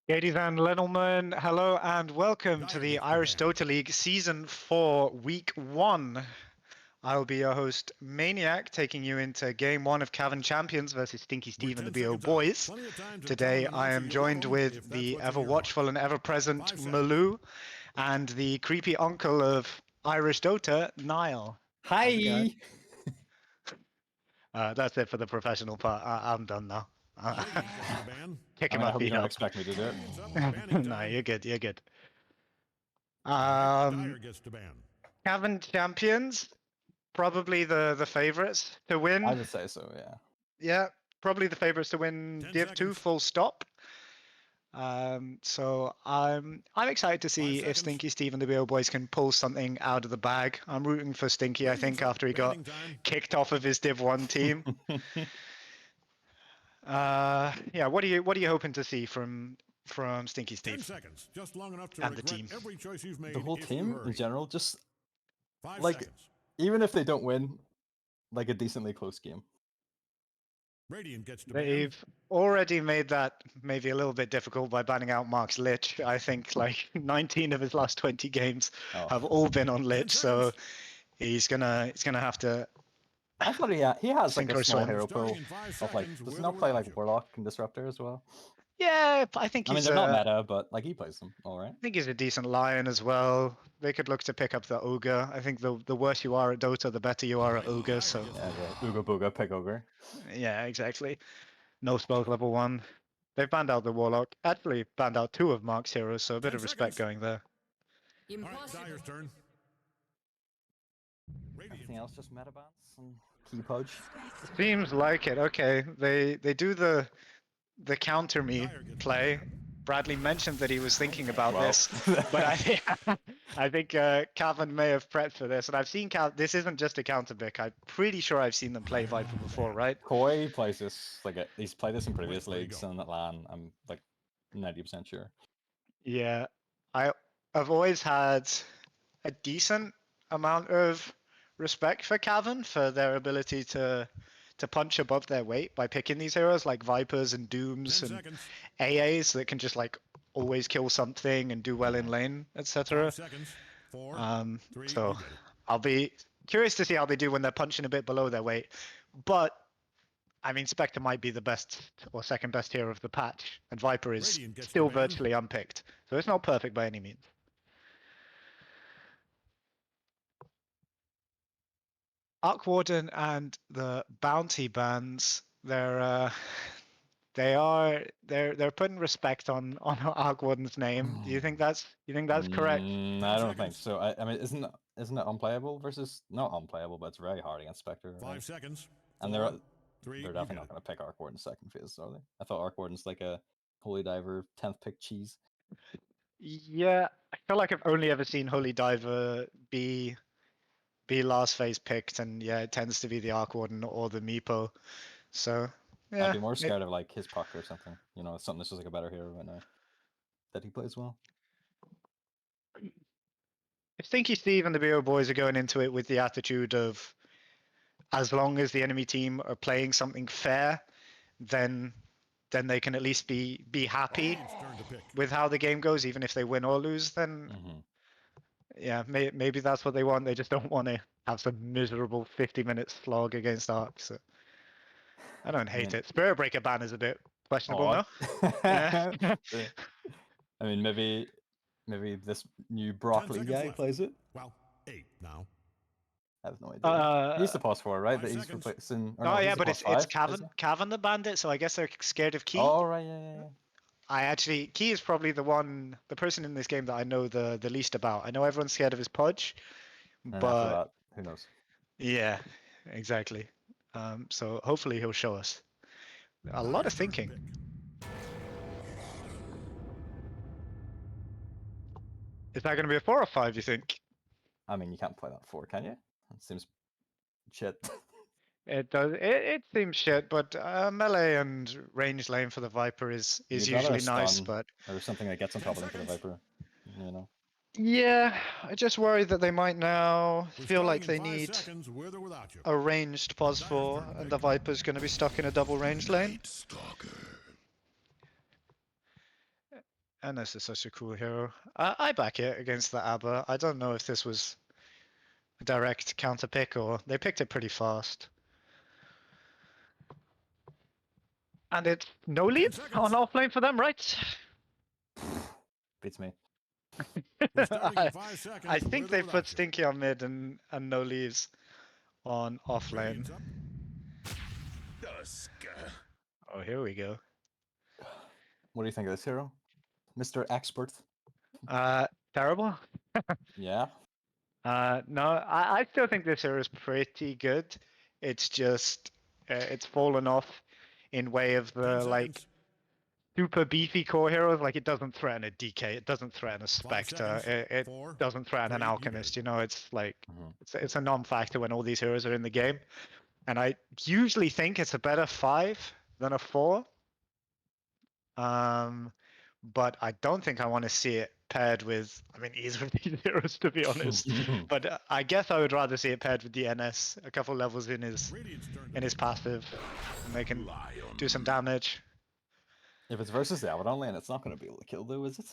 Ladies and gentlemen, hello and welcome to the Irish Dota League Season 4, Week 1. I'll be your host, Maniac, taking you into Game 1 of Cavan Champions versus Stinky Steve and the BO Boys. Today I am joined with the ever-watchful and ever-present Malou and the creepy uncle of Irish Dota, Niall. Hi! That's it for the professional part. I'm done now. Kicking my I hope feet you don't up. expect me to do it. No, you're good. You're good. Cavan Champions, probably the favorites to win. I would say so, yeah. Yeah, probably the favorites to win Div 2, full stop. So I'm excited to see if Stinky Steve and the BO Boys can pull something out of the bag. I'm rooting for Stinky, I think, after he got kicked off of his Div 1 team. Yeah, what are you hoping to see from Stinky Steve? 10 seconds, just long enough to and the regret team. every choice you've made. The whole if team you hurry. in general, just 5 like seconds. even if they don't win, like a decently close game. Radiant gets to They've already made that maybe a little bit difficult by banning out Mark's Lich. I think like 19 of his last 20 games have all been on Lich, so he's gonna have to. Actually, yeah, he has like Sink a or small swim. hero pool of like. Does he not play like Warlock and Disruptor as well? Yeah, I think I mean, he's. they're not meta, but like he plays them all right. I think he's a decent Lion as well. They could look to pick up the Ogre. I think the worse you are at Dota, the better you are at Ogre. So Yeah, Ooga Booga, pick Ogre. yeah, exactly. No spells level 1. They've banned out the Warlock. Actually, banned out 2 of Mark's heroes, so a bit of respect going there. Dyer's turn. Everything else just meta bans and key pudge. Seems like it. Okay, they do the counter me play. Bradley mentioned that he was thinking about this, but I think Cavan may have prepped for this, and I've seen this isn't just a counter pick. I'm pretty sure I've seen them play Viper before, right? Koi plays this he's played this in previous leagues and at LAN. I'm like 90% sure. Yeah, I've always had a decent amount of respect for Cavan for their ability to punch above their weight by picking these heroes like Vipers and Dooms and AAs that can just like always kill something and do well in lane, etc. So I'll be curious to see how they do when they're punching a bit below their weight. But I mean, Spectre might be the best or second best hero of the patch, and Viper is still virtually unpicked, so it's not perfect by any means. Arc Warden and the bounty bans, they're putting respect on Arc Warden's name. Do you think that's correct? I don't think so. I mean, isn't it unplayable versus not unplayable, but it's very hard against Spectre. Right? 5 seconds. And they're definitely not going to pick Arc Warden second phase, are they? I thought Arc Warden's like a Holy Diver 10th pick cheese. Yeah, I feel like I've only ever seen Holy Diver be last phase picked, and yeah, it tends to be the Arc Warden or the Meepo. So yeah, I'd be more scared of like his puck or something. You know, something that's just like a better hero right now that he plays well. If Stinky Steve and the BO Boys are going into it with the attitude of, as long as the enemy team are playing something fair, then they can at least be happy with how the game goes, even if they win or lose. Then yeah, maybe that's what they want. They just don't want to have some miserable 50-minute slog against Arc. So I don't hate it. Spirit Breaker ban is a bit questionable, no? Yeah. I mean, maybe this new broccoli guy plays it. Well, 8 now. I have no idea. He's the pause 4, right? That he's replacing. Oh, yeah, but it's Cavan the bandit, so I guess they're scared of Key. Oh, right, yeah. Key is probably the person in this game that I know the least about. I know everyone's scared of his Pudge, and but after that, who knows? Yeah, exactly. So hopefully he'll show us. A lot of thinking. Is that going to be a 4 or 5, you think? I mean, you can't play that 4, can you? It seems shit. It does. It seems shit, but melee and range lane for the Viper is usually nice. But or something that gets on top of them for the Viper, you know. Yeah, I just worry that they might now We're feel starting like in they 5 need seconds, with or without you. a ranged pos Dyer's 4, turn to and pick. the Viper's going to be stuck in a double range lane. And this is such a cool hero. I back it against the Abba. I don't know if this was a direct counter pick or they picked it pretty fast. And it's no 10 lead seconds. on offlane for them, right? Beats me. We're starting in I 5 seconds, I think with or they put without you. Stinky on mid and no leaves on offlane. Radiant's up. Oh, here we go. What do you think of this hero, Mr. Expert? Terrible. Yeah. No, I still think this hero is pretty good. It's just it's fallen off in way of 10 the seconds. super beefy core heroes. Like it doesn't threaten a DK, it doesn't threaten a 5 Spectre, seconds. it 4, doesn't threaten an 3, you Alchemist. good. You know, it's like Mhm. it's a non-factor when all these heroes are in the game. And I usually think it's a better 5 than a 4. But I don't think I want to see it paired with, I mean, either of these heroes, to be honest. But I guess I would rather see it paired with the NS a couple levels in his Radiant's turn to pick. passive, and they can do some damage. If it's versus the Abaddon lane, it's not going to be able to kill, though, is it?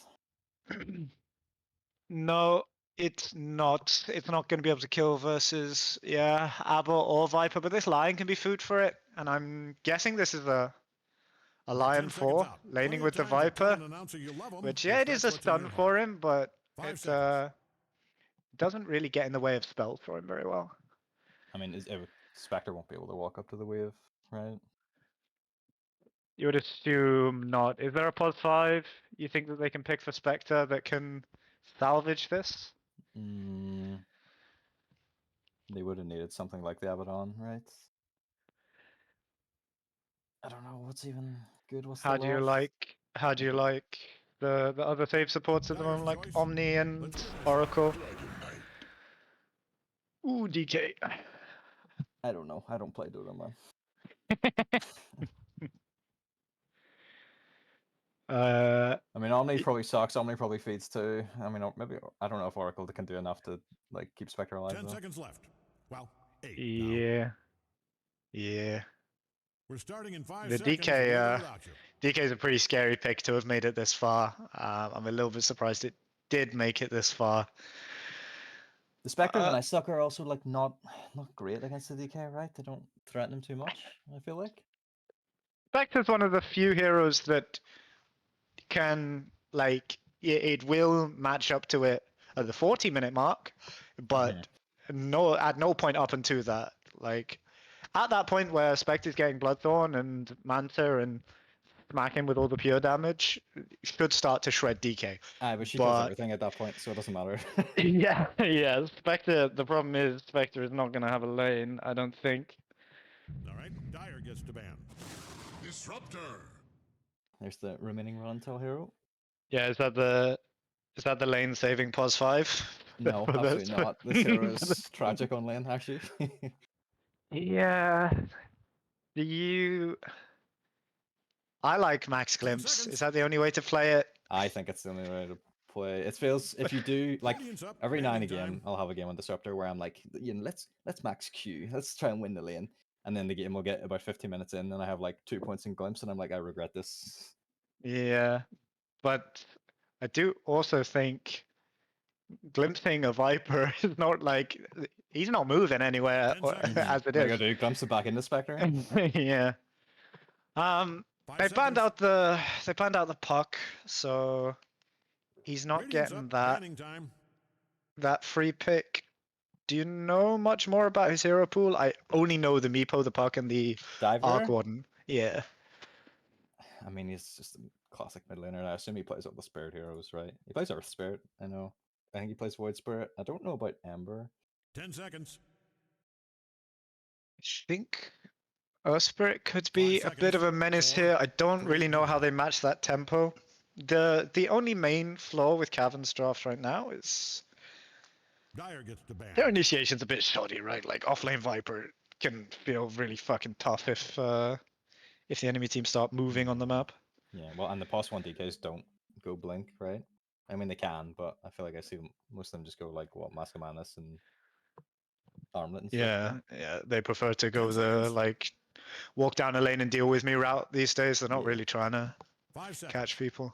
No, it's not. It's not going to be able to kill versus, yeah, Abba or Viper, but this Lion can be food for it. And I'm guessing this is a Lion 10 seconds 4, out. laning Plenty of with the time to tell Viper, an announcer you love 'em, which, yeah, if it is that's a what's in stun your for heart. him, but 5 it seconds. doesn't really get in the way of spells for him very well. I mean, Spectre won't be able to walk up to the wave, right? You would assume not. Is there a pos 5 you think that they can pick for Spectre that can salvage this? Mm, they would have needed something like the Abaddon, right? I don't know what's even good. What's the left? How do you like the other save supports at the Dyer's moment, like choice. Omni and Let's go this. Oracle? Ooh, DK. I don't know. I don't play Dota, man. I mean, Omni probably sucks. Omni probably feeds too. I mean, maybe I don't know if Oracle can do enough to like keep Spectre alive. 10 though. seconds left. Well, 8 now. Yeah. Yeah. We're starting in 5 The seconds, DK, with or without you. DK is a pretty scary pick to have made it this far. I'm a little bit surprised it did make it this far. The Spectres and I suck are also like not great against the DK, right? They don't threaten him too much. I feel like. Spectre's one of the few heroes that can, like, it will match up to it at the 40-minute mark, but no, at no point up until that. Like, at that point where Spectre's getting Bloodthorn and Manta and smacking with all the pure damage, should start to shred DK. But she kills But everything at that point, so it doesn't matter. yeah, Spectre. The problem is Spectre is not going to have a lane, I don't think. All right, Dyer gets to ban. Disruptor. There's the remaining run until hero. Yeah, is that the lane saving pos 5? No, For this? absolutely not. This hero is tragic on lane, actually. Yeah. Do you? I like Max 10 Glimpse. seconds. Is that the only way to play it? I think it's the only way to play. It feels if you do like Radiant's up. every now and Banding again, time. I'll have a game on Disruptor where I'm like, let's max Q, let's try and win the lane, and then the game will get about 15 minutes in, and I have like 2 points in Glimpse, and I'm like, I regret this. Yeah, but I do also think glimpsing a Viper is not like he's not moving anywhere 10 seconds. as it What are you is. gonna do? Glimpse it back into Spectre? Yeah. 5 They planned seconds. out the puck, so he's not Radiant's getting up. that Banding time. free pick. Do you know much more about his hero pool? I only know the Meepo, the puck, and the Arc Diver? Warden. Yeah. I mean, he's just a classic mid laner. I assume he plays all the Spirit heroes, right? He plays Earth Spirit, I know. I think he plays Void Spirit. I don't know about Ember. 10 seconds. I think Earth Spirit could 5 be a seconds. bit of a menace 4, here. I don't 3, really know you how got they it. match that tempo. The only main flaw with Cavan's draft right now is Dyer gets to ban. their initiation's a bit shoddy, right? Like offlane Viper can feel really fucking tough if the enemy team start moving on the map. Yeah, well, and the pos 1 DKs don't go blink, right? I mean, they can, but I feel like I see most of them just go like what Mask of Madness and Armlet and stuff. Yeah, yeah. They prefer to go 10 the seconds. like walk down a lane and deal with me route these days. They're not Yeah. really trying to 5 seconds. catch people.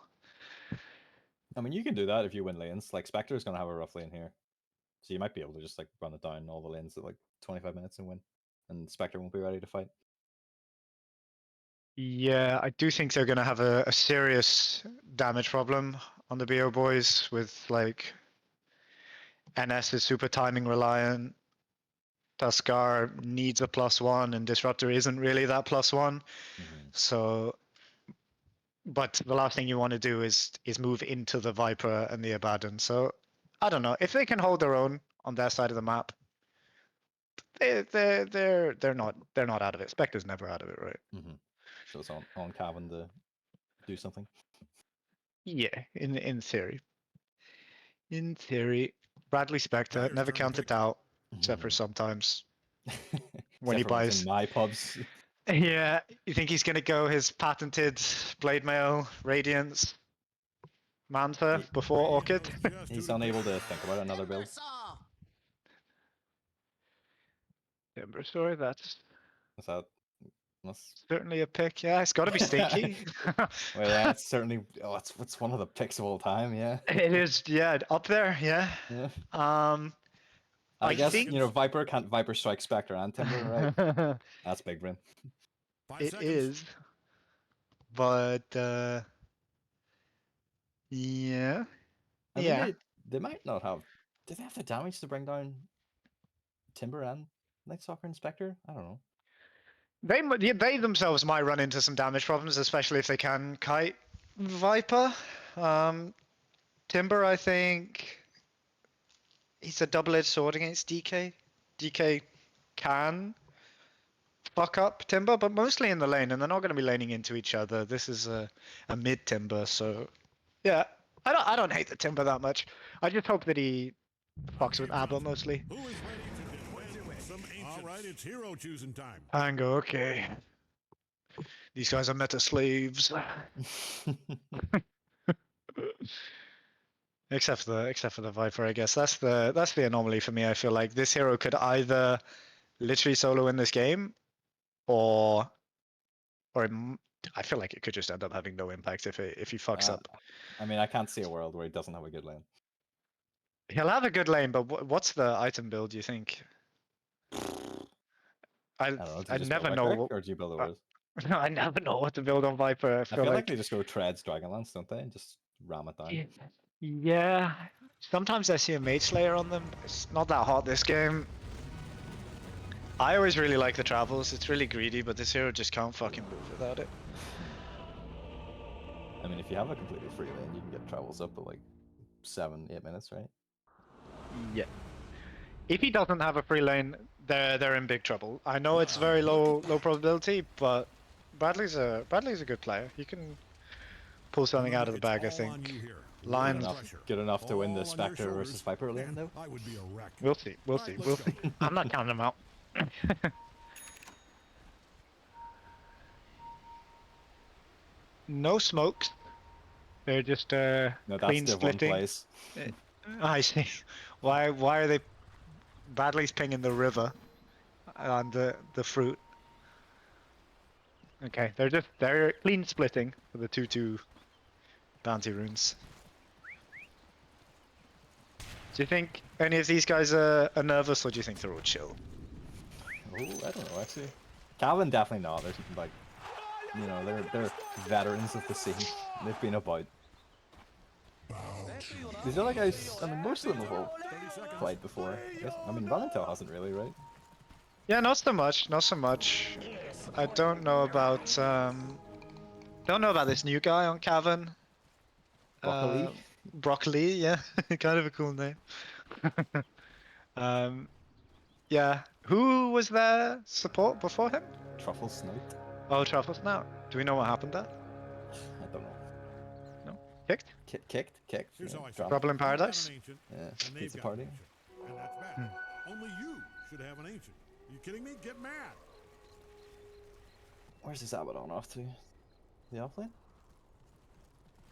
I mean, you can do that if you win lanes. Like Spectre's gonna have a rough lane here, so you might be able to just like run it down all the lanes at like 25 minutes and win, and Spectre won't be ready to fight. Yeah, I do think they're going to have a serious damage problem on the BO boys with like NS is super timing reliant. Tuskar needs a +1 and Disruptor isn't really that +1. Mm-hmm. So, but the last thing you want to do is move into the Viper and the Abaddon. So, I don't know if they can hold their own on their side of the map. They're not out of it. Spectre's never out of it, right? Mm-hmm. So it's on Cavan to do something. Yeah, in theory. In theory, Bradley Spectre Dyer's never turn to counted pick. out, except for sometimes. When he for when it's buys- in my pubs. Yeah, you think he's gonna go his patented Blade Mail Radiance Mantha He- before He Orchid? knows just He's who to unable pick. to think about another build. Timber Story, that's Is that? That's, certainly a pick. Yeah, it's got to be Stinky. well, yeah, it's certainly. Oh, it's one of the picks of all time. Yeah. It is, yeah, up there. Yeah. Yeah. Um, I I guess think Viper can't Viper strike Spectre and Timber, right? That's big brain. 5 it seconds. is, but yeah, I mean, yeah. they might not have. Do they have the damage to bring down Timber and Night Stalker and Spectre? I don't know. They themselves might run into some damage problems, especially if they can kite Viper. Timber, I think he's a double-edged sword against DK. DK can fuck up Timber, but mostly in the lane, and they're not going to be laning into each other. This is a mid Timber, so yeah, I don't hate the Timber that much. I just hope that he fucks with Abba mostly. Who is ready to win some ancients? All right, it's hero choosing time. Ango, okay. These guys are meta slaves. Except for the Viper, I guess. That's the anomaly for me. I feel like this hero could either literally solo in this game, or I feel like it could just end up having no impact if he fucks up. I mean, I can't see a world where he doesn't have a good lane. He'll have a good lane, but what's the item build? Do you think? I don't know. Do you I just never build know. Viper, or do you build a Wiz? I never know what to build on Viper. I feel like they just go Treads Dragonlance, don't they? And just ram it down. Yeah. Sometimes I see a Mage Slayer on them. It's not that hot this game. I always really like the travels. It's really greedy, but this hero just can't fucking move without it. I mean, if you have a completely free lane, you can get travels up at like 7-8 minutes, right? Yeah. If he doesn't have a free lane, they're in big trouble. I know it's very low probability, but Bradley's a good player. He can pull something out of the bag, I think. Lions. Good enough to win the Spectre versus Viper lane, though. I would be a wreck. We'll see. We'll see. We'll see. I'm not counting them out. No smokes. They're just No, that's clean the one splitting. place. I see. Why are they? Bradley's pinging the river and the fruit. Okay, they're clean splitting for the 2/2 bounty runes. Do you think any of these guys are nervous, or do you think they're all chill? Oh, I don't know actually. Cavan definitely not. There's like, they're veterans of the scene. They've been about. These other guys, I mean, most of them have all played before. I mean, Runnintel hasn't really, right? Yeah, not so much. Not so much. I don't know about this new guy on Cavan. Broccoli. Broccoli, yeah, kind of a cool name. Yeah. Who was their support before him? Truffle Snout. Oh, Truffles now. Do we know what happened there? I don't know. No. Kicked? Kicked. Here's how I Dropped. Trouble in You got an Paradise? ancient, Yeah, and they've pizza got party. an ancient, and that's bad. Only you should have an ancient. You kidding me? Get mad. Where's this Abaddon off to? The offlane?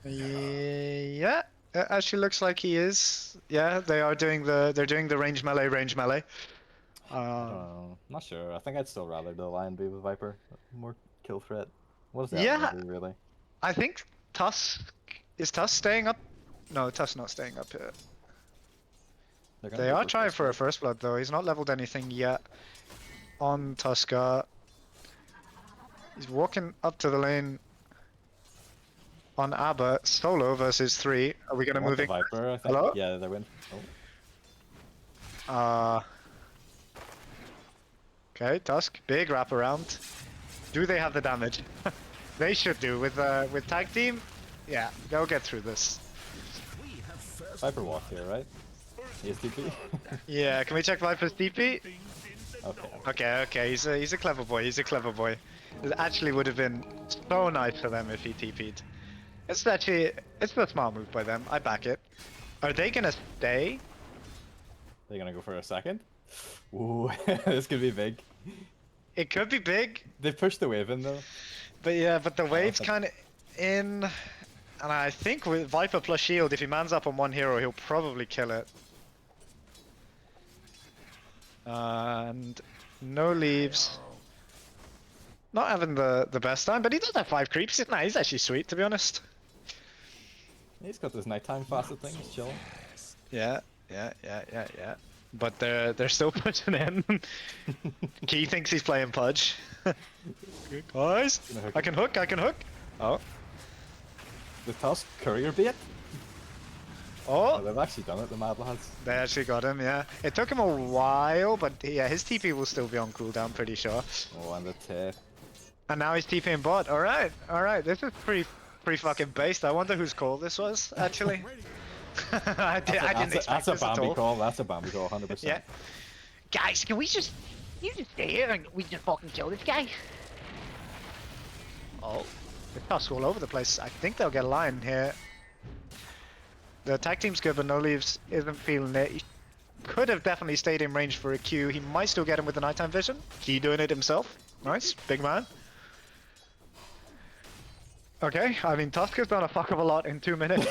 Yeah. It actually looks like he is. Yeah, they're doing the range melee. I don't know. Not sure. I think I'd still rather the Lion be with Viper. More kill threat. What does that Yeah, do, really? I think Tusk is Tusk staying up. No, Tusk's not staying up here. They're gonna They go are for trying first for a blood. first blood though. He's not leveled anything yet on Tusker. He's walking up to the lane on Abba. Solo versus 3. Are we They gonna want move the in? Viper, I think. Hello? Yeah, they're win. Oh. Okay, Tusk, big wraparound. Do they have the damage? They should do with tag team. Yeah, they'll get through this. Viper walked here, right? He has TP? Yeah, can we check Viper's DP? Okay. Okay, he's a clever boy. He's a clever boy. It actually would have been so nice for them if he TP'd. It's the smart move by them. I back it. Are they gonna stay? They're gonna go for a second? Ooh, this could be big. It could be big, They pushed the wave in though. but yeah, but the wave's but- kind of in, and I think with Viper plus shield, if he mans up on one hero, he'll probably kill it. And no leaves. Not having the best time, but he does have 5 creeps. Nah, he's actually sweet, to be honest. He's got this nighttime facet thing, he's chilling. Yeah. But they're still pushing in. Key thinks he's playing Pudge. Guys, I can hook. Oh. The Tusk courier bait? Oh, Oh, they've actually done it, the mad lads. they actually got him, yeah. It took him a while, but yeah, his TP will still be on cooldown, pretty sure. Oh, and the tip. And now he's TPing bot. Alright. This is pretty fucking based. I wonder whose call this was, actually. I didn't expect That's a this at Bambi all. call, that's a Bambi call, 100%. Yeah. Guys, can we just... You just stay here and we just fucking kill this guy? Oh, the Tusk all over the place. I think they'll get a line here. The tag team's good, but no leaves isn't feeling it. He could have definitely stayed in range for a Q. He might still get him with the nighttime vision. He doing it himself. Nice, big man. Okay, I mean Tusk has done a fuck of a lot in 2 minutes.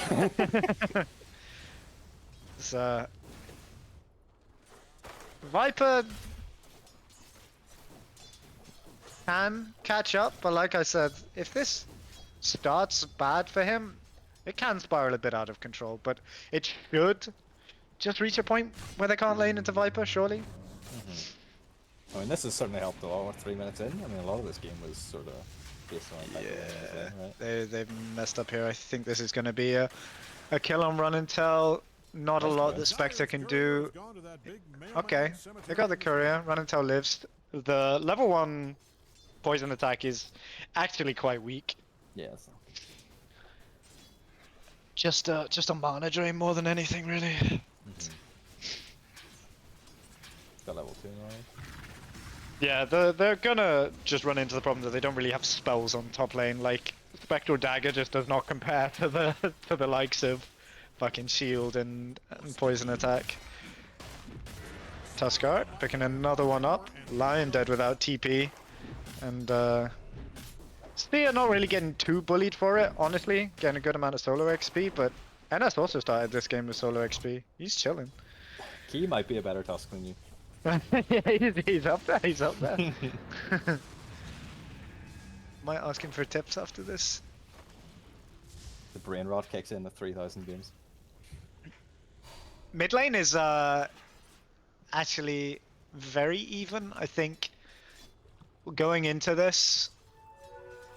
So, Viper can catch up, but like I said, if this starts bad for him, it can spiral a bit out of control, but it should just reach a point where they can't lane into Viper, surely. I mean, this has certainly helped a lot. 3 minutes in. I mean, a lot of this game was sort of based on Viper Yeah, right? they've messed up here. I think this is going to be a kill on run and tell. Not a lot that Spectre can do. Okay, they got the courier. Run and tell lives. The level 1 poison attack is actually quite weak. Yeah, it's not. Just a mana drain more than anything, really. It's got level 2 now. Yeah, they're gonna just run into the problem that they don't really have spells on top lane. Like Spectral Dagger just does not compare to the likes of fucking shield and poison attack. Tuskar picking another one up. Lion dead without TP, and Spear not really getting too bullied for it. Honestly, getting a good amount of solo XP, but NS also started this game with solo XP. He's chilling. Key might be a better Tusk than you. Yeah, he's up there. He's up there. Might ask him for tips after this. The brain rot kicks in at 3,000 games. Mid lane is actually very even. I think going into this,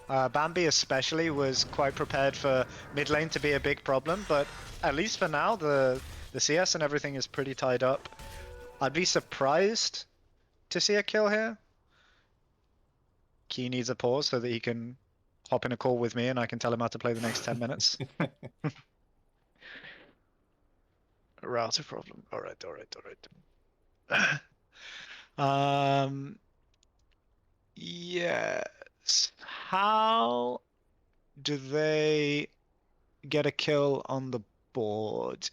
Bambi especially was quite prepared for mid lane to be a big problem, but at least for now the CS and everything is pretty tied up. I'd be surprised to see a kill here. Key needs a pause so that he can hop in a call with me and I can tell him how to play the next 10 minutes. Router problem. Alright. Yes. How do they get a kill on the board?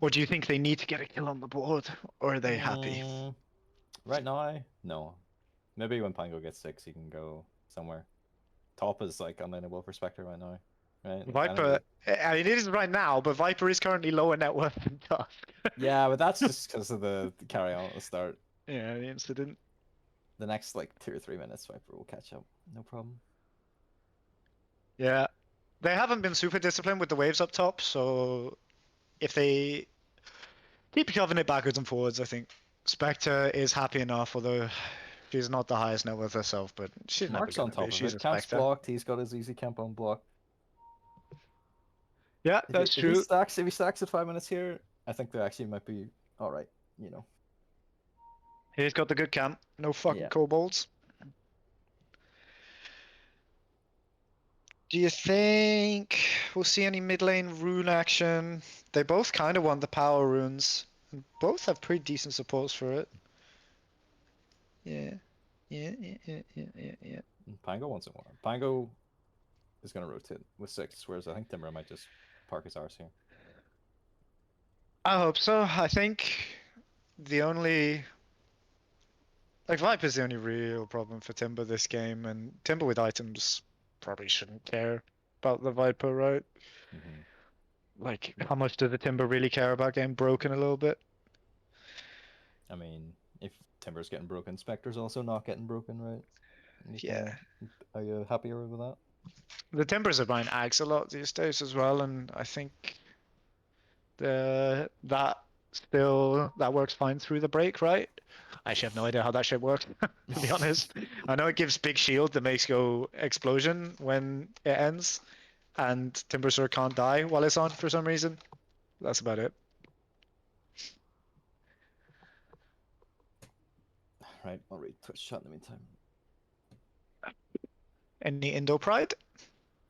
Or do you think they need to get a kill on the board? Or are they happy? Right now, no. Maybe when Pango gets 6, he can go somewhere. Top is like unlineable for Spectre right now. right? Viper, I mean, it is right now, but Viper is currently lower net worth than Tusk. Yeah, but that's just because of the carry on at the start. Yeah, the incident. The next like 2 or 3 minutes, Viper will catch up. No problem. Yeah. They haven't been super disciplined with the waves up top, so if they keep shoving it backwards and forwards, I think Spectre is happy enough, although she's not the highest net worth herself, but she's never Mark's going on to top be. of She's it. a Camp's Spectre. blocked. He's got his easy camp on block. Yeah, that's If true. he stacks at 5 minutes here, I think they actually might be all right. You know. He's got the good camp. No fucking Yeah. kobolds. Do you think we'll see any mid lane rune action? They both kind of want the power runes. And both have pretty decent supports for it. Yeah. Yeah. Pango wants it more. Pango is going to rotate with 6, whereas I think Timber might just park his arse here. I hope so. I think the only... Like, Viper's the only real problem for Timber this game, and Timber with items probably shouldn't care about the Viper, right? Like, how much does the Timber really care about getting broken a little bit? I mean, if Timber's getting broken, Spectre's also not getting broken, right? Yeah. Are you happier with that? The Timbers are buying Ags a lot these days as well, and I think that works fine through the break, right? I actually have no idea how that shit works, to be honest. I know it gives big shield that makes go explosion when it ends, and Timbersaur can't die while it's on for some reason. That's about it. Right, I'll read Twitch chat in the meantime. Any Indo Pride?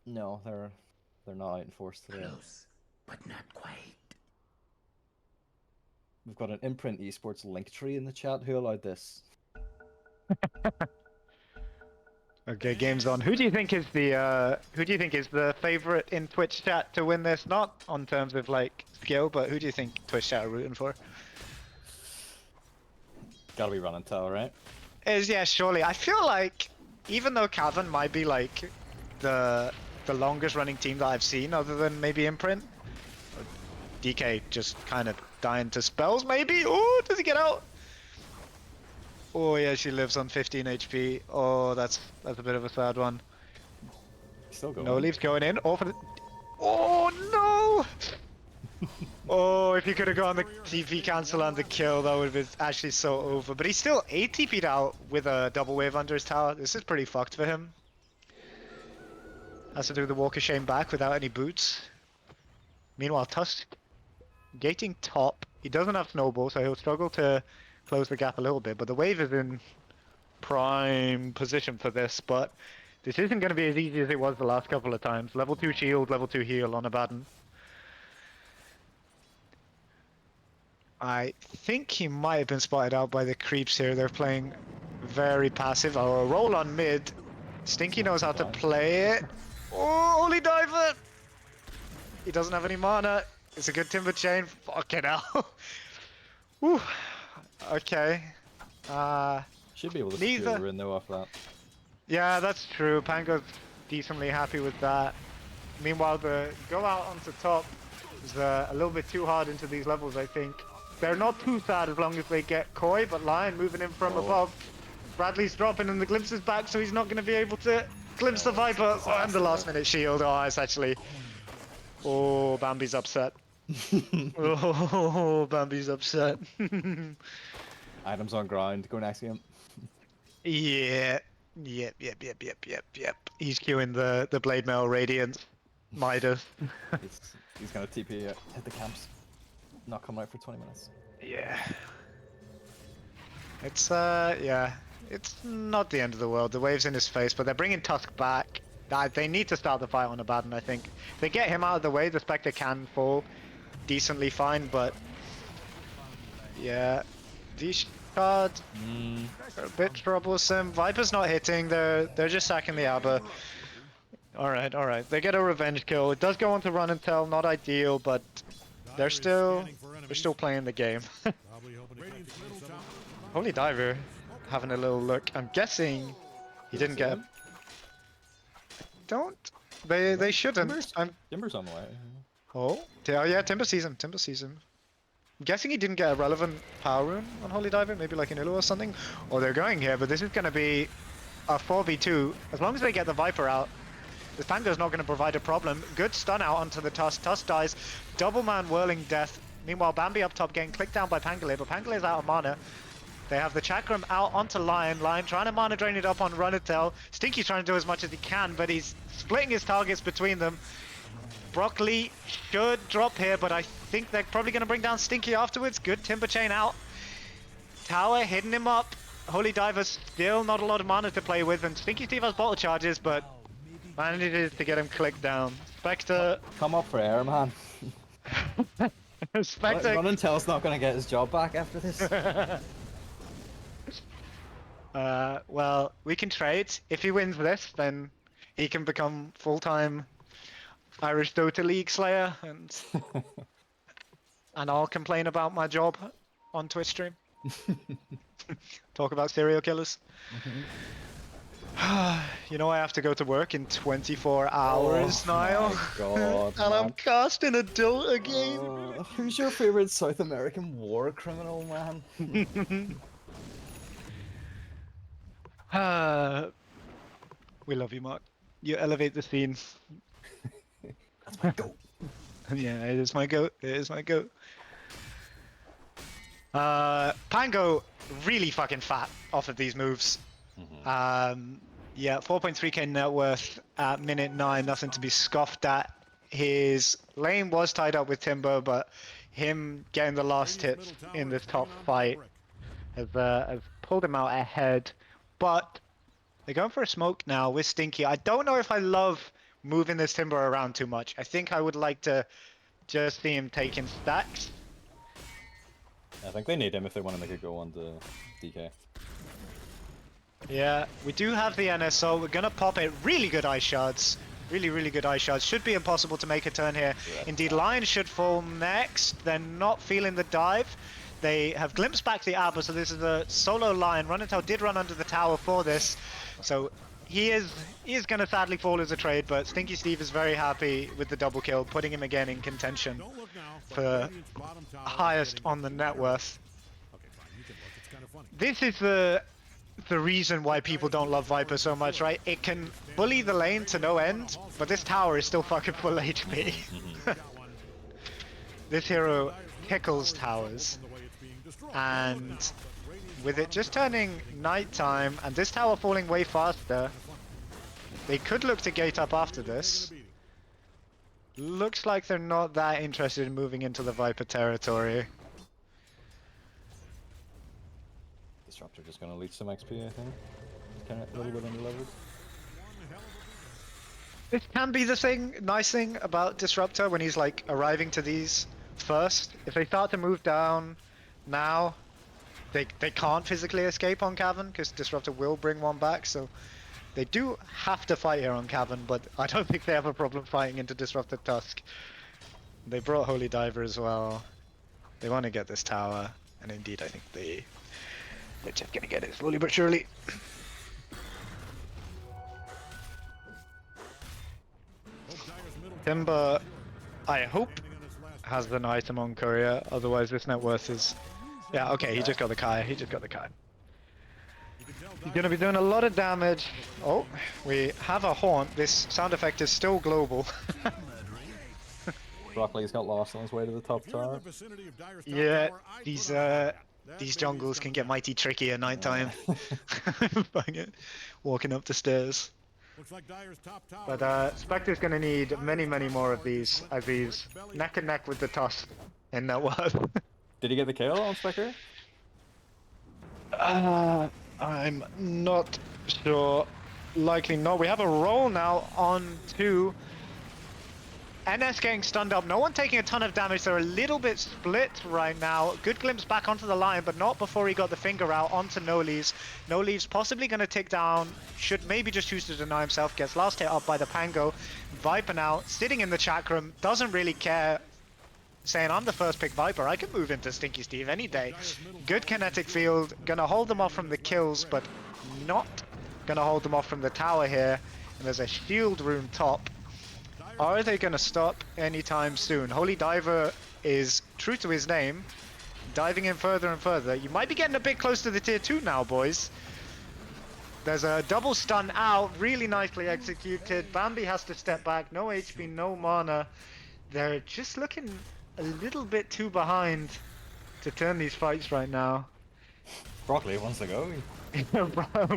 No, they're not out in force today. Close, but not quite. We've got an Imprint Esports link tree in the chat. Who allowed this? Okay, game's on. Who do you think is the favorite in Twitch chat to win this? Not on terms of like skill, but who do you think Twitch chat are rooting for? Gotta be Run and Tell, right? Yeah, surely. I feel like even though Cavan might be like the longest running team that I've seen, other than maybe Imprint, DK just kind of dying to spells. Maybe. Oh, does he get out? Oh yeah, she lives on 15 HP. Oh, that's a bit of a sad one. Still going. No leaves going in. Oh, for the... Oh no! Oh, if he could have gone the TP cancel and the kill, that would have been actually so over. But he's still ATP'd out with a double wave under his tower. This is pretty fucked for him. Has to do the walk of shame back without any boots. Meanwhile, Tusk gating top. He doesn't have snowball, so he'll struggle to close the gap a little bit. But the wave is in prime position for this. But this isn't going to be as easy as it was the last couple of times. Level 2 shield, level 2 heal on Abaddon. I think he might have been spotted out by the creeps here. They're playing very passive. Oh, a roll on mid. Stinky knows how to play it. Oh, holy diver! He doesn't have any mana. It's a good timber chain. Fucking hell. Whew. Okay. Should be able to Neither. secure the rune though off that. Yeah, that's true. Pango's decently happy with that. Meanwhile, the go out onto top is a little bit too hard into these levels, I think. They're not too sad as long as they get Koi, but Lion moving in from above. Bradley's dropping and the glimpse is back, so he's not going to be able to glimpse the Viper. Oh, and the last minute shield. Oh, it's actually... Oh, Bambi's upset. Oh, Bambi's upset. Items on ground. Go next game. Yeah. Yep. He's queuing the Blade Mail Radiance. Midas. He's gonna TP hit the camps. Not coming out for 20 minutes. Yeah. It's yeah. It's not the end of the world. The wave's in his face, but they're bringing Tusk back. They need to start the fight on Abaddon, I think. If they get him out of the way, the Spectre can fall decently fine, but yeah. These cards are a bit troublesome. Viper's not hitting, they're just sacking the Abba. Alright. They get a revenge kill. It does go on to Run and Tell, not ideal, but they're still playing the game. Probably hoping to catch it from someone. Holy Diver having a little look. I'm guessing he didn't get. They shouldn't. Timber's, I'm. Timber's on the way. Oh yeah, Timber sees him. Timber sees him. I'm guessing he didn't get a relevant power rune on Holy Diver, maybe like an Illu or something. Or they're going here, but this is going to be a 4v2. As long as they get the Viper out, the Pango's not going to provide a problem. Good stun out onto the Tusk. Tusk dies. Double man whirling death. Meanwhile, Bambi up top getting clicked down by Pangolier, but Pangolier's out of mana. They have the Chakram out onto Lion. Lion trying to mana drain it up on Runatel. Stinky's trying to do as much as he can, but he's splitting his targets between them. Broccoli should drop here, but I think they're probably going to bring down Stinky afterwards. Good Timber Chain out. Tower hitting him up. Holy Diver's still not a lot of mana to play with, and Stinky Steve has bottle charges, but manages to get him clicked down. Spectre... Come up for air, man. Spectre... Runnintel's not going to get his job back after this. Well, we can trade. If he wins this, then he can become full-time Irish Dota League Slayer, and I'll complain about my job on Twitch stream. Talk about serial killers. You know I have to go to work in 24 hours now. God, and I'm casting a Dota game. Who's your favorite South American war criminal, man? We love you, Mark. You elevate the scene. That's my goat. Yeah, it is my goat. It is my goat. Pango really fucking fat off of these moves. Yeah, 4.3k net worth at minute 9, nothing to be scoffed at. His lane was tied up with Timber, but him getting the last hit in this top fight has pulled him out ahead. But they're going for a smoke now with Stinky. I don't know if I love moving this Timber around too much. I think I would like to just see him taking stacks. I think they need him if they want to make a go on the DK. Yeah, we do have the NSO. We're gonna pop it. Really good ice shards. Really good ice shards. Should be impossible to make a turn here. Yeah. Indeed, Lion should fall next. They're not feeling the dive. They have glimpsed back the Abba, so this is a solo Lion. Runatel did run under the tower for this, so he is gonna sadly fall as a trade, but Stinky Steve is very happy with the double kill, putting him again in contention for highest on the net worth. This is the reason why people don't love Viper so much, right? It can bully the lane to no end, but this tower is still fucking full HP. This hero tickles towers, and with it just turning nighttime and this tower falling way faster, they could look to gate up after this. Looks like they're not that interested in moving into the Viper territory. Disruptor just gonna leech some XP, I think. Kind of a little bit underleveled. This can be the nice thing about Disruptor when he's like arriving to these first. If they start to move down now, they can't physically escape on Cavan because Disruptor will bring one back, so they do have to fight here on Cavan, but I don't think they have a problem fighting into Disruptor Tusk. They brought Holy Diver as well. They want to get this tower, and indeed I think they're just gonna get it slowly but surely. Timber, I hope, has an item on Courier, otherwise this net worth is... Yeah, okay, he just got the Kai, He's gonna be doing a lot of damage. Oh, we have a haunt. This sound effect is still global. Broccoli's got lost on his way to the top tower. Yeah, these jungles can get mighty tricky at nighttime. Walking up the stairs. But Spectre's gonna need many more of these, as he's neck and neck with the Tusk in net worth. Did he get the kill on Spectre? I'm not sure. Likely not. We have a roll now on to NS getting stunned up. No one taking a ton of damage. They're a little bit split right now. Good glimpse back onto the Lion, but not before he got the finger out onto No Leaves. No Leaves possibly going to tick down. Should maybe just choose to deny himself. Gets last hit up by the Pango. Viper now sitting in the Chakram. Doesn't really care. Saying, I'm the first pick Viper, I can move into Stinky Steve any day. Good kinetic field, gonna hold them off from the kills, but not gonna hold them off from the tower here. And there's a shield rune top. Are they going to stop anytime soon? Holy Diver is true to his name, diving in further and further. You might be getting a bit close to the tier 2 now, boys. There's a double stun out, really nicely executed. Bambi has to step back, no HP, no mana. They're just looking a little bit too behind to turn these fights right now. Broccoli wants to go.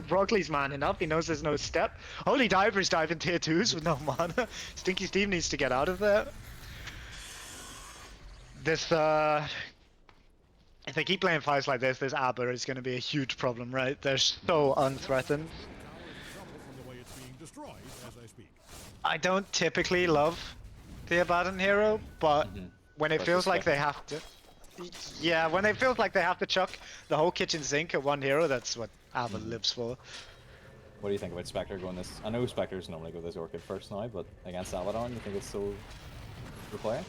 Broccoli's manning up, he knows there's no step. Holy Diver's diving tier 2s with no mana. Stinky Steve needs to get out of there. This, if they keep playing fights like this Aber is going to be a huge problem, right? They're so unthreatened. I don't typically love the Abaddon hero, but when it feels like they have to... Yeah, when it feels like they have to chuck the whole kitchen sink at one hero, that's what Aber lives for. What do you think about Spectre going this? I know Spectres normally go this Orchid first now, but against Abaddon, you think it's still the play?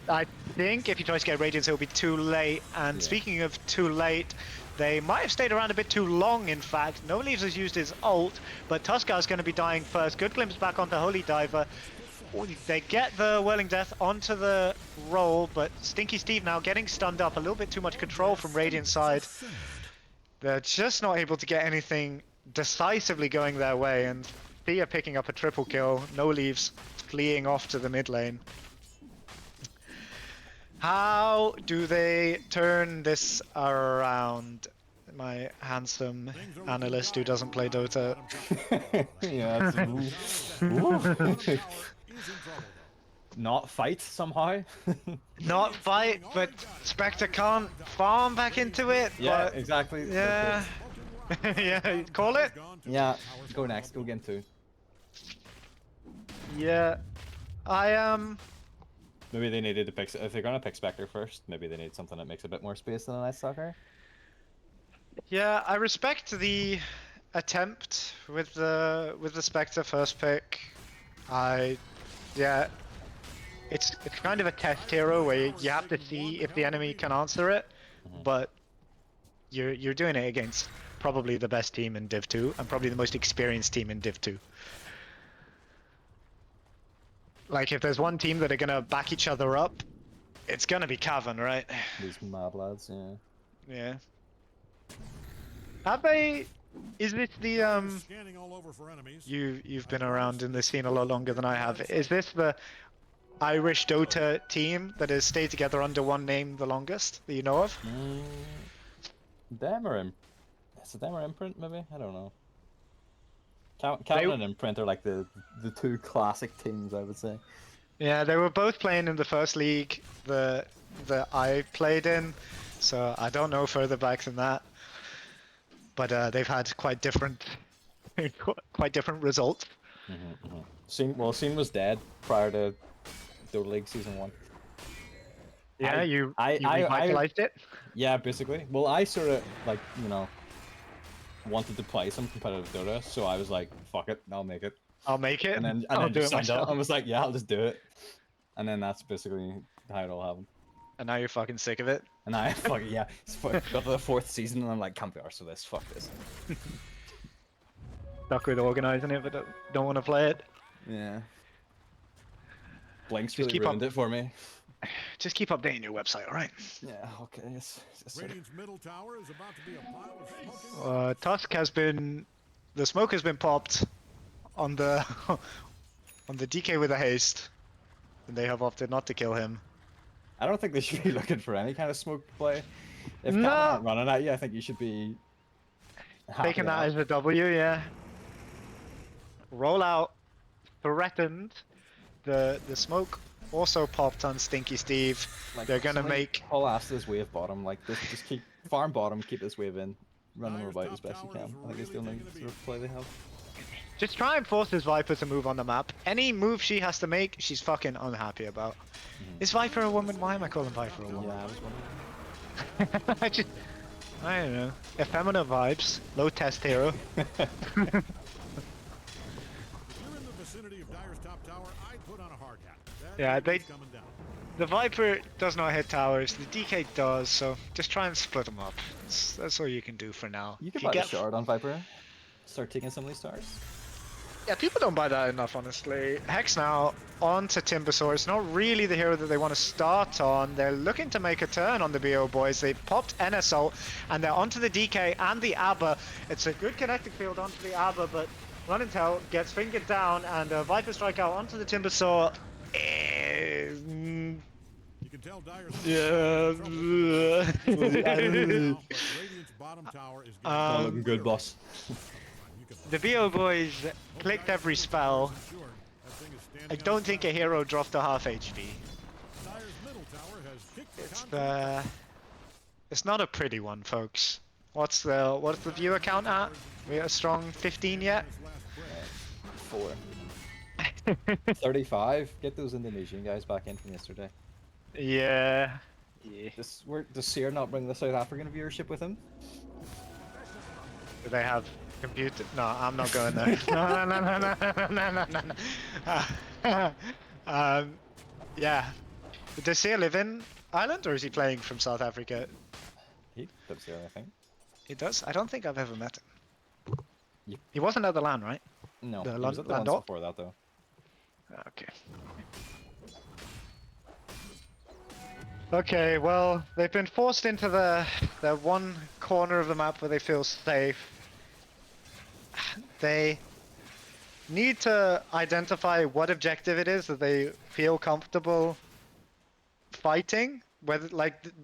I think if he tries to get Radiance, it'll be too late. And speaking of too late, they might have stayed around a bit too long, in fact. No Leaves has used his ult, but Tuskar's going to be dying first. Good glimpse back onto Holy Diver. They get the Whirling Death onto the roll, but Stinky Steve now getting stunned up. A little bit too much control from Radiant's side. They're just not able to get anything decisively going their way, and Thea picking up a triple kill. No Leaves fleeing off to the mid lane. How do they turn this around? My handsome analyst who doesn't play Dota. Yeah, that's not fight somehow. Not fight, but Spectre can't farm back into it. Yeah, but... exactly. Yeah. Yeah, call it? Yeah, go next, go game 2. Yeah. I Maybe they needed to pick, if they're gonna pick Spectre first, maybe they need something that makes a bit more space than an Ice Stalker. Yeah, I respect the attempt with the Spectre first pick. Yeah, it's kind of a test hero where you have to see if the enemy can answer it, but you're doing it against probably the best team in Div 2 and probably the most experienced team in Div 2. Like, if there's one team that are gonna back each other up, it's gonna be Cavan, right? These mad lads, yeah. Yeah. Have they... Is this the, You've been around in this scene a lot longer than I have. Is this the Irish Dota team that has stayed together under one name the longest, that you know of? Them or is it them or Imprint, maybe? I don't know. Cavan and Imprint are like the two classic teams, I would say. Yeah, they were both playing in the first league that I played in, so I don't know further back than that. But they've had quite different results. Scene was dead prior to Dota League Season 1. Yeah, you revitalized it? Yeah, basically. Well, I sort of, like, you know, wanted to play some competitive Dota, so I was like, fuck it, I'll make it. I'll make it? And then just signed up. I was like, yeah, I'll just do it. And then that's basically how it all happened. And now you're fucking sick of it? And I fucking, yeah, got to the 4th season and I'm like, can't be arsed with this, fuck this. Stuck with organising it, but don't want to play it? Yeah. Blink's really ruined it for me. Just keep updating your website, alright? Yeah, okay, yes. Radiant's middle tower is about to be a pile of smoking. Tusk has been... The smoke has been popped on the... on the DK with a haste. And they have opted not to kill him. I don't think they should be looking for any kind of smoke play. If Cavan aren't running at you, I think you should be... Taking that as a W, yeah. Rollout threatened. The smoke also popped on Stinky Steve. Like, they're gonna make... Whole ass this wave bottom, like, just keep... Farm bottom, keep this wave in. Run them about as best you can. I think it's the only sort of play they have. Just try and force this Viper to move on the map. Any move she has to make, she's fucking unhappy about. Is Viper a woman? Why am I calling Viper a woman? Yeah, I was wondering. I don't know. Effeminate vibes. Low test hero. If you're in the vicinity of Dire's top tower, I'd put on a hard hat. Yeah, coming down. The Viper does not hit towers. The DK does, so just try and split them up. That's all you can do for now. You can buy a shard on Viper. Start taking some of these stars. Yeah, people don't buy that enough, honestly. Hex now on to Timbersaw. It's not really the hero that they want to start on. They're looking to make a turn on the BO boys. They've popped NSO, and they're onto the DK and the ABBA. It's a good kinetic field onto the ABBA, but Run and Tell gets fingered down, and Viper Strike out onto the Timbersaw. You can tell Dyer's Yeah. now, but Radiant's bottom tower is getting Not looking good, boss. The BO boys clicked every spell. assured that thing is standing I on don't its think a side. hero dropped to half HP. Dyer's middle tower has kicked the It's concrete. it's not a pretty one, folks. What's the viewer count at? We a strong 15 yet? His last breath. 4. 35. Get those Indonesian guys back in from yesterday. Yeah. Does Seer not bring the South African viewership with him? Do they have computer? No, I'm not going there. No, no, no, no, no, no, no, no, no. Yeah. Does Seer live in Ireland, or is he playing from South Africa? He lives here, I think. He does? I don't think I've ever met him. Yep. He wasn't at the LAN, right? No, The he was at the ones Landau? before that though. Okay. Okay, well, they've been forced into the one corner of the map where they feel safe. They need to identify what objective it is that they feel comfortable fighting. Whether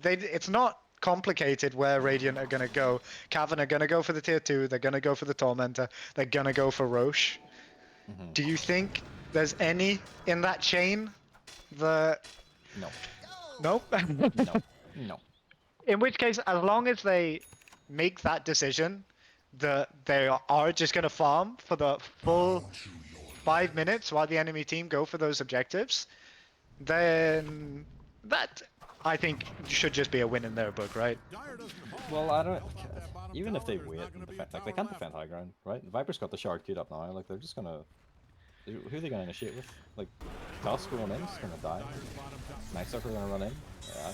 it's not complicated where Radiant are gonna go. Cavan are gonna go for the tier 2. They're gonna go for the Tormentor. They're gonna go for Roche. Mhm. Do you think there's any in that chain that? No. Nope. No. No. In which case, as long as they make that decision, that they are just going to farm for the full 5 minutes while the enemy team go for those objectives, then that, I think, should just be a win in their book, right? Dyer doesn't hold. Well, I don't. That bottom Even if tower, they there's wait not and gonna be a defend, like tower they can't left. defend high ground, right? Viper's got the shard queued up now. Like they're just gonna. Who are they gonna initiate with? Like Tusk going in, is gonna die. Dyer's bottom tower. Night Stalker gonna run in. Yeah, I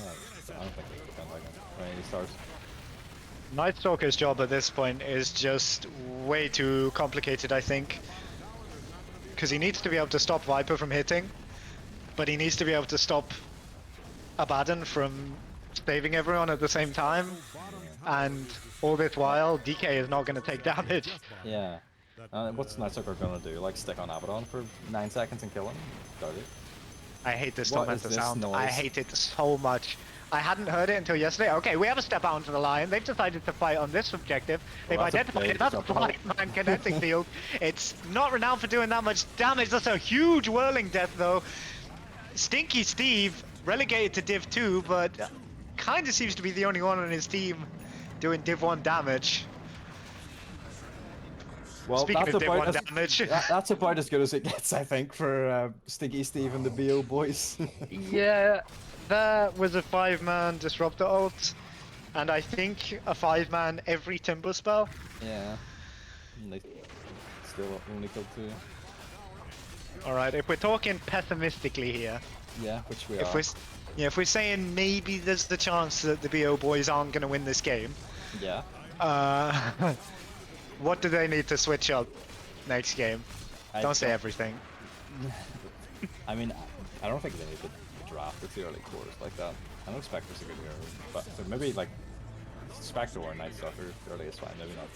don't think they defend high ground. Or any stars. Night Stalker's job at this point is just way too complicated, I think. Because he needs to be able to stop Viper from hitting, but he needs to be able to stop Abaddon from saving everyone at the same time. And all this while, DK is not going to take damage. Yeah. What's Night Stalker gonna do? Like stick on Abaddon for 9 seconds and kill him? Doubt it. I hate this What Tormentor is this sound. I noise? hate it so much. I hadn't heard it until yesterday. Okay, we have a step out into the line. They've decided to fight on this objective. They've Well, that's a identified big it. That's a drop. 5-man kinetic field. It's not renowned for doing that much damage. That's a huge whirling death, though. Stinky Steve relegated to Div 2, but kind of seems to be the only one on his team doing Div 1 damage. Well, Speaking that's of Div 1 about as, damage. that's about as good as it gets, I think, for Stinky Steve and the BO boys. Yeah, that was a 5-man Disruptor ult, and I think a 5-man every Timber spell. Yeah. And they still only killed 2. Alright, if we're talking pessimistically here, Yeah, which we if are. if we're saying maybe there's the chance that the BO boys aren't going to win this game, Yeah. what do they need to switch up next game? I Don't say everything. I mean, I don't think they need to draft the early quarters like that. I don't expect this a good hero, but so maybe like Spectre or Night Stalker early is fine. Maybe not.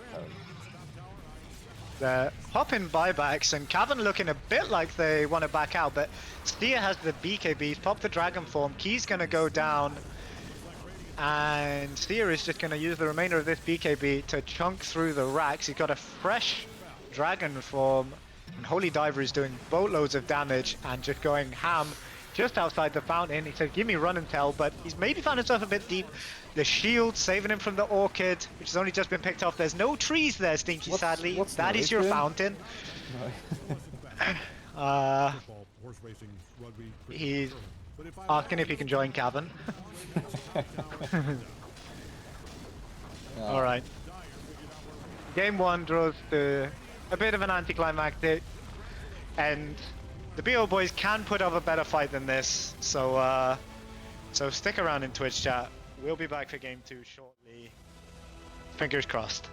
They're popping buybacks, and Cavan looking a bit like they want to back out, but Steer has the BKBs, pop the Dragon Form, Key's going to go down, and Steer is just going to use the remainder of this BKB to chunk through the racks. He's got a fresh Dragon Form, and Holy Diver is doing boatloads of damage and just going ham just outside the fountain. He said, give me Run and Tell, but he's maybe found himself a bit deep. The shield saving him from the Orchid, which has only just been picked off. There's no trees there, Stinky, sadly. what's That is your doing? fountain. Football, horse racing, rugby, cricket, He's curling. But if I asking if he can join Cavan. Alright. Game 1 draws to a bit of an anticlimactic, and the BO boys can put up a better fight than this, so so stick around in Twitch chat. We'll be back for game 2 shortly. Fingers crossed.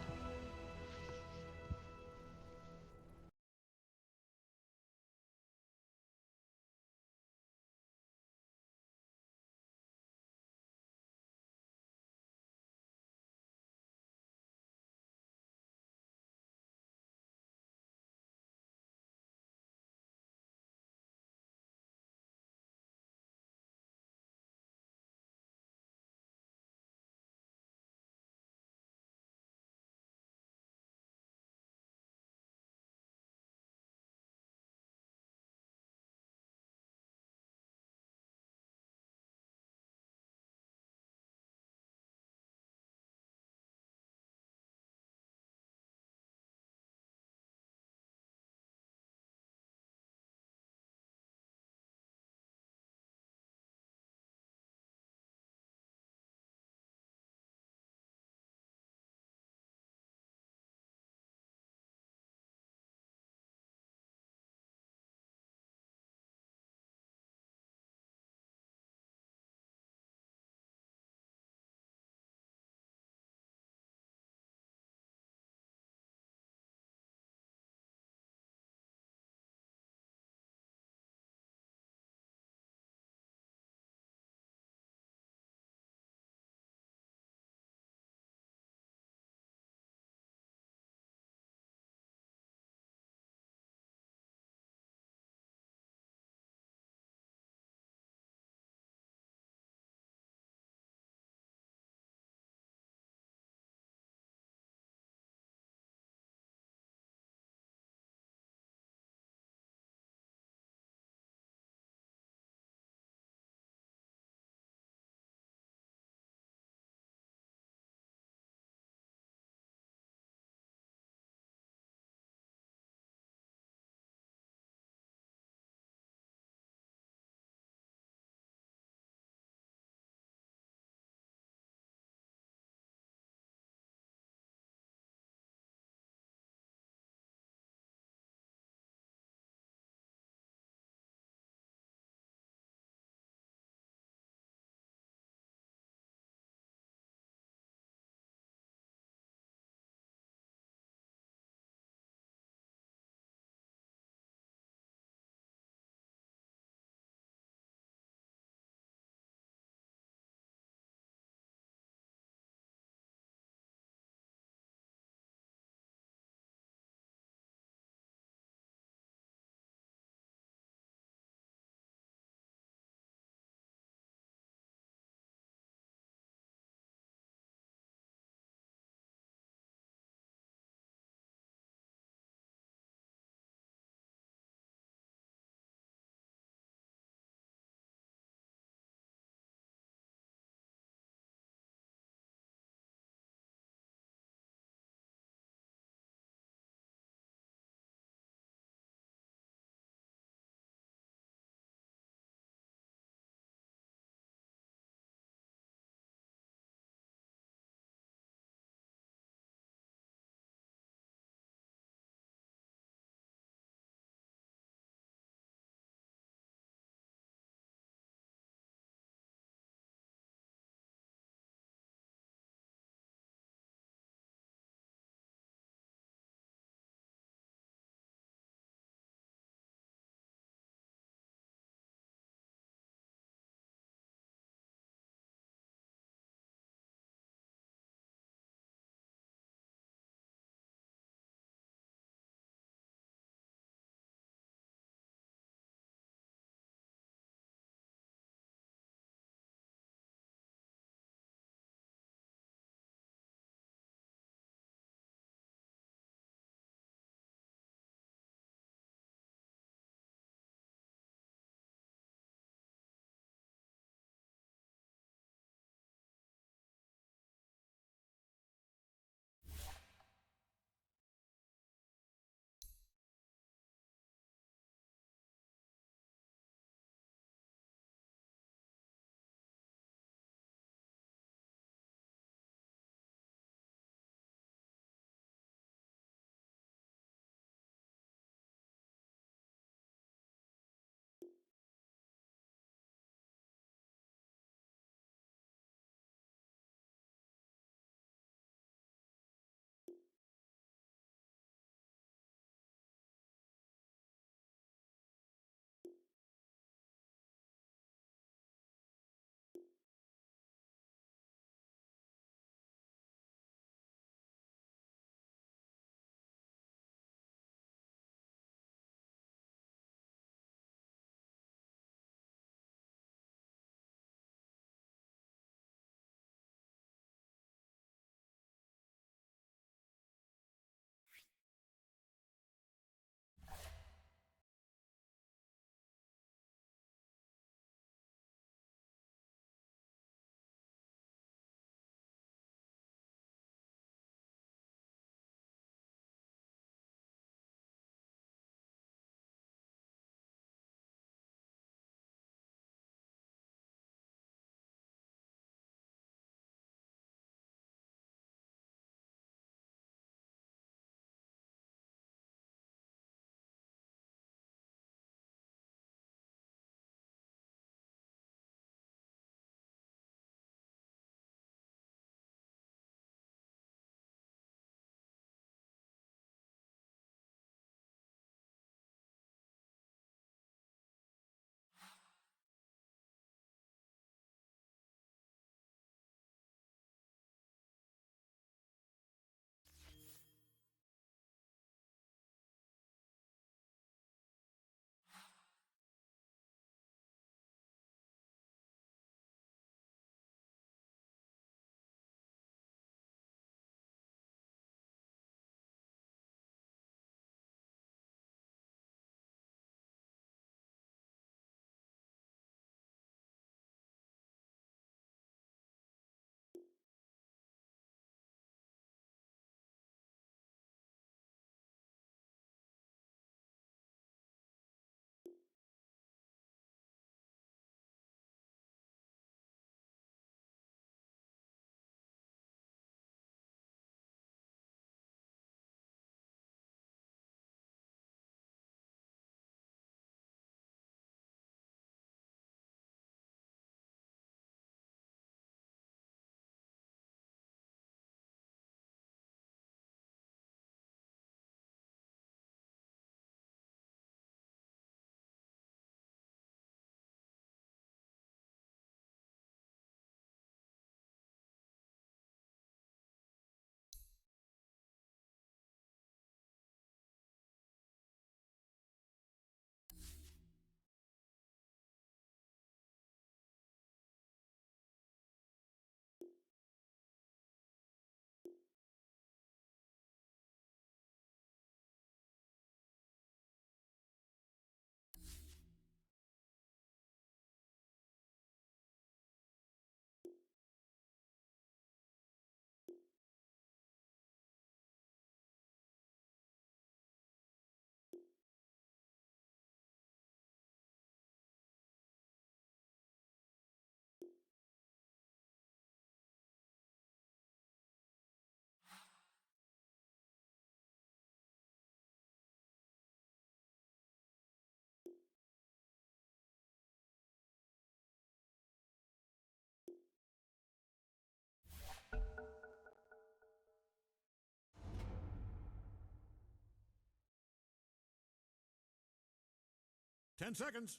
10 seconds.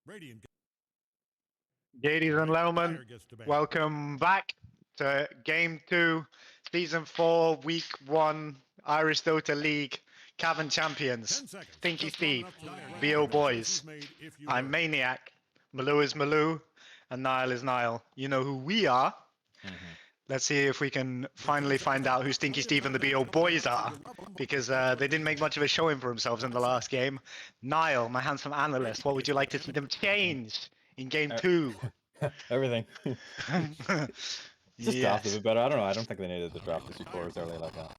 Radiant. Ladies and gentlemen, Dire gets to ban. welcome back to Game 2, Season 4, Week 1, Irish Dota League, Cavan 10 Champions, seconds. Stinky Just long Steve, enough to direct BO every choice Boys. you've made if you I'm were. Maniac, Malou is Malou, and Niall is Niall. You know who we are. Mhm. Let's see if we can finally find out who Stinky Steve and the BO Boys are, because they didn't make much of a showing for themselves in the last game. Niall, my handsome analyst, what would you like to see them change in Game 2? Everything. Just draft a Yes. bit better. I don't know. I don't think they needed to draft the 2 cores early like that.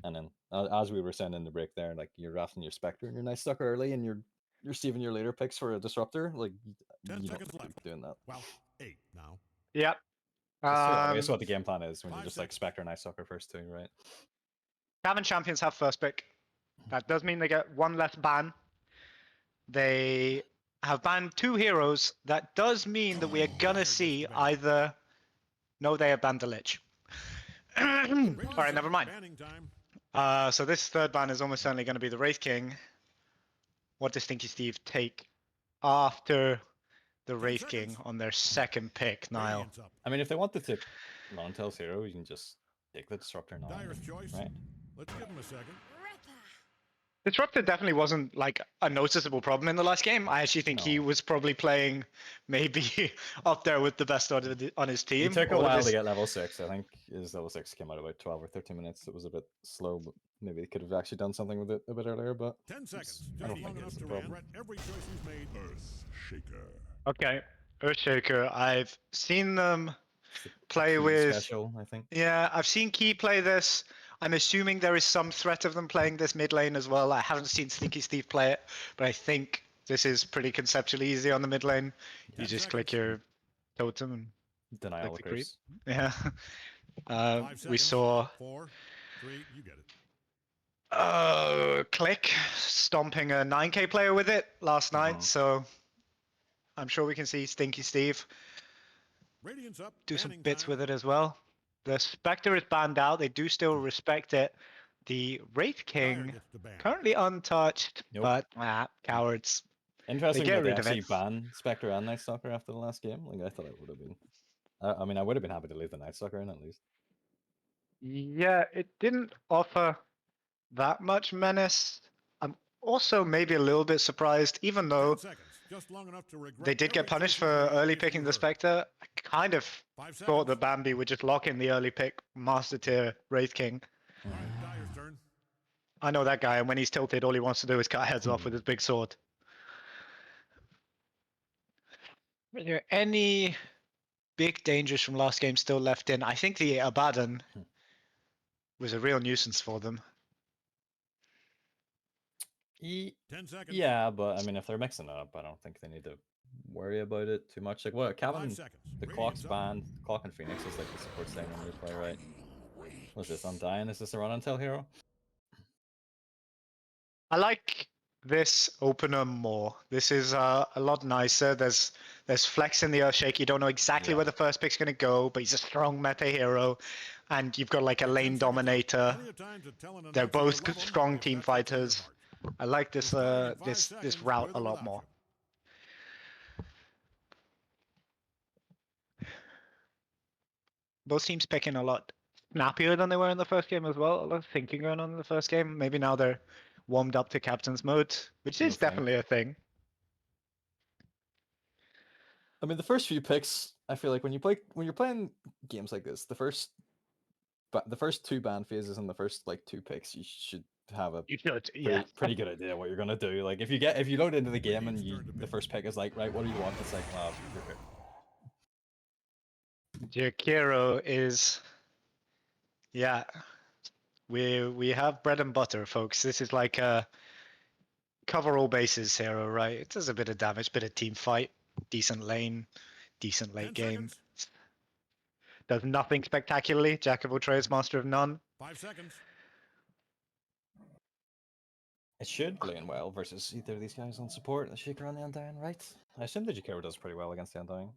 And then, as we were saying in the break there, like you're drafting your Spectre and your Night Stalker early, and you're saving your later picks for a Disruptor. Like 10 you don't seconds need to left. be doing that. Well, 8 now. Yep. It's too obvious what the game plan is when 5 you're just like Spectre Night Stalker first 2, right? Cavan Champions have first pick. That does mean they get one less ban. They have banned 2 heroes. That does mean that we are gonna see either. No, they have banned the Lich. Alright, never mind. Banning time. So this third ban is almost certainly going to be the Wraith King. What does Stinky Steve take after the 10 Wraith King seconds. on their second pick, Niall? Radiant's up. I mean, if they wanted to non-tails hero, you can just take the Disruptor now, Dire's choice. right? Let's give him a second. Disruptor definitely wasn't like a noticeable problem in the last game. I actually think he No. was probably playing maybe up there with the best on his team. He took a All of while his- to get level 6. I think his level 6 came out about 12 or 13 minutes. It was a bit slow, but maybe they could have actually done something with it a bit earlier. But 10 seconds. I Just don't long think enough it's a to problem. regret every choice you've made. Earth Shaker. Okay, Earthshaker. I've seen them It's the play key with. special, I think. Yeah, I've seen Key play this. I'm assuming there is some threat of them playing this mid lane as well. I haven't seen Stinky Steve play it, but I think this is pretty conceptually easy on the mid lane. You 10 just click seconds. your totem and Denial click of the creep. curse. Yeah. 5 We seconds. saw 4, 3, you get it. Click stomping a 9k player with it last night, Mhm. so I'm sure we can see Stinky Steve Radiant's up. do some Banning bits time. with it as well. The Spectre is banned out. They do still respect it. The Wraith Dire King, gets to ban. currently untouched, Nope. but cowards. Interesting get that they rid of actually it. banned Spectre and Night Stalker after the last game. Like I thought it would have been. I mean, I would have been happy to leave the Night Stalker in at least. Yeah, it didn't offer that much menace. I'm also maybe a little bit surprised, even 10 though seconds. Just long enough to regret they did get every punished choice you've for made early if picking you the were. Spectre. I kind of 5 seconds. thought that Bambi would just lock in the early pick Master Tier Wraith King. All right, Dire's turn. I know that guy, and when he's tilted, all he wants to do is cut heads off with his big sword. Are there any big dangers from last game still left in? I think the Abaddon was a real nuisance for them. 10 seconds. Yeah, but I mean, if they're mixing it up, I don't think they need to worry about it too much. Like, what 5 Cavan, seconds. the Radiant's Clock's up. banned. Clock and Phoenix is like the support staying on your play, right? What's this? Undying? Is this a run until hero? I like this opener more. This is a lot nicer. There's flex in the Earthshake. You don't know exactly Yeah. where the first pick's going to go, but he's a strong meta hero, and you've got like a 10 lane seconds. dominator. Plenty of time to tell an They're announcer to both love 'em strong if team that's what's in your fighters. heart. I like this We're starting in 5 this seconds route with a or lot without more. Both teams picking a lot snappier than they were in the first game as well. A lot of thinking going on in the first game. Maybe now they're warmed up to captain's mode, which No is thing. definitely a thing. I mean, the first few picks, I feel like when you're playing games like this, the first 2 ban phases and the first like 2 picks, you should have a You should, yeah. pretty good idea what you're gonna do. Like if you load into the game and the first pick is like, right, what do you want? It's like, your pick. Jakiro is, yeah. We have bread and butter, folks. This is like a cover all bases hero, right? It does a bit of damage, bit of team fight, decent lane, decent 10 late game. seconds. Does nothing spectacularly. Jack of all trades, master of none. 5 seconds. It should lane well versus either of these guys on support, the Shaker and the Undying, right? I assume the Jakiro does pretty well against the Undying.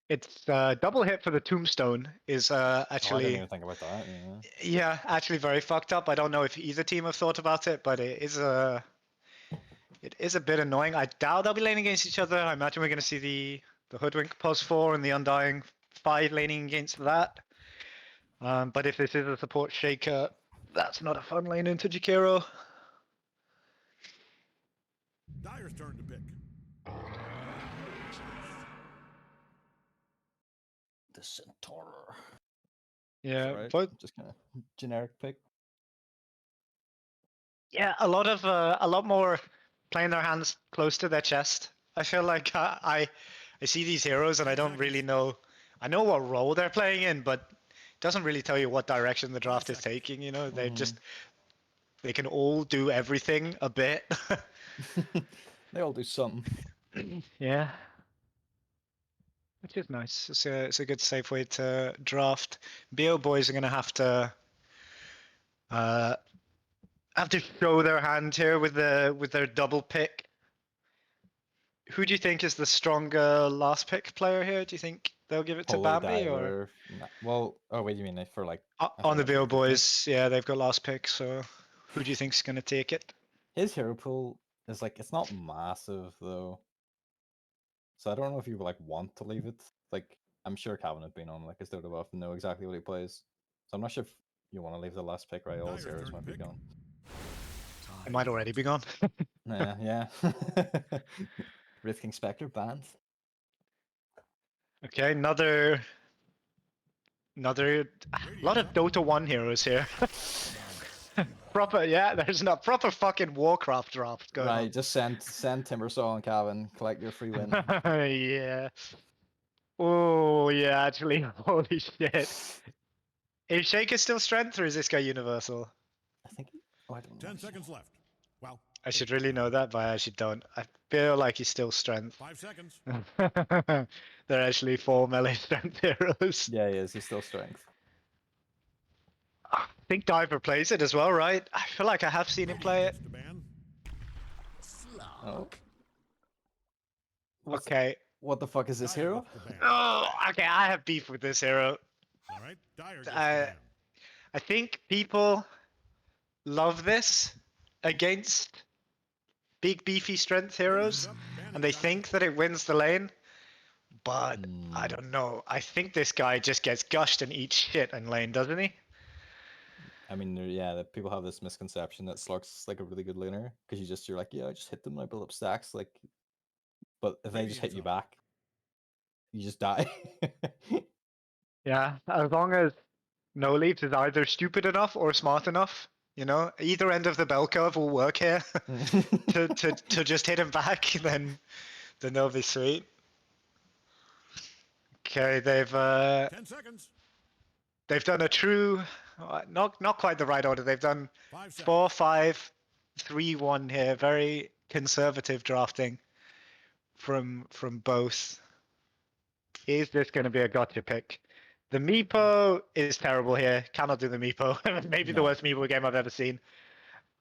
It's double hit for the tombstone is Oh, I didn't actually, even think about that. Yeah. yeah, actually very fucked up. I don't know if either team have thought about it, but it is a It is a bit annoying. I doubt they'll be laning against each other. I imagine we're going to see the Hoodwink pos 4 and the Undying 5 laning against that. But if this is a support shaker, that's not a fun lane into Jakiro. Dyer's turn to pick. The Centaur. Yeah, Right. but Just kind of generic pick. yeah, a lot more playing their hands close to their chest. I feel like I see these heroes and I don't really know. I know what role they're playing in, but it doesn't really tell you what direction the draft is taking. You know, they can all do everything a bit. They all do something. Yeah. Which is nice. It's a good safe way to draft. BO boys are gonna uh have to show their hand here with their double pick. Who do you think is the stronger last pick player here? Do you think they'll give it to Holy Bambi or Diver. Well, oh wait, you mean for like I on thought the that was BO a good pick. boys? Yeah, they've got last pick. So who do you think's gonna take it? His hero pool is like it's not massive though, so I don't know if you like want to leave it. Like I'm sure Cavan have been on like his Dota buff and know exactly what he plays, so I'm not sure if you want to leave the last pick, right? All his Dyer's heroes turn to might be pick. gone. It might already be gone. Yeah. Wraith King Spectre banned. Okay, another lot of Dota 1 heroes here. Proper, yeah, there's not proper fucking Warcraft draft going Right, just send Timbersaw and Cavan, collect your free win. on. Yeah. Oh, yeah, actually, holy shit. Is Shaker still strength or is this guy universal? I think. Oh, I don't know. 10 seconds left. Well, I should really know that, but I actually don't. I feel like he's still strength. 5 seconds. They're actually 4 melee strength heroes. Yeah, he is. He's still strength. I think Diver plays it as well, right? I feel like I have seen him play it. Gets to ban. Oh. What's, Okay. What the fuck is this Dyer hero? gets to ban. Oh, okay, I have beef with this hero. All right. Dyer gets to Uh, ban. I think people love this against big beefy strength heroes, and they think that it wins the lane. But I don't know. I think this guy just gets gushed and eats shit in lane, doesn't he? I mean, yeah, people have this misconception that Slark's like a really good laner because you're like, yeah, I just hit them and I build up stacks. Like, but if they just hit you back, you just die. Yeah, as long as No Leaves is either stupid enough or smart enough. You know, either end of the bell curve will work here. to just hit him back, then they'll be sweet. Okay, 10 seconds. they've done a true, not quite the right order. They've done 5 seconds. 4, 5, 3, 1 here. Very conservative drafting from both. Is this going to be a gotcha pick? The Meepo is terrible here. Cannot do the Meepo. Maybe the No. worst Meepo game I've ever seen.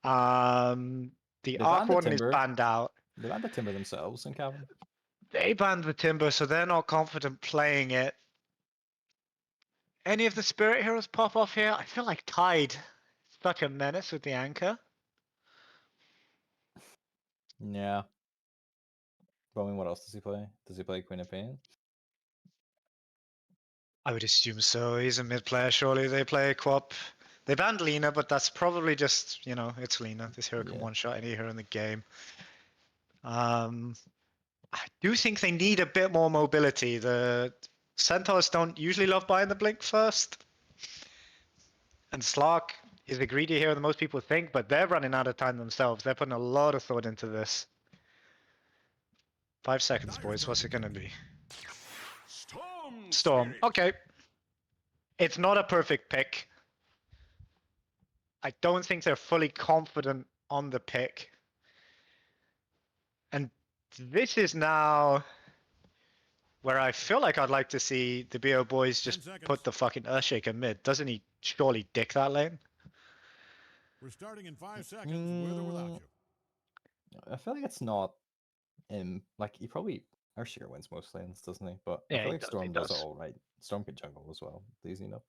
The They Arc banned the one is Timber. banned out. They banned the Timber themselves in Cavan. They banned the Timber, so they're not confident playing it. Any of the Spirit Heroes pop off here? I feel like Tide is such a menace with the anchor. Yeah. But I mean, what else does he play? Does he play Queen of Pain? I would assume so. He's a mid player, surely. They play Quap. They banned Lena, but that's probably just, you know, it's Lena. This hero can Yeah. one-shot any hero in the game. I do think they need a bit more mobility. The Centaurs don't usually love buying the Blink first. And Slark is the greedy hero that most people think, but they're running out of time themselves. They're putting a lot of thought into this. 5 seconds, boys. What's it going to be? Storm. Okay. It's not a perfect pick. I don't think they're fully confident on the pick. And this is now where I feel like I'd like to see the BO boys 10 just seconds. put the fucking Earthshaker mid. Doesn't he surely dick that lane? We're starting in 5 seconds with or without you. I feel like it's not like he probably Earthshaker wins most lanes, doesn't he? But I Yeah, feel he like does, Storm he does it does. all right. Storm can jungle as well. Easy enough.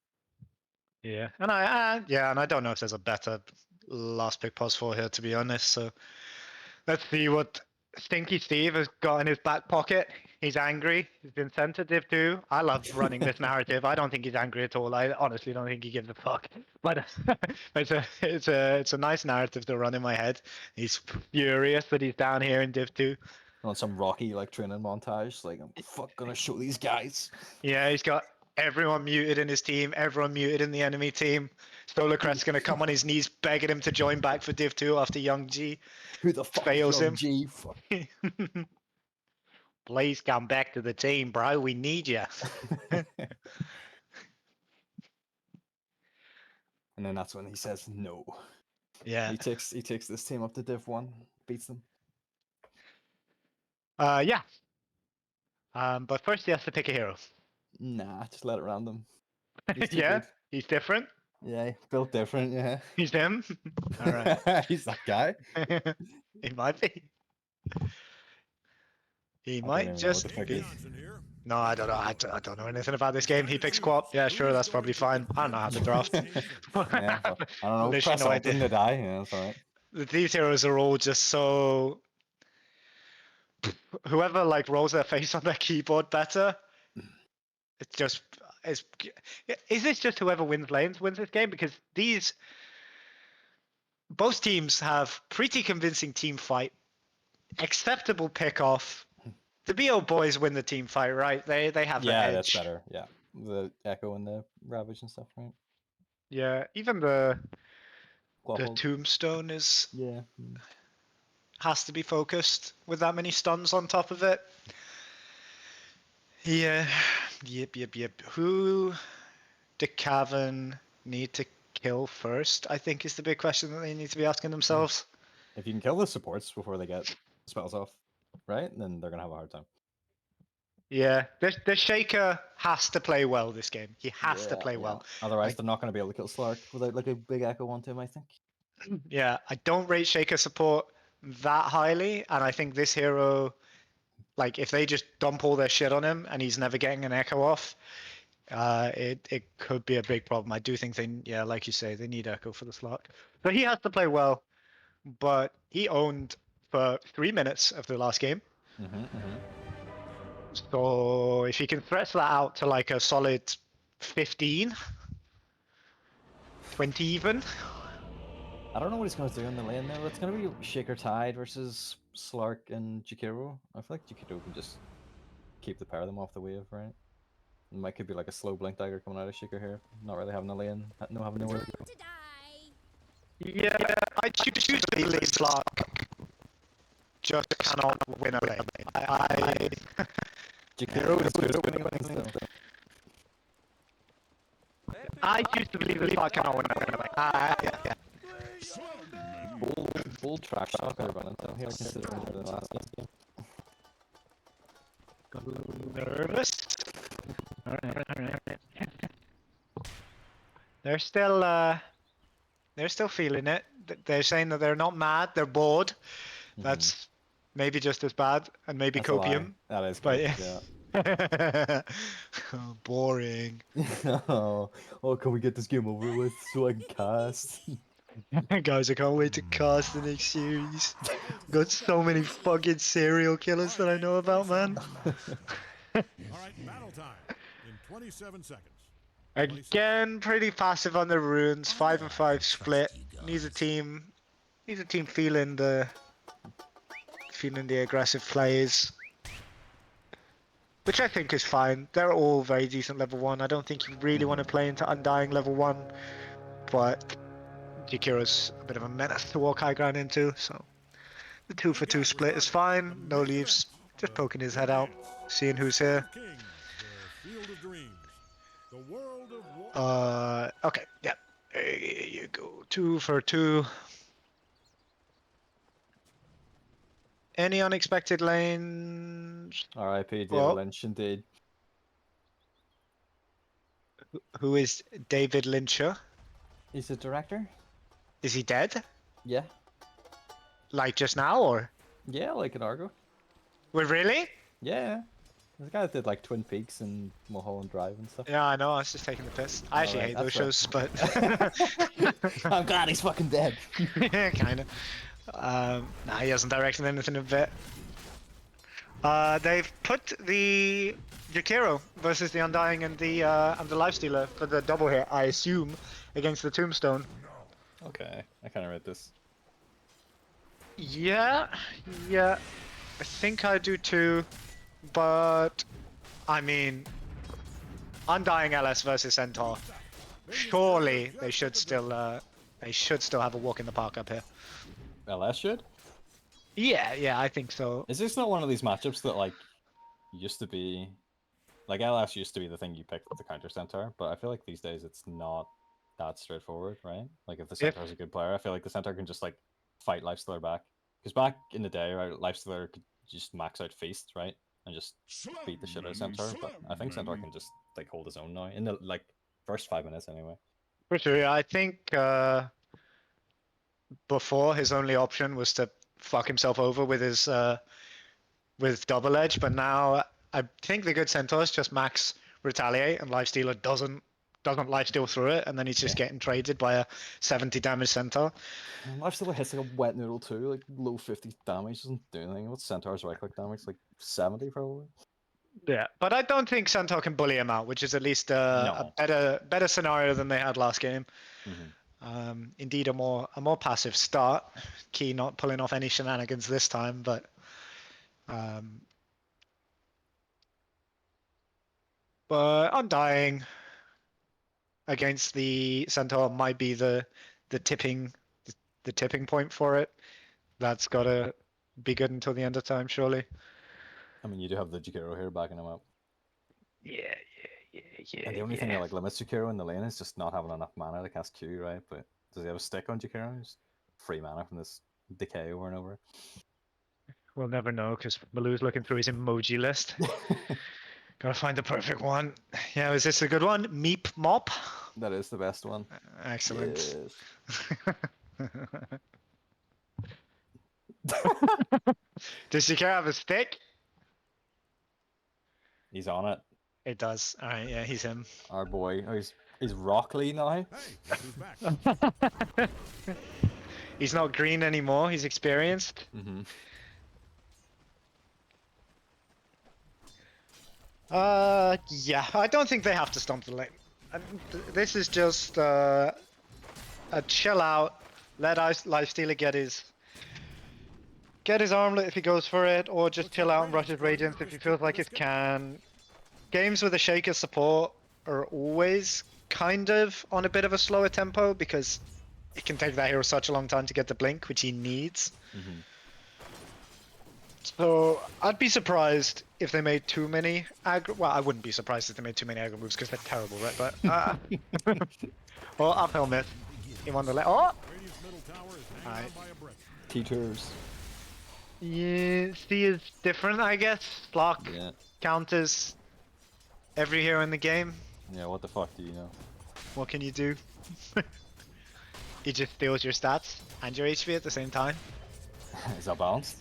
Yeah, and I don't know if there's a better last pick pos for here, to be honest. So Let's see what Stinky Steve has got in his back pocket. He's angry. He's been sent to Div 2. I love running this narrative. I don't think he's angry at all. I honestly don't think he gives a fuck. But it's a nice narrative to run in my head. He's furious that he's down here in Div 2. On some Rocky like training montage, like I'm fuck gonna show these guys. Yeah, he's got everyone muted in his team, everyone muted in the enemy team. Stolarcrest's gonna come on his knees begging him to join back for Div 2 after Young G Who the fuck fails is him. G? Fuck. Please come back to the team, bro. We need you. And then that's when he says no. Yeah. He takes this team up to Div 1, beats them. Yeah. But first he has to pick a hero. Nah, just let it random. He's too Yeah, good. he's different. Yeah, built different, yeah. He's him. All right. He's that guy. He might be. He I don't might even know just what the fuck be. he- Johnson here. No, I don't know. I don't know anything about this game. He picks Quap. Yeah, sure, that's probably fine. I don't know how to draft. Yeah, well, I don't know. Literally Press no alt in idea. to die. Yeah, that's alright. These heroes are all just so. Whoever like rolls their face on their keyboard better, it's just is this just whoever wins lanes wins this game? Because these both teams have pretty convincing team fight, acceptable pick off. The BO boys win the team fight, right? They have the Yeah, edge. that's better. Yeah, the Echo and the Ravage and stuff, right? Yeah, even the Global. tombstone is Yeah. has to be focused with that many stuns on top of it. Yeah, yep. Who do Cavan need to kill first? I think is the big question that they need to be asking themselves. If you can kill the supports before they get spells off, right? Then they're gonna have a hard time. Yeah, the Shaker has to play well this game. He has to Yeah, play yeah. well. Otherwise, Like- they're not gonna be able to kill Slark without like a big Echo onto him, I think. Yeah, I don't rate Shaker support that highly, and I think this hero, like if they just dump all their shit on him and he's never getting an echo off, it could be a big problem. I do think they, yeah, like you say, they need echo for the slot. So he has to play well, but he owned for 3 minutes of the last game. So if he can stretch that out to like a solid 15, 20 even. I don't know what he's gonna do in the lane now. It's gonna be Shaker Tide versus Slark and Jakiro. I feel like Jakiro can just keep the pair of them off the wave, right? It might could be like a slow blink dagger coming out of Shaker here. Not really having a lane, no having nowhere. To die. Yeah, I choose to be Lee Slark. Just cannot win a lane. Jakiro is good at winning lanes though. I choose to believe that Slark cannot win a lane. Yeah. Bold trash talk I run into here considering the last game. Nervous. Alright. They're still feeling it. They're saying that they're not mad, they're bored. That's maybe just as bad, and maybe That's a lie. copium. That is But good, yeah. Boring. oh, can we get this game over with so I can cast? Guys, I can't wait to cast the next series. Got so many fucking serial killers that I know about, man. All right, battle time in 27 seconds. Again, pretty passive on the runes. 5 and 5 split. Needs a team feeling the aggressive plays, which I think is fine. They're all very decent level 1. I don't think you really want to play into Undying level 1, but Jakiro's a bit of a menace to walk high ground into, so the 2 for 2 split is fine. No leaves, just poking his head out, seeing who's here. King, the field of dreams, the world of war. Okay, yeah. There you go. 2 for 2. Any unexpected lanes? R.I.P. David Well- Lynch indeed. Who is David Lyncher? He's the director? Is he dead? Yeah. Like just now, or? Yeah, like in Argo. Wait, really? Yeah. The guy that did like Twin Peaks and Mulholland Drive and stuff. Yeah, I know. I was just taking the piss. I actually Alright, hate those that's shows, but I'm glad he's fucking dead. kind of. Nah, he hasn't directed anything a bit. They've put the Jakiro versus the Undying and the Lifestealer for the double hit, I assume, against the Tombstone. Okay, I kind of read this. Yeah, yeah, I think I do too, but I mean, Undying LS versus Centaur. Surely they should still have a walk in the park up here. LS should? Yeah, I think so. Is this not one of these matchups that like used to be like LS used to be the thing you picked with the counter centaur, but I feel like these days it's not that straightforward, right? Like if the centaur's a good player, I feel like the centaur can just like fight Lifestealer back. Because back in the day, right, Lifestealer could just max out Feast, right? And just beat the shit out of Centaur. But I think Centaur can just like hold his own now in the like first 5 minutes anyway. For sure, I think before his only option was to fuck himself over with his with double edge, but now I think the good centaurs just max retaliate and Lifestealer doesn't lifesteal through it, and then he's just getting traded by a 70 damage centaur. Lifestealer hits like a wet noodle too, like low 50 damage, doesn't do anything. What's Centaur's right click damage? Like 70 probably. Yeah, but I don't think Centaur can bully him out, which is at least a better scenario than they had last game. Indeed, a more passive start. Key not pulling off any shenanigans this time, but Undying against the Centaur might be the tipping point for it. That's gotta be good until the end of time, surely. I mean, you do have the Jakiro here backing him up. Yeah. And the only thing that like limits Jakiro in the lane is just not having enough mana to cast Q, right? But does he have a stick on Jakiro? Just free mana from this decay over and over. We'll never know because Malu's looking through his emoji list. Gotta find the perfect one. Yeah, is this a good one? Meep Mop? That is the best one. Excellent. Yes. Does Jakiro have a stick? He's on it. It does. Alright, yeah, he's him. Our boy. Oh, he's Rockley now. Hey, who's back? He's not green anymore, he's experienced. Yeah, I don't think they have to stomp the lane. This is just a chill out, let Lifestealer get his armlet if he goes for it, or just chill out and rush his Radiance if he feels like it can. Games with a Shaker support are always kind of on a bit of a slower tempo because it can take that hero such a long time to get the blink, which he needs. So I'd be surprised if they made too many aggro. Well, I wouldn't be surprised if they made too many aggro moves because they're terrible, right? But well, uphill mid. He won the oh. Radiant's middle tower is hanging on by a brick. Teeters. Yeah, C is different, I guess. Block counters every hero in the game. Yeah, what the fuck do you know? What can you do? He just steals your stats and your HP at the same time. Is that balanced?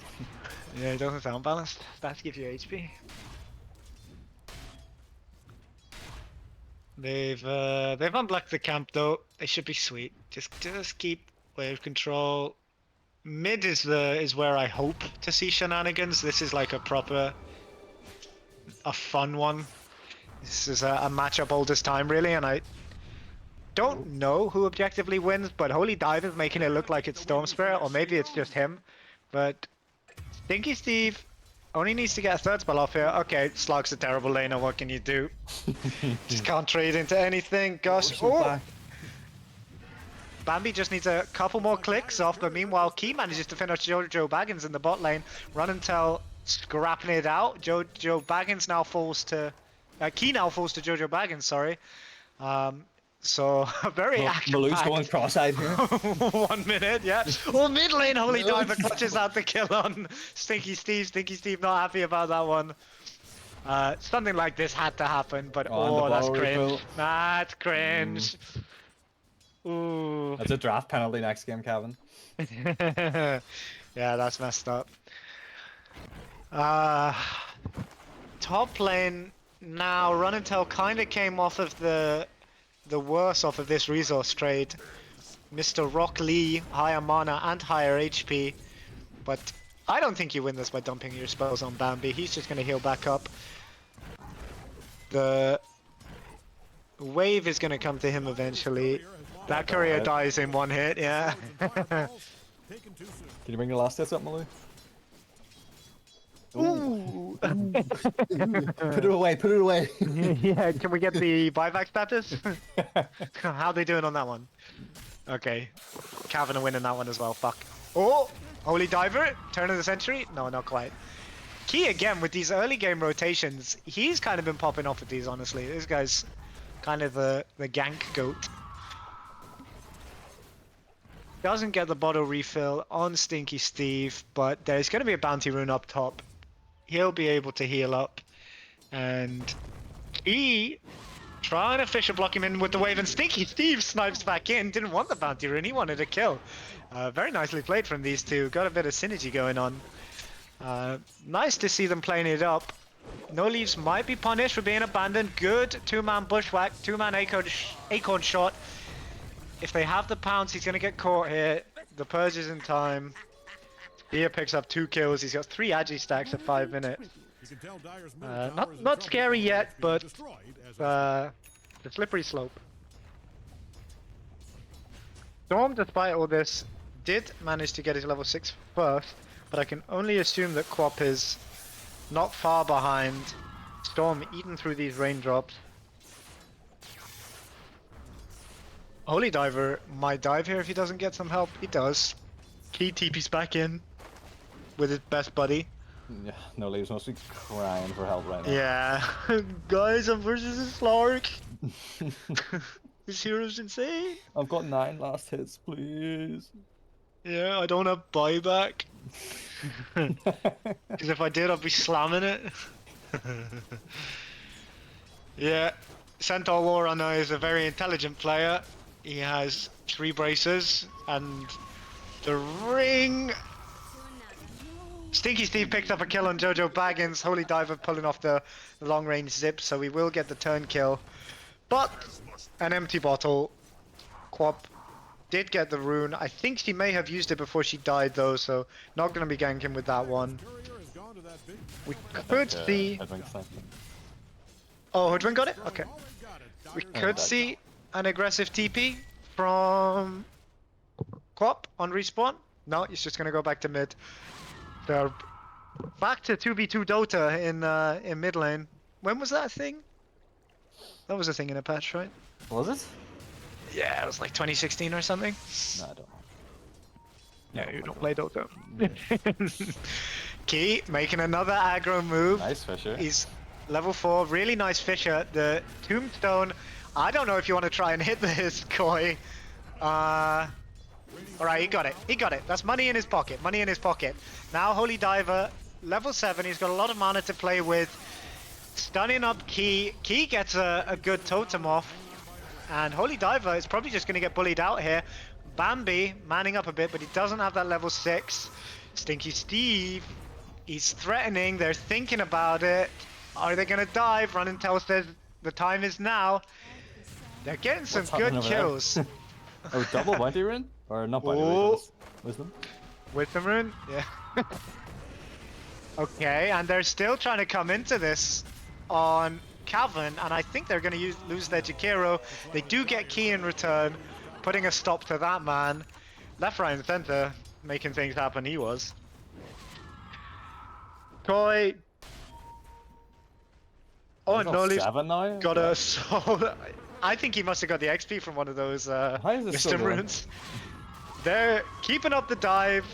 Yeah, it doesn't sound balanced. Stats give you HP. They've unblocked the camp though. They should be sweet. Just keep wave control. Mid is where I hope to see shenanigans. This is like a fun one. This is a matchup oldest time really, and I don't know who objectively wins, but Holy Dive is making it look like it's Storm Spirit, or maybe it's just him. But Stinky Steve only needs to get a third spell off here. Okay, Slug's a terrible laner, what can you do? Just can't trade into anything. Gosh, oh! Bambi just needs a couple more clicks off, but meanwhile Key manages to finish Jojo Baggins in the bot lane. Run until scrapping it out. Jojo Baggins now falls to... Key now falls to Jojo Baggins, sorry. So, a very active Malu's going cross-eyed here. 1 minute, yeah. Well, mid lane, Holy Diver clutches out the kill on Stinky Steve. Stinky Steve not happy about that one. Something like this had to happen, but that's cringe. That's cringe. Ooh. That's a draft penalty next game, Cavan. Yeah, that's messed up. Top lane now, Run Until kind of came off of the worst off of this resource trade. Mr. Rock Lee, higher mana and higher HP. But I don't think you win this by dumping your spells on Bambi. He's just going to heal back up. The wave is going to come to him eventually. That courier dies in one hit, yeah. Taken too soon. Can you bring your last hits up, Malou? Ooh. Put it away, put it away. Yeah, can we get the buyback status? How they doing on that one? Okay. Cavan are winning that one as well, fuck. Oh! Holy Diver, turn of the century? No, not quite. Key again with these early game rotations. He's kind of been popping off with these, honestly. This guy's kind of the gank goat. Doesn't get the bottle refill on Stinky Steve, but there's going to be a bounty rune up top. He'll be able to heal up. And he trying to Fisher block him in with the wave, and Stinky Steve snipes back in. Didn't want the bounty rune, he wanted a kill. Very nicely played from these two. Got a bit of synergy going on. Nice to see them playing it up. No Leaves might be punished for being abandoned. Good two-man bushwhack, two-man acorn shot. If they have the pounce, he's going to get caught here. The purge is in time. Dia picks up 2 kills. He's got 3 agi stacks at 5 minutes. You can tell Dyer's middle tower is in Not trouble. scary yet, Being but destroyed as the slippery slope. Storm, despite all this, did manage to get his level 6 first, but I can only assume that Quap is not far behind. Storm eating through these raindrops. Holy Diver might dive here if he doesn't get some help. He does. Key TP's back in with his best buddy. Yeah, No Leaves must be crying for help right now. Yeah. Guys, I'm versus a Slark. This hero's insane. I've got 9 last hits, please. Yeah, I don't have buyback. Because if I did, I'd be slamming it. Yeah, Centaur Warrunner is a very intelligent player. He has 3 braces and the ring. Stinky Steve picks up a kill on Jojo Baggins. Holy Diver pulling off the long range zip, so we will get the turn kill. But an empty bottle. Quap did get the rune. I think she may have used it before she died though, so not going to be ganking with that one. courier has gone to that big We could see... Oh, Hoodwin got it? Okay. already got it. We Dyer's could see an aggressive TP from Quap on respawn. No, he's just going to go back to mid. They're back to 2v2 Dota in mid lane. When was that a thing? That was a thing in a patch, right? Was it? Yeah, it was like 2016 or something. No, I don't know. Yeah, you don't play Dota. Key making another aggro move. Nice Fisher. He's level 4, really nice Fisher. The Tombstone, I don't know if you want to try and hit this, Koi. Alright, he got it. He got it. That's money in his pocket. Money in his pocket. Now Holy Diver, level 7. He's got a lot of mana to play with. Stunning up Key. Key gets a good totem off. And Holy Diver is probably just going to get bullied out here. Bambi manning up a bit, but he doesn't have that level 6. Stinky Steve, he's threatening. They're thinking about it. Are they going to dive? Run and Tell says the time is now. They're getting some What's good happening over there? kills. Oh, double bounty rune? Or not bounty rune? Oh. Wisdom? Wisdom rune? Yeah. Okay, and they're still trying to come into this on Cavan, and I think they're going to lose their Jakiro. They do get Key in return, putting a stop to that man. Left, right, and center, making things happen, he was. Koi. Oh, He's on no, he's 7 now? got a soul. I think he must have got the XP from one of those Why is this still wisdom going? runes. They're keeping up the dive.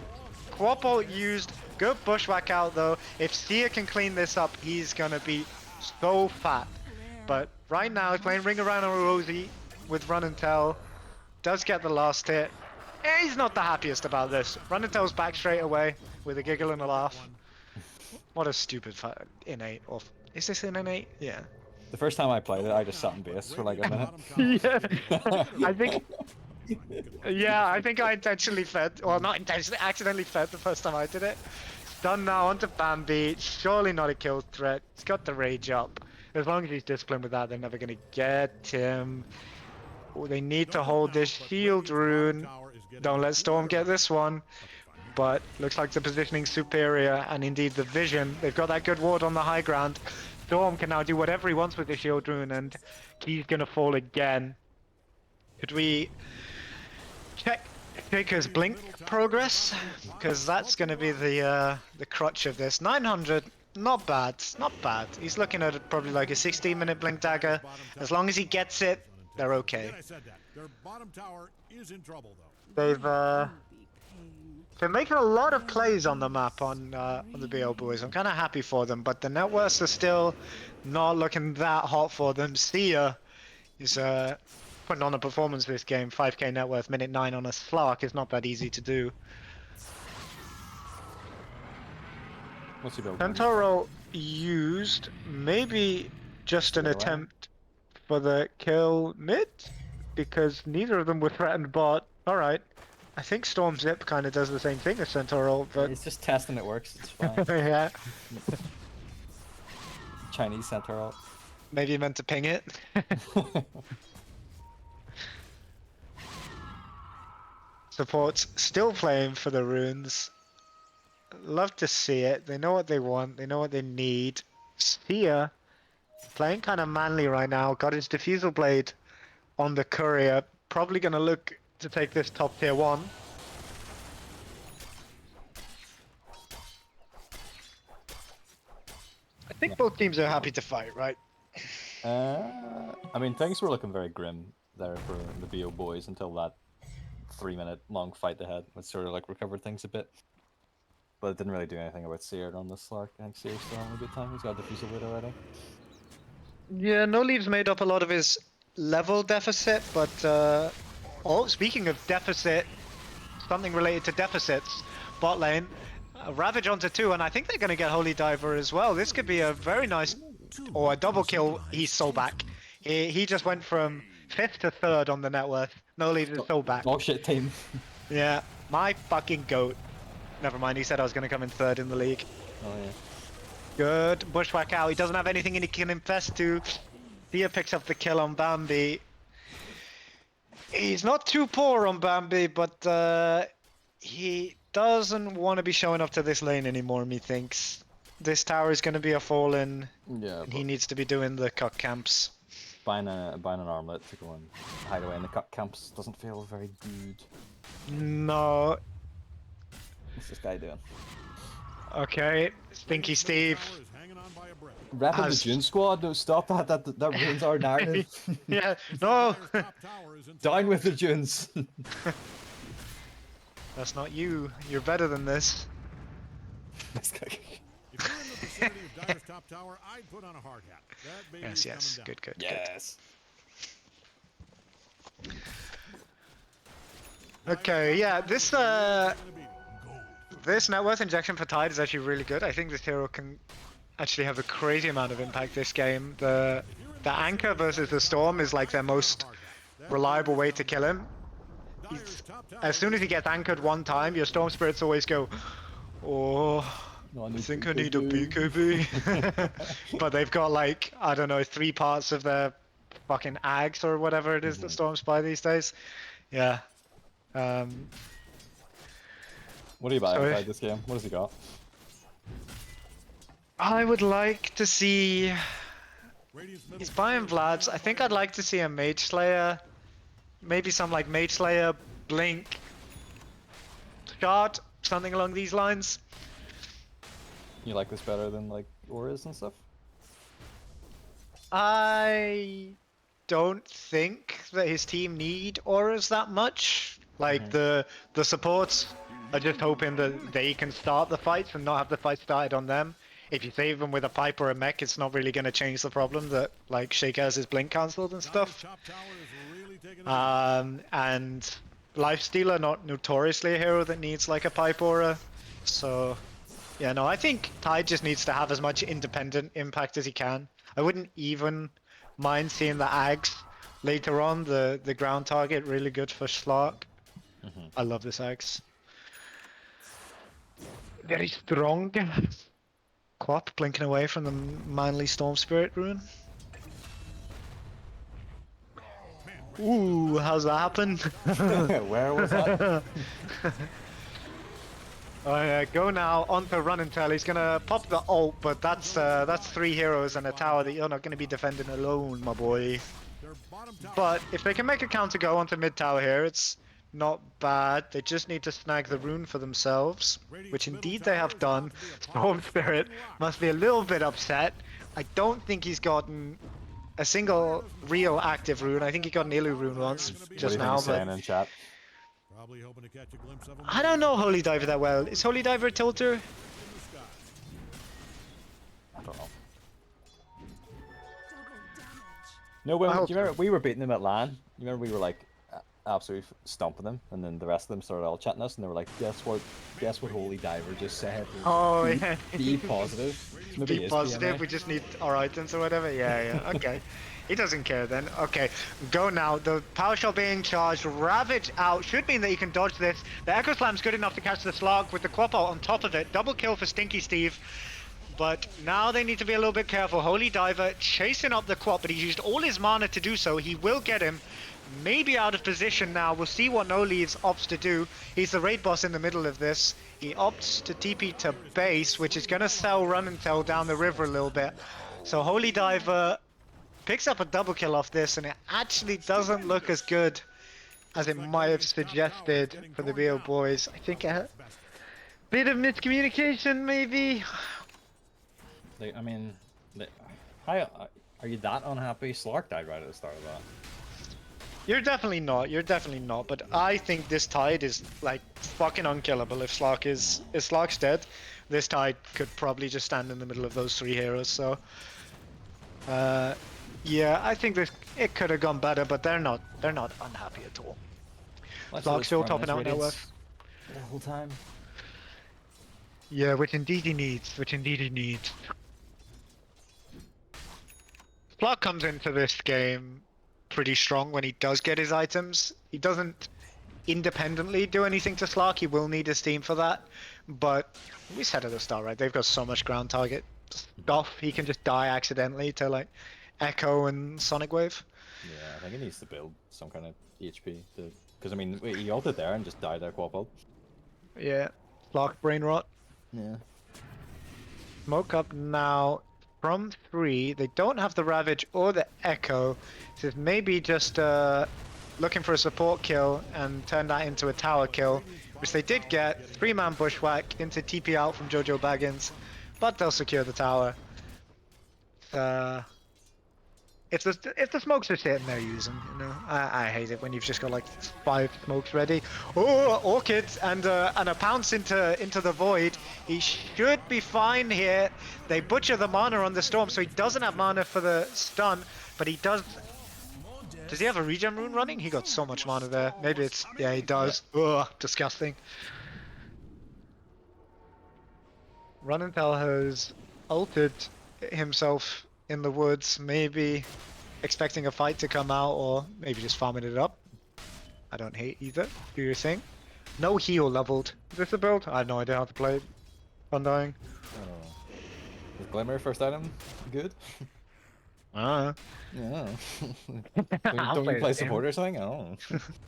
Quapple used. Good bushwhack out though. If Sia can clean this up, he's gonna be so fat. But right now he's playing Ring Around on Rosie with Run and Tell. Does get the last hit. He's not the happiest about this. Run and Tell's back straight away with a giggle and a laugh. What a stupid innate. Or is this an innate? Yeah. The first time I played it, I just sat in base for like a minute. Yeah, I think. Yeah, I think I intentionally fed. Well, not intentionally, accidentally fed the first time I did it. Done now onto Bambi. Surely not a kill threat. He's got the rage up. As long as he's disciplined with that, they're never gonna get him. They need to hold this shield rune. Don't let Storm get this one. But looks like the positioning's superior, and indeed the vision. They've got that good ward on the high ground. Storm can now do whatever he wants with the shield rune, and Key's gonna fall again. Could we check Shaker's blink progress? Because that's gonna be the crutch of this. 900, not bad, not bad. He's looking at probably like a 16-minute blink dagger. As long as he gets it, they're okay. Their bottom tower is in trouble, though. They're making a lot of plays on the map on the BO boys. I'm kind of happy for them, but the net worths are still not looking that hot for them. Sia is putting on a performance this game. 5k net worth, minute 9 on a Slark is not that easy to do. What's he building? Centauro used, maybe just an attempt for the kill mid, because neither of them were threatened bot. Alright. I think Storm Zip kind of does the same thing as Centauro, but... It's just testing it works, it's fine. yeah. Chinese Centaur. Maybe you meant to ping it. Support's still playing for the runes. Love to see it. They know what they want. They know what they need. Sia playing kind of manly right now. Got his diffusal blade on the courier. Probably going to look to take this top tier 1. I think both teams are happy to fight, right? I mean, things were looking very grim there for the BO boys until that 3-minute long fight they had, which sort of like recovered things a bit. But it didn't really do anything about Seared on the Slark. I think Seared's still having a good time. He's got diffusal blade already. Yeah, No Leaves made up a lot of his level deficit, but oh, speaking of deficit, something related to deficits, bot lane, Ravage onto 2, and I think they're going to get Holy Diver as well. This could be a very nice, or a double kill. He's so back. He just went from 5th to 3rd on the net worth. No Leaves is so back. Oh shit, team. Yeah, my fucking goat. Never mind, he said I was going to come in 3rd in the league. Oh yeah. Good, bushwhack out. He doesn't have anything he can infest to. Thea picks up the kill on Bambi. He's not too poor on Bambi, but he doesn't want to be showing up to this lane anymore, methinks. This tower is going to be a fall-in, Yeah. and he needs to be doing the cuck camps. Buying an armlet to go and hide away in the cut camps doesn't feel very good. No. What's this guy doing? Okay, Stinky Steve. Rapping As- the June squad, no, stop that, that ruins our narrative. Yeah, no. Down with the Junes. That's not you. You're better than this. This guy. If you're in the vicinity of Dyer's top tower, I'd put on a hard hat. That baby is Yes, coming down. good. Yes. Okay, yeah, this net worth injection for Tide is actually really good. I think this hero can actually have a crazy amount of impact this game. The anchor versus the storm is like their most reliable way to kill him. As soon as he gets anchored one time, your storm spirits always go, oh, I think I need a BKB. But they've got like, I don't know, 3 parts of their fucking ags or whatever it is that storms buy these days. Yeah. What do you buy Sorry. inside this game? What has he got? I would like to see... He's buying Vlad's. I think I'd like to see a Mage Slayer. Maybe some like Mage Slayer, Blink, Shard, something along these lines. You like this better than like auras and stuff? I don't think that his team need auras that much. Like the supports are just hoping that they can start the fights and not have the fight started on them. If you save them with a pipe or a mech, it's not really going to change the problem that like Shaker has his blink cancelled and stuff. And Lifestealer, not notoriously a hero that needs like a pipe aura. So yeah, no, I think Tide just needs to have as much independent impact as he can. I wouldn't even mind seeing the Ags later on, the ground target, really good for Slark. I love this Ags. Very strong. Quap blinking away from the manly Storm Spirit rune. Ooh, how's that happen? Where was that? Go now onto run and tell. He's gonna pop the ult, but that's 3 heroes and a tower that you're not gonna be defending alone, my boy. Their bottom tower But if they can make a counter go onto mid tower here, it's not bad. They just need to snag the rune for themselves, which indeed they have done. Storm Spirit must be a little bit upset. I don't think he's gotten a single real active rune. I think he got an Illu rune once What do just you think now, he's saying but in chat? probably hoping to catch a glimpse of him I don't know Holy Diver that well. Is Holy Diver a tilter? in the sky. I don't know. No, when, I do hope you remember we were beating them at LAN? You remember we were like absolutely stomping them, and then the rest of them started all chatting us, and they were like, "Guess what? Holy Diver just said." Oh yeah. Be positive. Maybe it Be is positive. PMA. We just need our items or whatever. Yeah, yeah. Okay. He doesn't care then. Okay, go now. The power shot being charged. Ravage out. Should mean that you can dodge this. The Echo Slam's good enough to catch the Slug with the Quap ult on top of it. Double kill for Stinky Steve. But now they need to be a little bit careful. Holy Diver chasing up the Quap, but he's used all his mana to do so. He will get him. Maybe out of position now. We'll see what No Leaves opts to do. He's the raid boss in the middle of this. He opts to TP to base, which is going to sell Run and Tell down the river a little bit. So Holy Diver picks up a double kill off this, and it actually doesn't look as good as it might have suggested for the BO boys. I think a bit of miscommunication, maybe. I mean, how are you that unhappy? Slark died right at the start of that. You're definitely not. You're definitely not. But I think this tide is like fucking unkillable. If Slark's dead, this tide could probably just stand in the middle of those 3 heroes. So, yeah, I think it could have gone better, but they're not unhappy at all. Slark's still topping out net worth the whole time. Yeah, which indeed he needs. Which indeed he needs. Slark comes into this game pretty strong when he does get his items. He doesn't independently do anything to Slark. He will need his team for that. But we said at the start, right? They've got so much ground target stuff. He can just die accidentally to like Echo and Sonic Wave. Yeah, I think he needs to build some kind of HP because I mean he ulted there and just died at Quap ult. Yeah, Slark brain rot. Yeah. Smoke up now from 3. They don't have the Ravage or the Echo. So it's maybe just looking for a support kill and turn that into a tower kill, which they did get. 3-man bushwhack into TP out from Jojo Baggins, but they'll secure the tower. If the smokes are sitting there using, you know, I hate it when you've just got like 5 smokes ready. Oh, Orchid and a pounce into the void. He should be fine here. They butcher the mana on the storm, so he doesn't have mana for the stun, but he does. Does he have a regen rune running? He got so much mana there. Maybe it's yeah, he does. Ugh, disgusting. Run and Tell has ulted himself in the woods, maybe expecting a fight to come out, or maybe just farming it up. I don't hate either. Do your thing. No heal leveled. Is this a build? I have no idea how to play it. Undying. I don't know. Is Glimmer first item good? Ah. Yeah. I'll don't play you play the game. support or something? I don't know.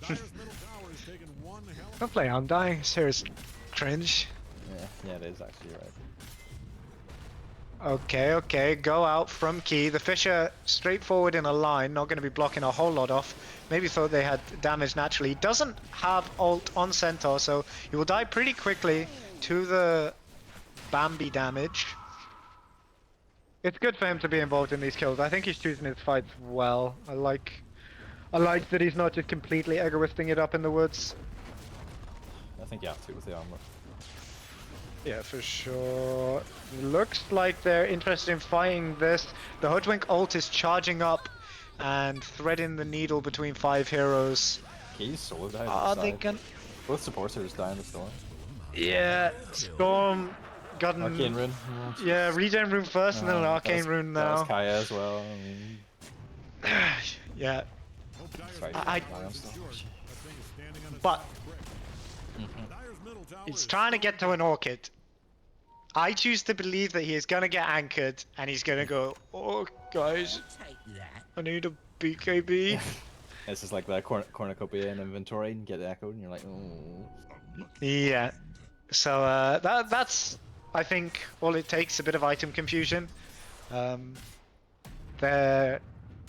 Dyer's middle tower is taking one hell of Don't play Undying. Serious cringe. Yeah, it is actually right. Okay, okay, go out from key. The Fisher straight forward in a line, not going to be blocking a whole lot off. Maybe thought they had damage naturally. He doesn't have ult on Centaur, so he will die pretty quickly to the Bambi damage. It's good for him to be involved in these kills. I think he's choosing his fights well. I like that he's not just completely egoisting it up in the woods. I think you have to with the armor. Yeah, for sure. Looks like they're interested in fighting this. The Hoodwink ult is charging up and threading the needle between 5 heroes. He's solo died. Are they gonna... Both supports are just dying the storm. Yeah, Storm got an... Arcane rune. Yeah, regen rune first and then an arcane rune now. That's Kaya as well. I mean, Yeah, Hope Dyer's right. I- middle tower is short. That thing is standing on its but brick. Dyer's middle tower he's is trying to get to an Orchid. I choose to believe that he is gonna get anchored and he's gonna go, oh guys, Take that. I need a BKB. It's just like that cornucopia in inventory and get echoed, and you're like, oh. Yeah. So that's I think all it takes, a bit of item confusion. They're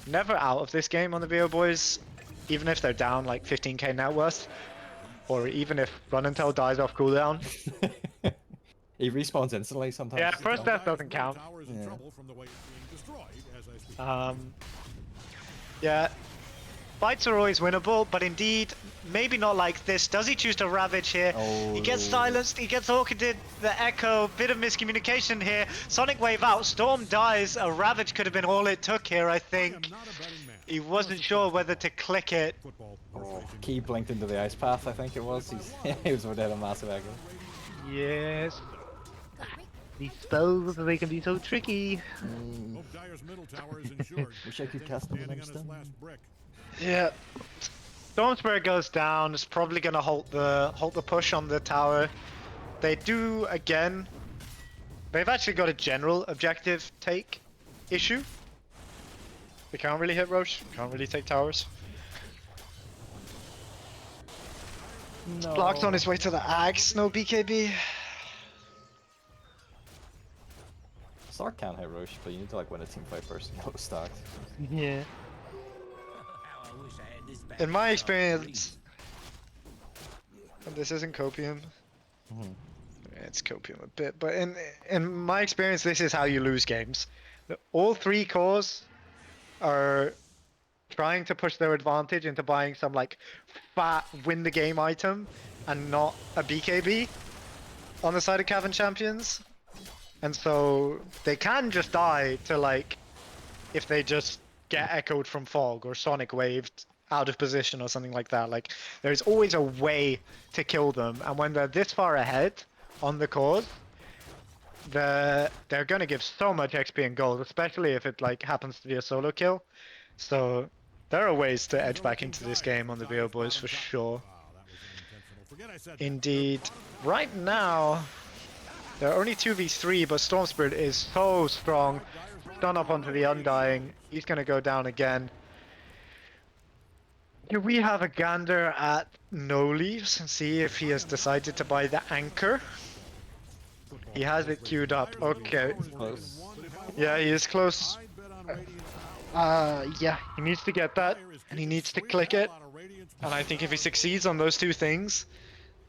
never out of this game on the BO boys, even if they're down like 15k net worth, or even if Run and Tell dies off cooldown. He respawns instantly sometimes. Yeah, as first well. death doesn't count. Yeah. Yeah, fights are always winnable, but indeed, maybe not like this. Does he choose to Ravage here? He gets silenced, he gets orchided, the Echo, bit of miscommunication here. Sonic Wave out, Storm dies, a Ravage could have been all it took here, I think. He wasn't sure whether to click it. Key blinked into the ice path, I think it was. He was without a massive echo. Yes. These spells, they can be so tricky. Wish I could cast them the next time. Yeah. Storm Spirit goes down. It's probably gonna halt the push on the tower. They do again. They've actually got a general objective take issue. They can't really hit Roche. Can't really take towers. No. Blocked on his way to the axe. No BKB. Stark can't hit Roche, but you need to like win a team fight first and go stacked. Yeah. In my experience, and this isn't copium. It's copium a bit, but in my experience, this is how you lose games. All three cores are trying to push their advantage into buying some like fat win the game item and not a BKB on the side of Cavan champions. And so they can just die to like, if they just get echoed from fog or sonic waved out of position or something like that. Like there's always a way to kill them, and when they're this far ahead on the cause, they're gonna give so much XP and gold, especially if it like happens to be a solo kill. So there are ways to edge back into this game on the BO boys for sure. Indeed, right now they're only 2v3, but Storm Spirit is so strong. Stun up onto the Undying. He's gonna go down again. Do we have a gander at No Leaves and see if he has decided to buy the anchor? He has it queued up. Okay. Close. Yeah, he is close. Yeah, he needs to get that, and he needs to click it. And I think if he succeeds on those two things,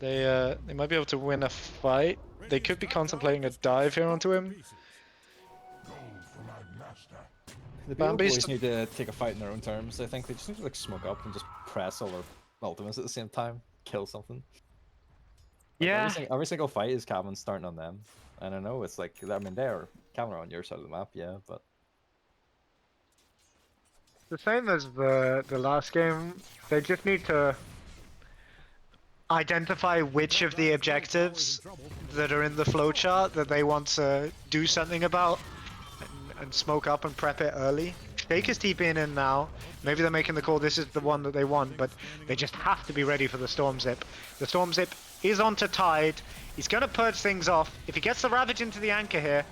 they might be able to win a fight. They could be contemplating a dive here onto him. The BO boys need to take a fight in their own terms. I think they just need to like smoke up and just press all their ultimates at the same time, kill something. Like, Yeah. every single fight is Cavan starting on them. And I know it's like, I mean, they're Cavan are on your side of the map, yeah, but The same as the last game. They just need to identify which of the objectives that are in the flowchart that they want to do something about, and smoke up and prep it early. Shake is TPing in now. Maybe they're making the call this is the one that they want, but they just have to be ready for the Storm Zip. The Storm Zip is onto Tide. He's going to purge things off. If he gets the Ravage into the anchor here,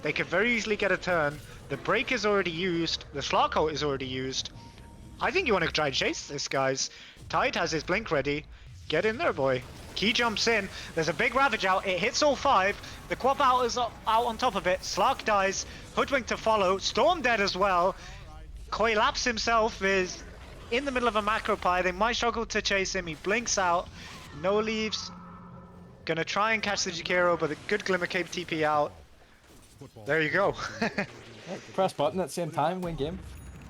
they could very easily get a turn. The break is already used. The Slugholt is already used. I think you want to try and chase this, guys. Tide has his blink ready. Get in there, boy. Key jumps in. There's a big Ravage out. It hits all five. The Quap out is out on top of it. Slark dies. Hoodwink to follow. Storm dead as well. Koilaps himself is in the middle of a macro pie. They might struggle to chase him. He blinks out. No leaves. Gonna try and catch the Jakiro, but a good Glimmer Cape TP out. There you go. press button at the same time, win game.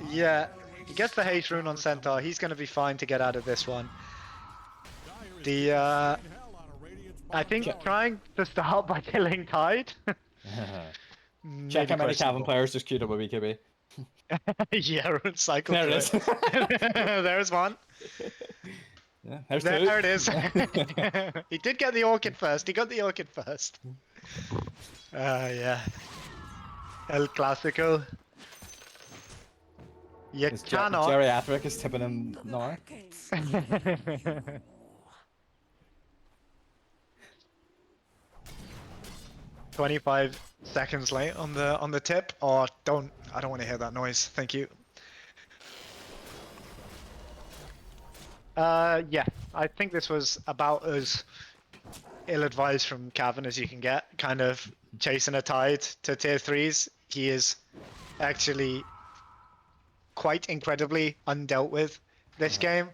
Yeah, he gets the haste rune on Centaur. He's gonna be fine to get out of this one. The I think trying to start by killing Tide. Check how many Cavan players just queued up with BKB. Yeah, rune cycle. There it is. There's one. Yeah, there's There two. it is. He did get the Orchid first. He got the Orchid first. Yeah. El Clasico. You cannot. Geriatric is tipping him now. 25 seconds late on the tip. Oh, I don't want to hear that noise. Thank you. Yeah, I think this was about as ill-advised from Cavan as you can get. Kind of chasing a tide to tier 3s. He is actually quite incredibly undealt with this game.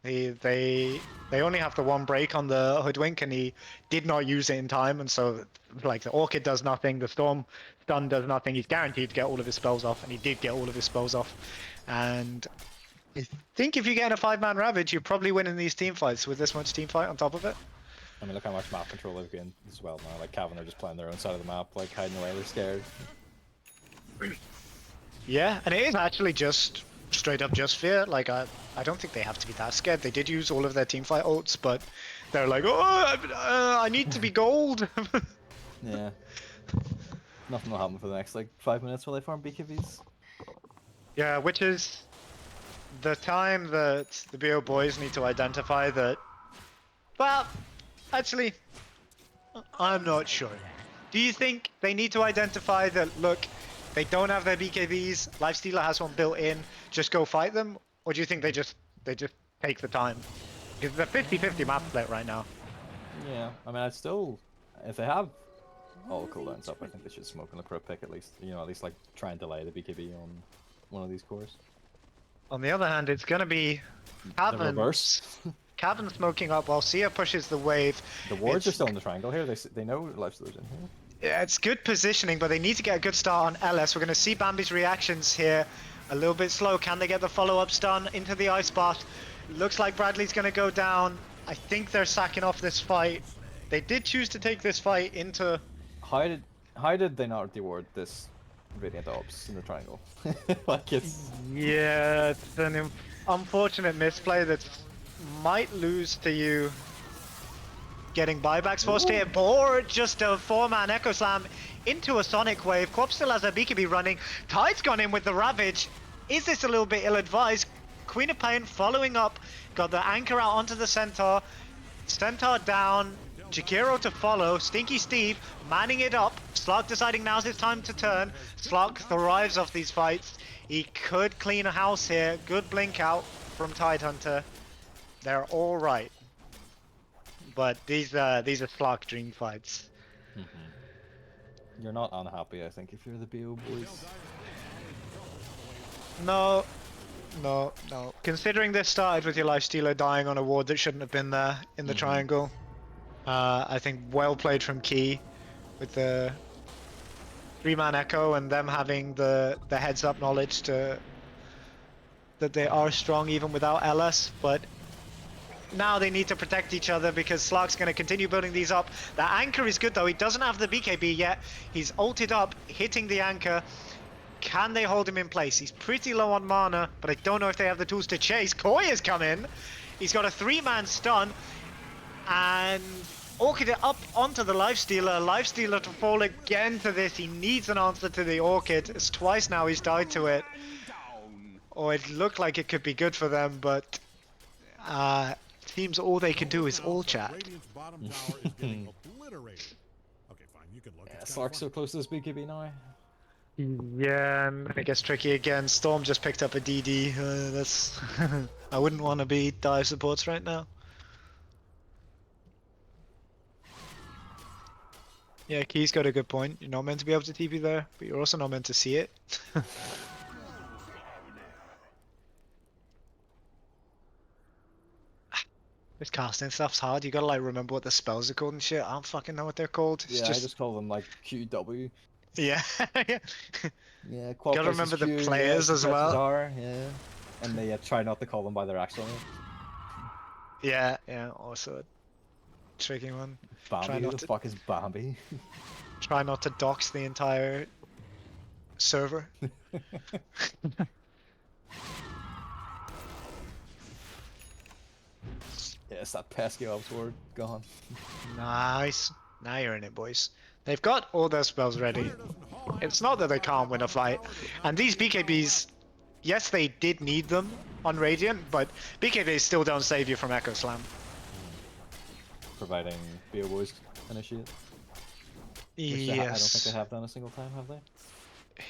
They only have the one break on the Hoodwink, and he did not use it in time, and so like the Orchid does nothing, the Storm Stun does nothing. He's guaranteed to get all of his spells off, and he did get all of his spells off. And I think if you get in a 5-man Ravage, you're probably winning these team fights with this much team fight on top of it. I mean, look how much map control they've gained as well now. Like Cavan are just playing their own side of the map, like hiding away. They're scared. Yeah, and it is actually just straight up just fear. Like I don't think they have to be that scared. They did use all of their teamfight ults, but they're like, oh, I need to be gold. Yeah. Nothing will happen for the next like 5 minutes while they farm BKBs. Yeah, which is the time that the BO boys need to identify that. Well, actually, I'm not sure. Do you think they need to identify that? Look, they don't have their BKBs. Lifestealer has one built in. Just go fight them, or do you think they just take the time? Because it's a 50-50 map split right now. Yeah, I mean, I'd still, if they have all cooldowns up, I think they should smoke on the pro pick at least. You know, at least like try and delay the BKB on one of these cores. On the other hand, it's gonna be The Cavan. reverse. Cavan smoking up while Sia pushes the wave. The wards are It's- still in the triangle here. They know Lifestealer's in here. Yeah, it's good positioning, but they need to get a good start on LS. We're going to see Bambi's reactions here. A little bit slow. Can they get the follow-up stun into the ice spot? Looks like Bradley's going to go down. I think they're sacking off this fight. They did choose to take this fight into... How did they not reward this Radiant Ops in the triangle? Like it's... Yeah, it's an unfortunate misplay that might lose to you getting buybacks forced here, or just a 4-man Echo Slam into a Sonic Wave. Corp still has a BKB running. Tide's gone in with the Ravage. Is this a little bit ill-advised? Queen of Pain following up, got the anchor out onto the Centaur. Centaur down, Jakiro to follow, Stinky Steve manning it up. Slark deciding now's his time to turn. Slark thrives off these fights. He could clean a house here. Good blink out from Tidehunter. They're all right. But these are Slark dream fights. You're not unhappy, I think, if you're the BO boys. No. Considering this started with your Lifestealer dying on a ward that shouldn't have been there in the triangle, I think well played from Key with the 3-man Echo and them having the heads-up knowledge that they are strong even without LS, but now they need to protect each other because Slark's going to continue building these up. The anchor is good though. He doesn't have the BKB yet. He's ulted up, hitting the anchor. Can they hold him in place? He's pretty low on mana, but I don't know if they have the tools to chase. Koi has come in. He's got a 3-man stun. And Orchid up onto the Lifestealer. Lifestealer to fall again to this. He needs an answer to the Orchid. It's twice now he's died to it. Oh, it looked like it could be good for them, but... seems all they can do is all chat. Radiant's bottom tower is getting obliterated. Okay, fine, you can look. Yeah, It's kinda Slark's so funny. close to this BKB now. Yeah, and it gets tricky again. Storm just picked up a DD. That's... I wouldn't want to be dive supports right now. Yeah, Key's got a good point. You're not meant to be able to TP there, but you're also not meant to see it. This casting stuff's hard. You gotta like remember what the spells are called and shit. I don't fucking know what they're called. It's Yeah, just... I just call them like QW. Yeah. Yeah, quad Gotta presses remember the Q, players yeah, as presses well. R, yeah. And they try not to call them by their actual name. Yeah, also a tricky one. Bambi, who not the to- fuck is Bambi? Try not to dox the entire server. Yes, that pesky ops word gone. Nice. Now you're in it, boys. They've got all their spells ready. It's not that they can't win a fight. And these BKBs, yes, they did need them on Radiant, but BKBs still don't save you from Echo Slam. Providing BO boys initiate. Which I don't Yes. think they have done a single time, have they?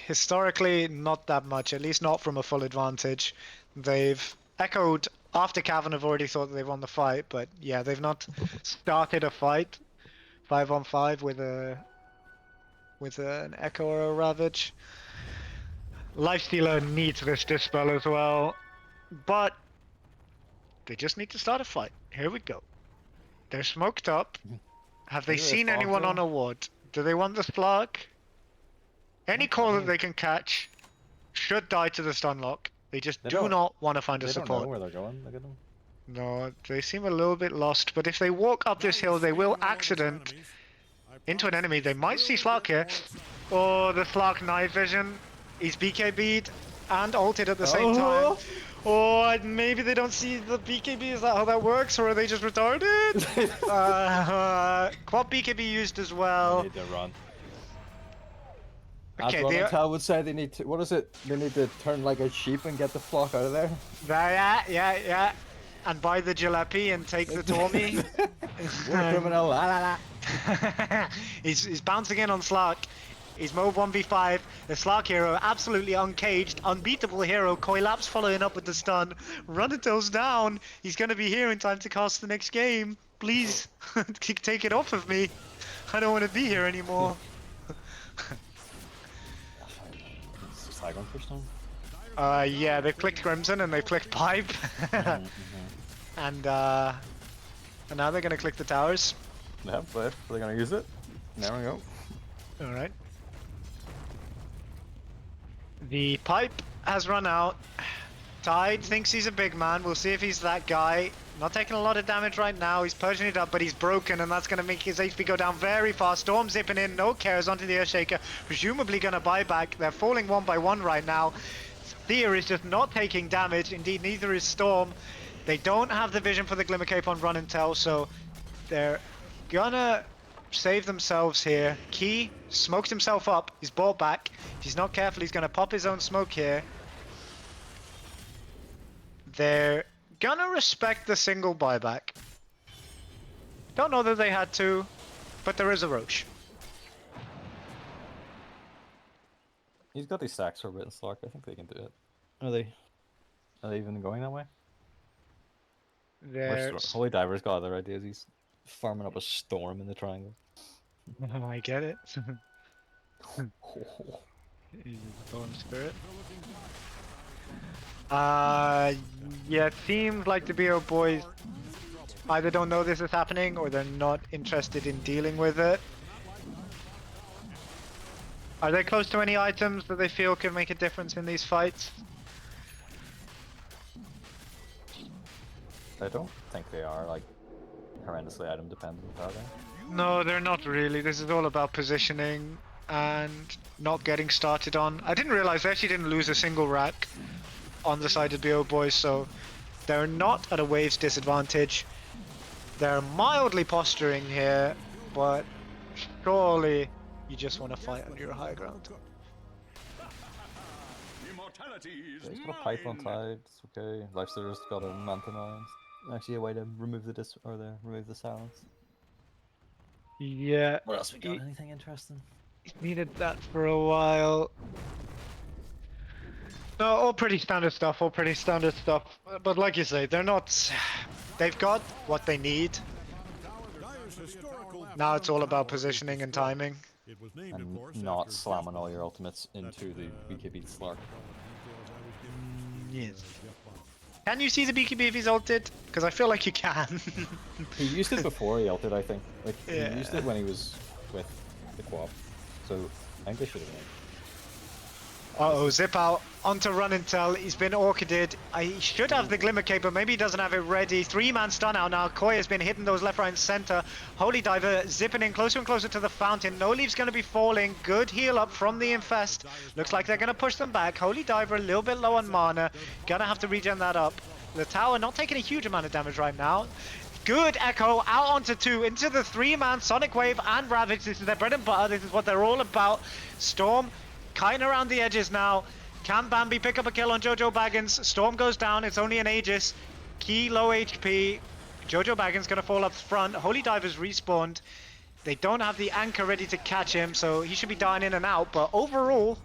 Historically, not that much, at least not from a full advantage. They've echoed after Cavan have already thought that they've won the fight, but yeah, they've not started a fight 5-on-5 with an Echo or a Ravage. Lifestealer needs this dispel as well, but they just need to start a fight. Here we go. They're smoked up. Have they Is it a seen Slark anyone though? on a ward? Do they want the Slark? Any call that they can catch should die to the stun lock. They just They do don't- not want to find a They don't know support. where they're going. Look at them. No, they seem a little bit lost, but if they walk up this hill, they will accident into an enemy. They might see Slark here. Or the Slark night vision. He's BKB'd and ulted at the same time. Or maybe they don't see the BKB. Is that how that works? Or are they just retarded? Quad BKB used as They well. need to run. Okay, As they are, Ronantel would say, they need to. What is it? They need to turn like a sheep and get the flock out of there. yeah. And buy the jalopy and take the Tormy. War criminal. La la la. he's bouncing in on Slark. He's mode 1v5. The Slark hero, absolutely uncaged, unbeatable hero. Coilapse following up with the stun. Runatel's down. He's going to be here in time to cast the next game. Please, take it off of me. I don't want to be here anymore. Saigon for stone. Yeah, they've clicked Crimson and they've clicked Pipe. And now they're going to click the towers. Yeah, but they're gonna use it. There we go. Alright. The pipe has run out. Tide thinks he's a big man. We'll see if he's that guy. Not taking a lot of damage right now. He's purging it up, but he's broken, and that's going to make his HP go down very fast. Storm zipping in, no cares onto the Earthshaker. Presumably going to buy back. They're falling one by one right now. Thea is just not taking damage. Indeed, neither is Storm. They don't have the vision for the Glimmer Cape on Run and Tell, so they're gonna save themselves here. Key smoked himself up. He's brought back. If he's not careful, he's gonna pop his own smoke here. They're gonna respect the single buyback. Don't know that they had to, but there is a Roche. He's got these stacks for Bit and Slark. I think they can do it. Are they even going that way? Holy Diver's got other ideas. He's farming up a storm in the triangle. Oh, I get it. He's a storm spirit. Yeah, it seems like the BO boys either don't know this is happening or they're not interested in dealing with it. Are they close to any items that they feel can make a difference in these fights? I don't think they are like horrendously item dependent, are they? No, they're not really. This is all about positioning and not getting started on. I didn't realize they actually didn't lose a single rack on the side of BO boys, so they're not at a waves disadvantage. They're mildly posturing here, but surely you just want to fight on your high ground. Yeah, he's got a pipe on side. It's okay. Lifestealer's got a Manta Mines. Actually, a way to remove the remove the silence. Yeah, What else we got? Anything interesting? needed that for a while. No, all pretty standard stuff, But like you say, they're not... They've got what they need. Now it's all about positioning and timing. It was named, of And course, not after slamming all your ultimates into the BKB Slark. Yes. Can you see the BKB if he's ulted? Because I feel like you can. He used it before he ulted, I think. Like, Yeah. he used it when he was with the co-op. So, I think they should have been. Uh-oh, zip out onto Run and Tell. He's been orchided. He should have the Glimmer Cape, but maybe he doesn't have it ready. 3-man stun out now. Koi has been hitting those left, right, and center. Holy Diver zipping in closer and closer to the fountain. No Leaf's going to be falling. Good heal up from the Infest. Looks like they're going to push them back. Holy Diver a little bit low on mana. Gonna have to regen that up. The tower not taking a huge amount of damage right now. Good Echo out onto 2, into the 3-man Sonic Wave and Ravage. This is their bread and butter. This is what they're all about. Storm kind of around the edges now. Can Bambi pick up a kill on Jojo Baggins? Storm goes down. It's only an Aegis. Key low HP. Jojo Baggins gonna fall up front. Holy Diver's respawned. They don't have the anchor ready to catch him, so he should be dying in and out. But overall,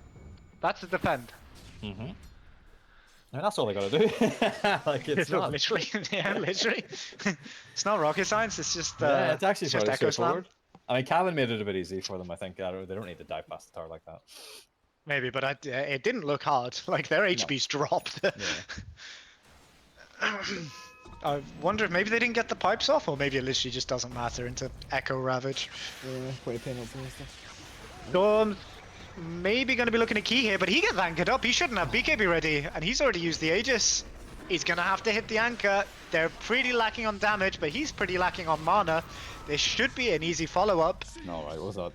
that's the defend. And that's all I gotta do. Like it's not. literally, yeah, literally. It's not rocket science. It's just Yeah, it's actually it's just fairly Echo Slam. straightforward. I mean, Cavan made it a bit easy for them. I think they don't need to dive past the tower like that. Maybe, but it didn't look hard. Like their HP's dropped. Yeah. I wonder if maybe they didn't get the pipes off, or maybe it literally just doesn't matter into Echo Ravage. Quite painful and stuff. Storm's maybe going to be looking at Key here, but he gets anchored up. He shouldn't have BKB ready, and he's already used the Aegis. He's going to have to hit the anchor. They're pretty lacking on damage, but he's pretty lacking on mana. There should be an easy follow-up. No, right, what's that?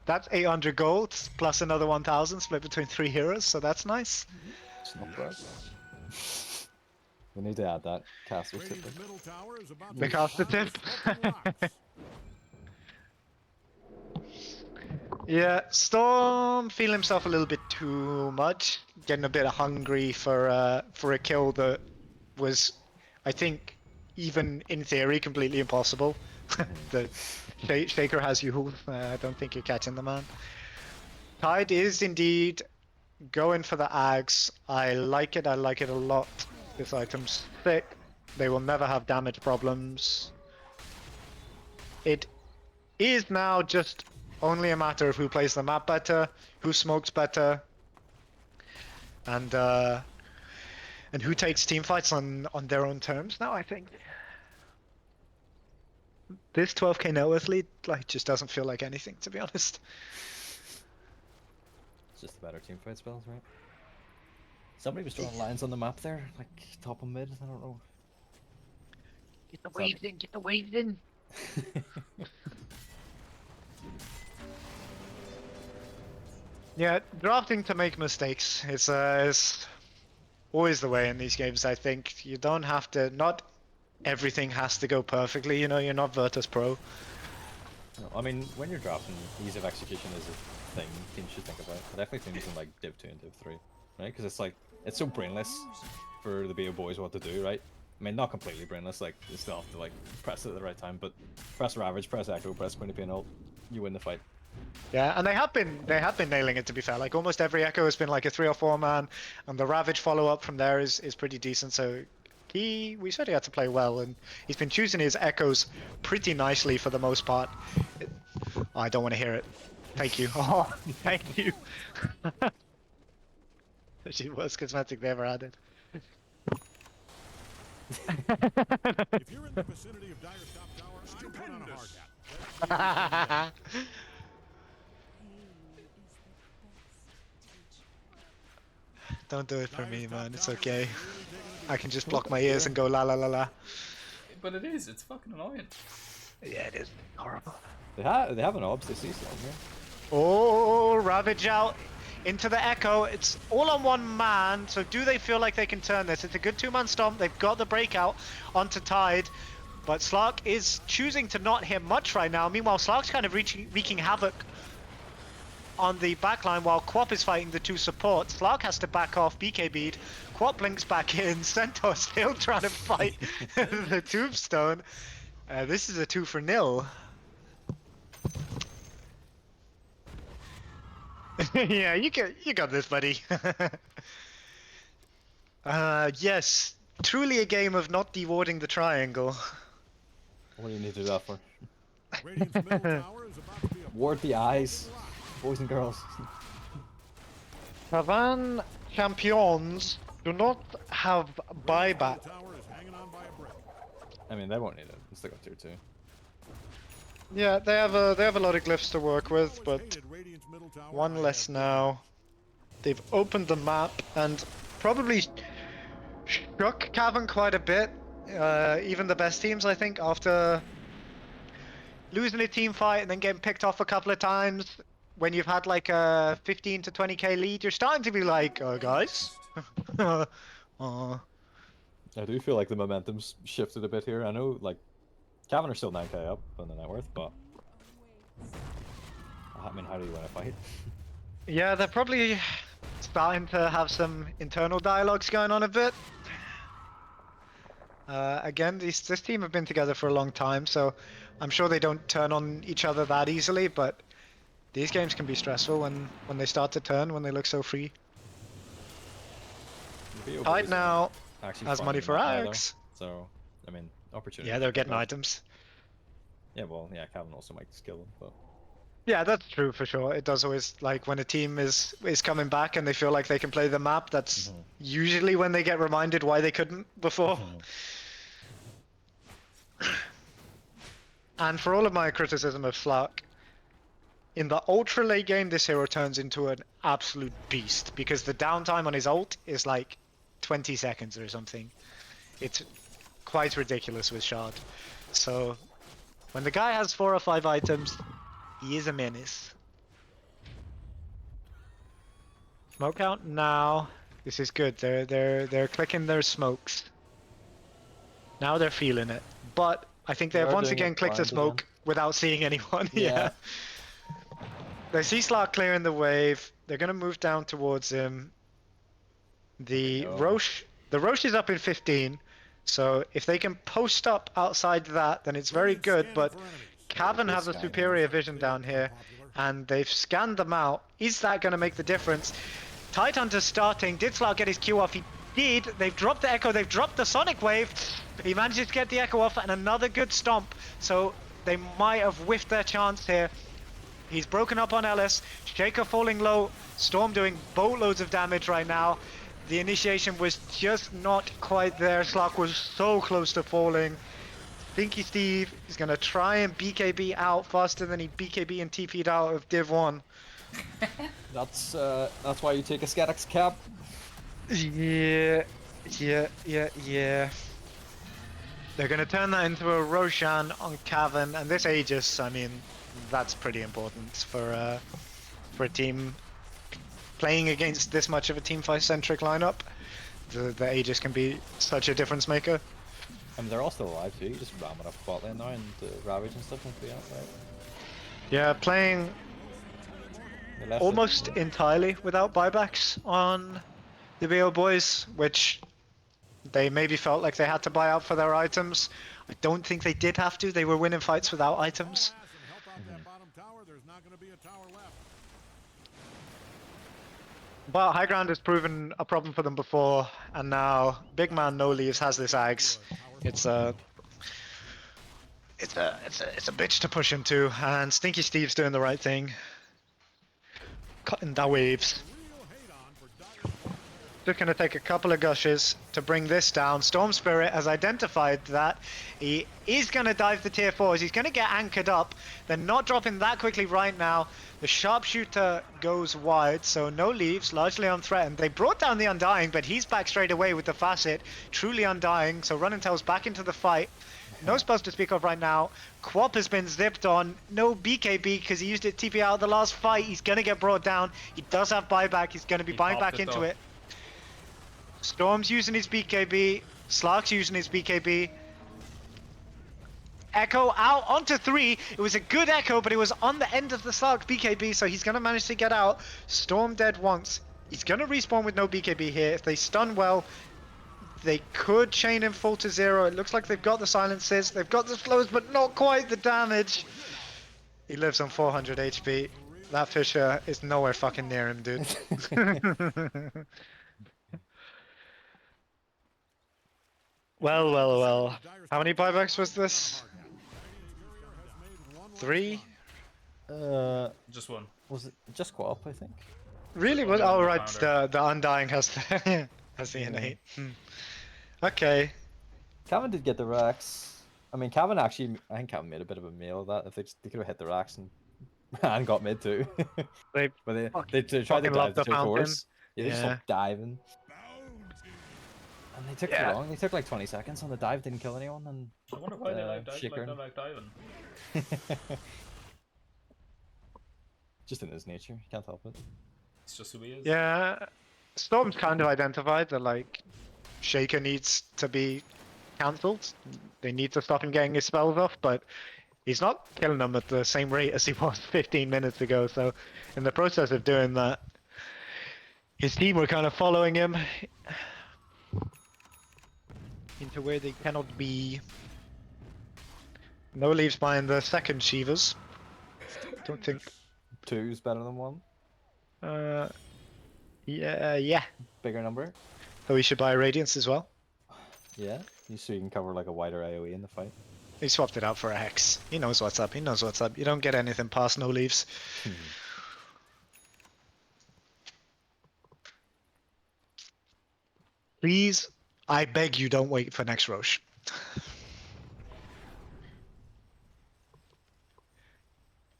That's 800 gold, plus another 1,000 split between 3 heroes, so that's nice. It's not bad. We need to add that caster tip. Radiant's middle tower is about to The be caster smoking tip. rocks. Yeah, Storm feeling himself a little bit too much, getting a bit hungry for a kill that was, I think, even in theory, completely impossible. The Shaker has you. I don't think you're catching the man. Tide is indeed going for the Ags. I like it. I like it a lot. This item's thick. They will never have damage problems. It is now just only a matter of who plays the map better, who smokes better, and who takes team fights on their own terms now, I think. This 12k net worth lead just doesn't feel like anything, to be honest. It's just the better team fight spells, right? Somebody was drawing lines on the map there, like top and mid, I don't know. Get the waves in, get the waves in. Yeah, drafting to make mistakes is always the way in these games, I think. You don't have to, not everything has to go perfectly, you know, you're not Virtus Pro. No, I mean, when you're drafting, ease of execution is a thing teams should think about. I definitely teams in like Div 2 and Div 3, right? Because it's like, it's so brainless for the BO boys what to do, right? I mean, not completely brainless, like, you still have to like press it at the right time, but press Ravage, press Echo, press Queen and ult, you win the fight. Yeah, and they have been nailing it, to be fair. Like almost every Echo has been like a 3 or 4 man, and the Ravage follow up from there is pretty decent. So we said he had to play well, and he's been choosing his Echoes pretty nicely for the most part. Oh, I don't want to hear it. Thank you. Oh, thank you. That's the worst cosmetic they ever added. If you're in the vicinity of Dire's top tower, I'm putting on a hard hat. Don't do it for me, man. It's okay. I can just block my ears and go la la la la. But it is, it's fucking annoying. Yeah, it is horrible. They have an obs, they see something here. Oh, Ravage out into the Echo. It's all on one man, so do they feel like they can turn this? It's a good 2-man stomp. They've got the breakout onto Tide, but Slark is choosing to not hit much right now. Meanwhile, Slark's kind of wreaking havoc on the backline while Quap is fighting the 2 supports. Slark has to back off, BKB'd. Quap blinks back in. Centaur still trying to fight the Tombstone. This is a 2-0. Yeah, you got this, buddy. Yes, truly a game of not dewarding the triangle. What do you need to do that for? Radiant's middle tower is about to be a Ward the eyes, boys and girls. Cavan champions do not have buyback. tower is hanging on by a breath. I mean, they won't need it. It's still got tier 2. Yeah, they have a lot of glyphs to work with, but Hated Radiant's middle tower one by less a- now. They've opened the map and probably shook Cavan quite a bit. Even the best teams, I think, after losing a team fight and then getting picked off a couple of times. When you've had like a 15 to 20k lead, you're starting to be like, guys. I do feel like the momentum's shifted a bit here. I know, like, Cavan are still 9k up on the net worth, but I mean, how do you win a fight? Yeah, they're probably starting to have some internal dialogues going on a bit. Again, this team have been together for a long time, so I'm sure they don't turn on each other that easily, but These games can be stressful when they start to turn, when they look so free. The BO Tide boys now actually has money farming for map now, though, Axe. so I mean, opportunity. Yeah, they're for getting people. items. Yeah, well, yeah, Cavan also might skill them, but Yeah, that's true for sure. It does always, like, when a team is coming back and they feel like they can play the map, that's usually when they get reminded why they couldn't before. And for all of my criticism of Slark, in the ultra late game, this hero turns into an absolute beast because the downtime on his ult is like 20 seconds or something. It's quite ridiculous with Shard. So when the guy has 4 or 5 items, he is a menace. Smoke out now. This is good. They're clicking their smokes. Now they're feeling it. But I think they have once again clicked a smoke without seeing anyone. Yeah. They see Slark clearing the wave. They're gonna move down towards him. The Roche is up in 15. So if they can post up outside that, then it's very good. But Cavan have the superior vision down here, and they've scanned them out. Is that going to make the difference? Tidehunter's starting. Did Slark get his Q off? He did. They've dropped the Echo. They've dropped the Sonic Wave. He manages to get the Echo off, and another good stomp. So they might have whiffed their chance here. He's broken up on Ellis. Shaker falling low. Storm doing boatloads of damage right now. The initiation was just not quite there. Slark was so close to falling. Stinky Steve is going to try and BKB out faster than he BKB and TP'd out of Div 1. that's why you take a Scatix cap. Yeah. They're going to turn that into a Roshan on Cavan, and this Aegis, I mean, that's pretty important for a team playing against this much of a teamfight-centric lineup. The Aegis can be such a difference maker. I mean, they're all still alive too. You just ram it up bot lane now and Ravage and stuff won't be out, right? Yeah, playing almost entirely without buybacks on the BO boys, which they maybe felt like they had to buy out for their items. I don't think they did have to. They were winning fights without items. But high ground has proven a problem for them before, and now big man No Leaves has this Axe. It's a bitch to push into, and Stinky Steve's doing the right thing, cutting the waves. Just going to take a couple of gushes to bring this down. Storm Spirit has identified that. He is going to dive the tier 4s. He's going to get anchored up. They're not dropping that quickly right now. The Sharpshooter goes wide, so No Leaves, largely unthreatened. They brought down the Undying, but he's back straight away with the Facet. Truly Undying, so Run and Tail's back into the fight. No spells to speak of right now. Quap has been zipped on. No BKB because he used it TP out of the last fight. He's going to get brought down. He does have buyback. He's going to be buying back into it. Storm's using his BKB. Slark's using his BKB. Echo out onto 3. It was a good Echo, but it was on the end of the Slark BKB, so he's going to manage to get out. Storm dead once. He's going to respawn with no BKB here. If they stun well, they could chain him full to 0. It looks like they've got the silences. They've got the slows, but not quite the damage. He lives on 400 HP. That Fisher is nowhere fucking near him, dude. Well. How many buybacks was this? 3? Just one. Was it just Quap, I think? Really? Was oh right, the Undying has the has the innate. Okay. Cavan did get the racks. I mean, Cavan actually, I think Cavan made a bit of a meal of that. If they could have hit the racks and got mid too. They tried to dive the fountain. course. Yeah, they just kept diving. And they took too long. They took like 20 seconds on the dive, didn't kill anyone, and I wonder why they like diving. Just in his nature, he can't help it. It's just who he is. Yeah, Storm's kind of identified that like Shaker needs to be cancelled. They need to stop him getting his spells off, but he's not killing them at the same rate as he was 15 minutes ago. So in the process of doing that, his team were kind of following him into where they cannot be. No Leaves buying the second Shivas. Don't think 2's better than 1? Yeah. Bigger number? So we should buy Radiance as well. Yeah. So you can cover like a wider AoE in the fight. He swapped it out for a Hex. He knows what's up. He knows what's up. You don't get anything past no leaves. Please, I beg you, don't wait for next Roche.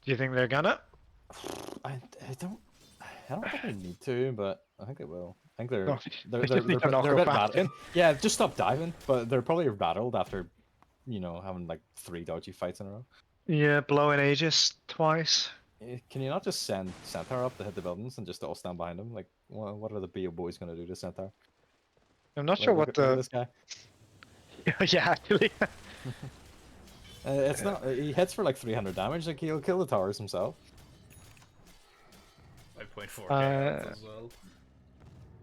Do you think they're gonna? I don't think they need to, but I think they will. I think they're No, they're they they're, just need they're, to knock they're a her bit back. rattled. Yeah, just stop diving. But they're probably rattled after, having like 3 dodgy fights in a row. Yeah, blowing Aegis twice. Can you not just send Centaur up to hit the buildings and just all stand behind him? Like, what are the BO boys gonna do to Centaur? I'm not Like, sure look what at- look at the. this guy. Yeah, actually. It's not. He hits for like 300 damage. Like he'll kill the towers himself. 5.4k as well.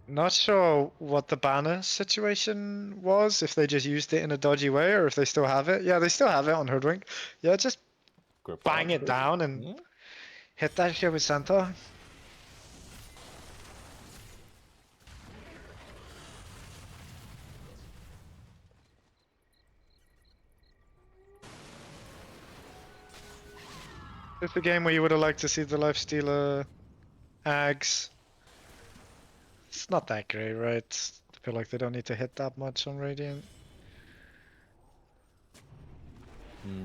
Not sure what the banner situation was, if they just used it in a dodgy way or if they still have it. Yeah, they still have it on Hoodwink. Yeah, just Grip bang guard. it down and Yeah. hit that shit with Centaur. It's the game where you would have liked to see the Lifestealer Ags. It's not that great, right? I feel like they don't need to hit that much on Radiant.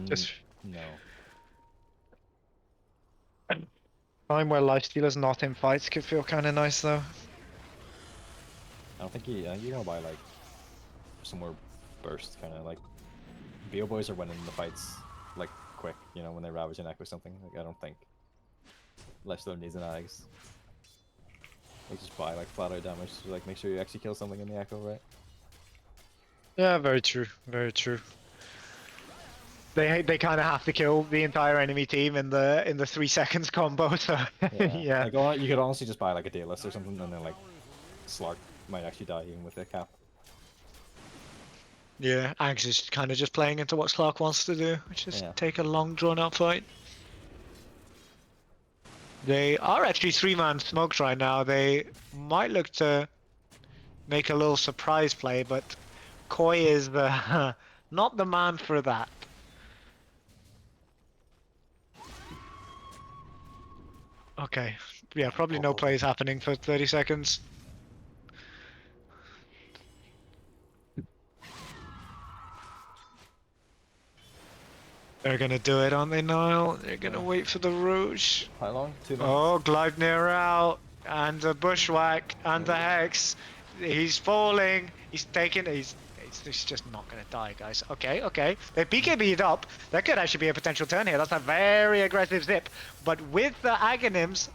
Just No. time where Lifestealer's not in fights could feel kind of nice though. I don't think you're gonna buy like somewhere burst kind of like. BO boys are winning the fights like quick, when they ravage an echo or something. Like I don't think Lifestealer needs an Ags. Like just buy like flat out damage to like make sure you actually kill something in the echo, right? Yeah, very true. Very true. They kind of have to kill the entire enemy team in the 3 seconds combo. So yeah. Like you could honestly just buy like a Daedalus or something, and then like Slark might actually die even with their cap. Yeah, Ags is kind of just playing into what Slark wants to do, which is take a long drawn out fight. They are actually 3-man smokes right now. They might look to make a little surprise play, but Koi is the not the man for that. Okay, yeah, probably no plays happening for 30 seconds. They're gonna do it, aren't they, Niall? They're gonna wait for the Rouge. How long? 2 minutes? Oh, Gleipnir out, and the Bushwhack, and the Hex. He's falling. He's taking. He's just not gonna die, guys. Okay, okay. They BKB'd up. That could actually be a potential turn here. That's a very aggressive zip. But with the Aghanims,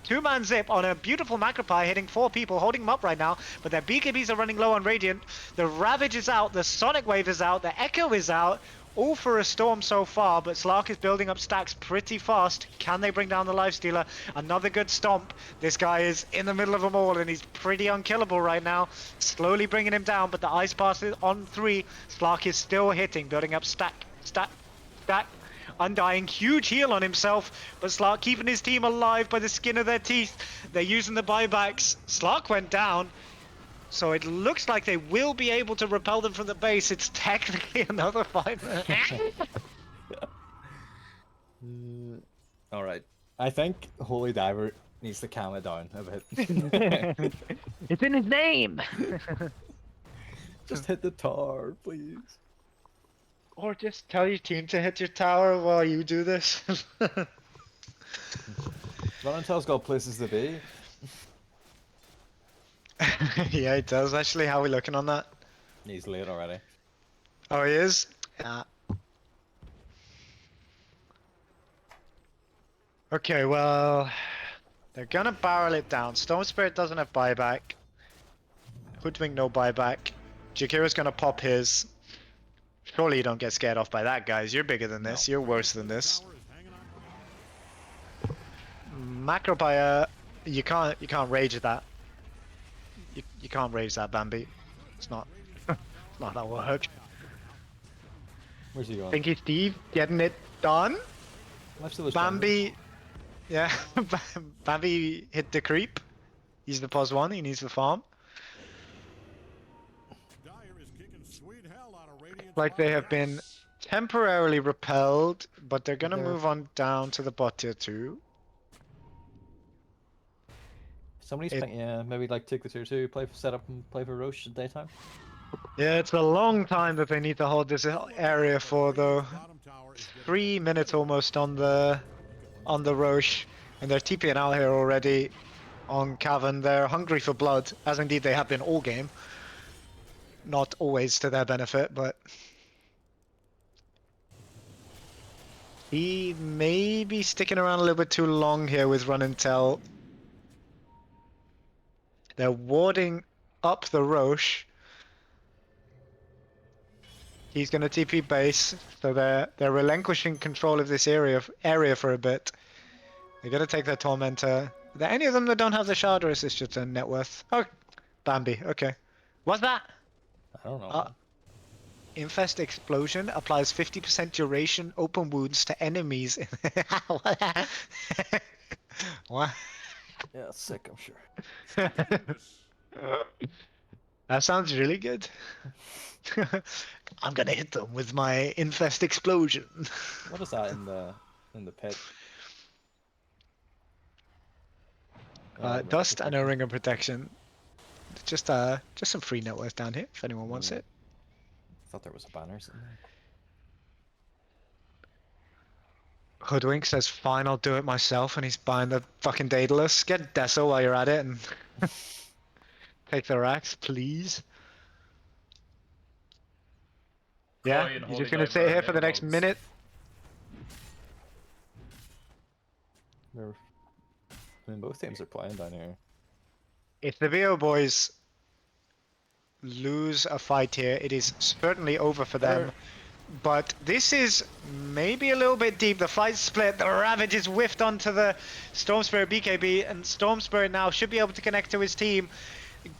2-man zip on a beautiful Macropie hitting 4 people, holding them up right now. But their BKBs are running low on Radiant. The Ravage is out. The Sonic Wave is out. The Echo is out. All for a storm so far, but Slark is building up stacks pretty fast. Can they bring down the Lifestealer? Another good stomp. This guy is in the middle of them all, and he's pretty unkillable right now. Slowly bringing him down, but the Ice Pass is on 3. Slark is still hitting, building up stack. Undying, huge heal on himself, but Slark keeping his team alive by the skin of their teeth. They're using the buybacks. Slark went down. So it looks like they will be able to repel them from the base. It's technically another 5 minutes. Alright. I think Holy Diver needs to calm it down a bit. It's in his name. Just hit the tar, please. Or just tell your team to hit your tower while you do this. Valentel's got places to be. Yeah, it does actually. How are we looking on that? He's late already. Oh, he is? Yeah. Okay, well, they're gonna barrel it down. Stone Spirit doesn't have buyback. Hoodwink no buyback. Jakira's gonna pop his. Surely you don't get scared off by that, guys. You're bigger than this. You're worse than this. Macropire, you can't rage that. You can't rage that, Bambi. It's not. It's not that work. Where's he going? Stinky Steve getting it done. Lifestealer's Bambi. Yeah, Bambi hit the creep. He's the +1. He needs the farm. Dire is kicking sweet hell out of Radiant's Like they bottom have tower. been temporarily repelled, but they're gonna They're- move on down to the bot tier 2. Somebody's It- playing, yeah, maybe like take the tier 2, play for setup and play for Roche at daytime. Yeah, it's a long time that they need to hold this area for, though. Radiant's bottom tower is getting 3 minutes almost on the Roche, and they're TPing out here already on Cavan. They're hungry for blood, as indeed they have been all game. Not always to their benefit, but he may be sticking around a little bit too long here with run and tell. They're warding up the Roche. He's going to TP base, so they're relinquishing control of this area for a bit. They're going to take their Tormentor. Are there any of them that don't have the Shard, or is this just a net worth? Oh, Bambi, okay. What's that? I don't know. Infest Explosion applies 50% duration open wounds to enemies. What? Yeah, sick, I'm sure. That sounds really good. I'm gonna hit them with my Infest Explosion. What is that in the pit? Oh, ring Dust and a protection. ring of protection. Just some free net worth down here if anyone wants it. I thought there was a banner sitting there. Hoodwink says, "Fine, I'll do it myself," and he's buying the fucking Daedalus. Get Deso while you're at it and take the racks, please. Yeah, Coin, you're Holy just gonna Diver, sit here and for the next inbounds. minute. I mean, both teams are playing down here. If the VO boys lose a fight here, it is certainly over for them. But this is maybe a little bit deep. The fight split. The Ravage is whiffed onto the Storm Spirit BKB, and Storm Spirit now should be able to connect to his team.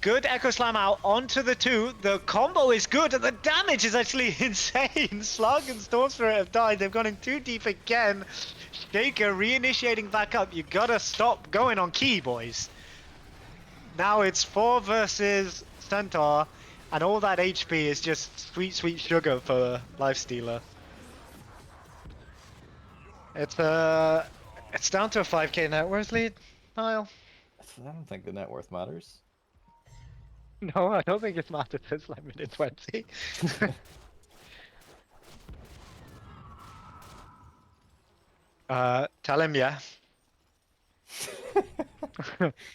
Good Echo Slam out onto the 2. The combo is good, and the damage is actually insane. Slug and Storm Spirit have died. They've gone in too deep again. Shaker reinitiating back up. You gotta stop going on key, boys. Now it's 4 versus Centaur, and all that HP is just sweet, sweet sugar for Lifestealer. It's down to a 5k net worth lead, Niall. I don't think the net worth matters. No, I don't think it's matters. It's like minute 20. Tell him, yeah.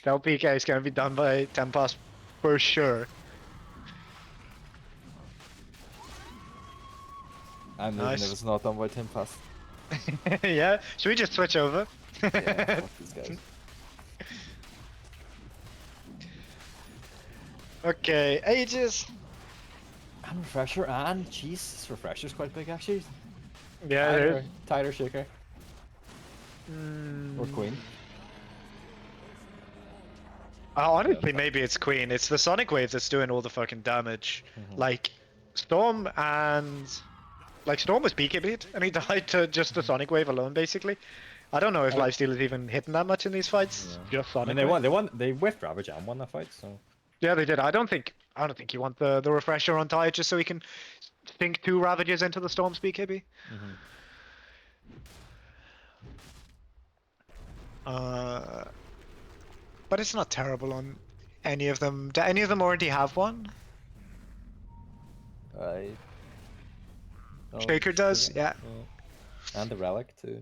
Tell PK it's gonna be done by 10 past for sure. I'm Nice. even if it's not done by 10 past. Yeah, should we just switch over? Yeah, fuck these guys. Okay, Aegis. And refresher, and jeez, this refresher's quite big actually. Yeah, it is. Tighter shaker. Or queen. Honestly, maybe it's Queen. It's the Sonic Wave that's doing all the fucking damage. Like, Storm and... Like, Storm was BKB'd, and he died to just the Sonic Wave alone, basically. I don't know if Lifesteal is even hitting that much in these fights. Yeah. Just Sonic I mean, Wave. they whiffed Ravage and won that fight, so... Yeah, they did. I don't think you want the refresher on Tide just so he can sink 2 Ravages into the Storm's BKB. But it's not terrible on any of them. Do any of them already have one? Oh, Shaker does, yeah. And the relic too.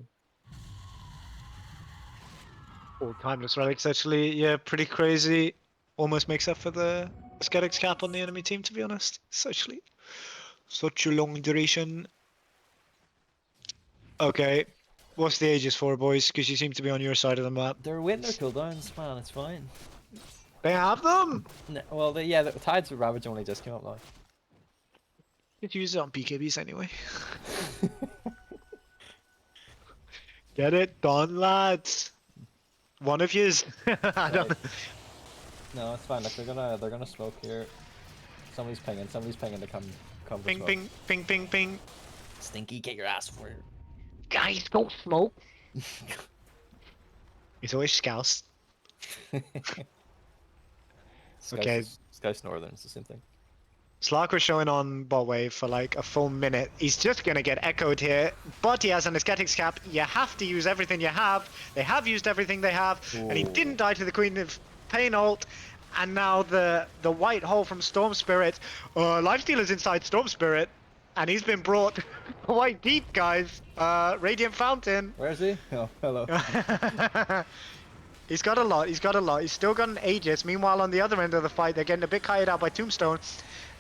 All timeless relics actually, yeah, pretty crazy. Almost makes up for the Sketics cap on the enemy team, to be honest. It's actually such a long duration. Okay, what's the Aegis for, boys? Because you seem to be on your side of the map. They're waiting their cooldowns, man. It's fine. They have them. No, well, the Tides of Ravage only just came up now. You can use it on BKBs anyway. Get it done, lads. One of yous. I don't. No, it's fine. Like they're gonna smoke here. Somebody's pinging to come for Ping, smoke. ping, ping, ping, ping. Stinky, get your ass for it. Guys, don't smoke. He's always scouse. Okay. Scouse Northern, it's the same thing. Slark was showing on bot wave for like a full minute. He's just gonna get echoed here, but he has an aesthetics cap. You have to use everything you have. They have used everything they have, and he didn't die to the Queen of Pain ult. And now the white hole from Storm Spirit. Lifestealer's inside Storm Spirit, and he's been brought quite deep, guys. Radiant Fountain. Where is he? Oh, hello. He's got a lot. He's got a lot. He's still got an Aegis. Meanwhile, on the other end of the fight, they're getting a bit kited out by Tombstone.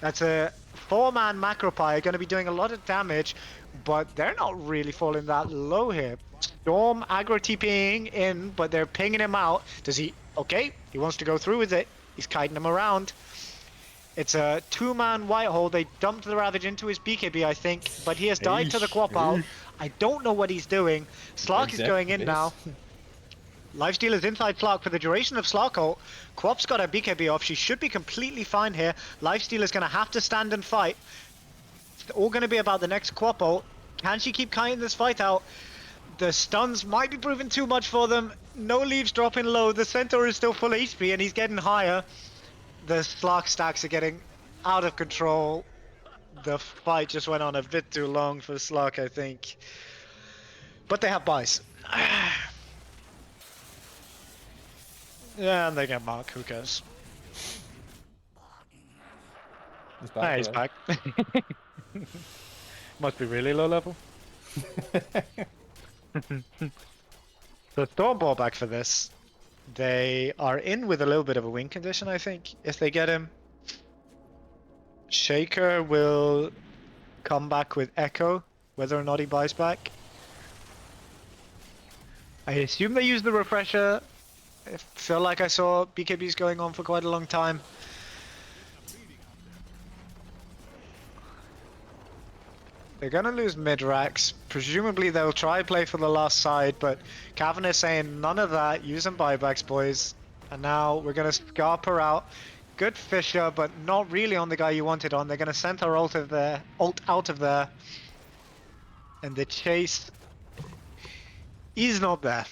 That's a 4-man Macropie, going to be doing a lot of damage, but they're not really falling that low here. Storm aggro TPing in, but they're pinging him out. Does he? Okay, he wants to go through with it. He's kiting him around. It's a 2-man white hole. They dumped the Ravage into his BKB, I think, but he has died to the Quap out. I don't know what he's doing. Slark is going in now. Lifestealer's inside Slark for the duration of Slark ult. Quap's got her BKB off. She should be completely fine here. Lifestealer's going to have to stand and fight. It's all going to be about the next Quap ult. Can she keep kiting this fight out? The stuns might be proving too much for them. No leaves dropping low. The Centaur is still full HP and he's getting higher. The Slark stacks are getting out of control. The fight just went on a bit too long for Slark, I think. But they have buys. Yeah, and they get Mark, who cares? He's back. He's back. Must be really low level. So Stormball back for this. They are in with a little bit of a win condition, I think, if they get him. Shaker will come back with Echo, whether or not he buys back. I assume they use the refresher. I feel like I saw BKBs going on for quite a long time. They're gonna lose mid-racks. Presumably they'll try play for the last side, but Cavan is saying none of that. Use some buybacks, boys. And now we're gonna scarp her out. Good Fisher, but not really on the guy you wanted on. They're gonna send her ult out of there. And the chase is not there.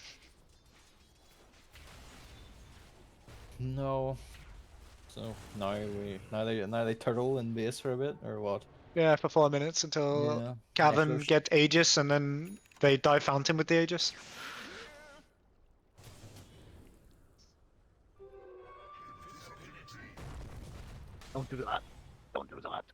No. So now they turtle in base for a bit, or what? Yeah, for 4 minutes until Cavan get Aegis, and then they dive Fountain with the Aegis. Don't do that. Don't do that.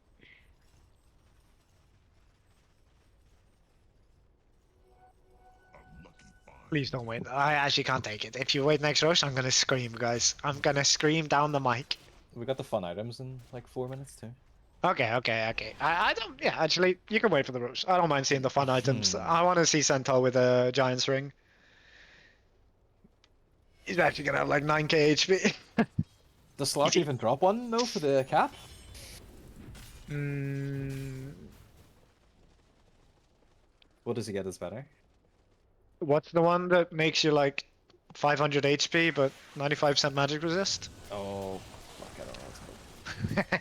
Please don't wait. I actually can't take it. If you wait next rush, I'm gonna scream, guys. I'm gonna scream down the mic. We got the fun items in like 4 minutes too. Okay. I don't. Yeah, actually, you can wait for the rush. I don't mind seeing the fun items. I want to see Centaur with a Giant's Ring. He's actually gonna have like 9k HP. Does Slot even drop one though for the cap? What does he get as better? What's the one that makes you like 500 HP but 95% magic resist? Oh, fuck, I don't know what's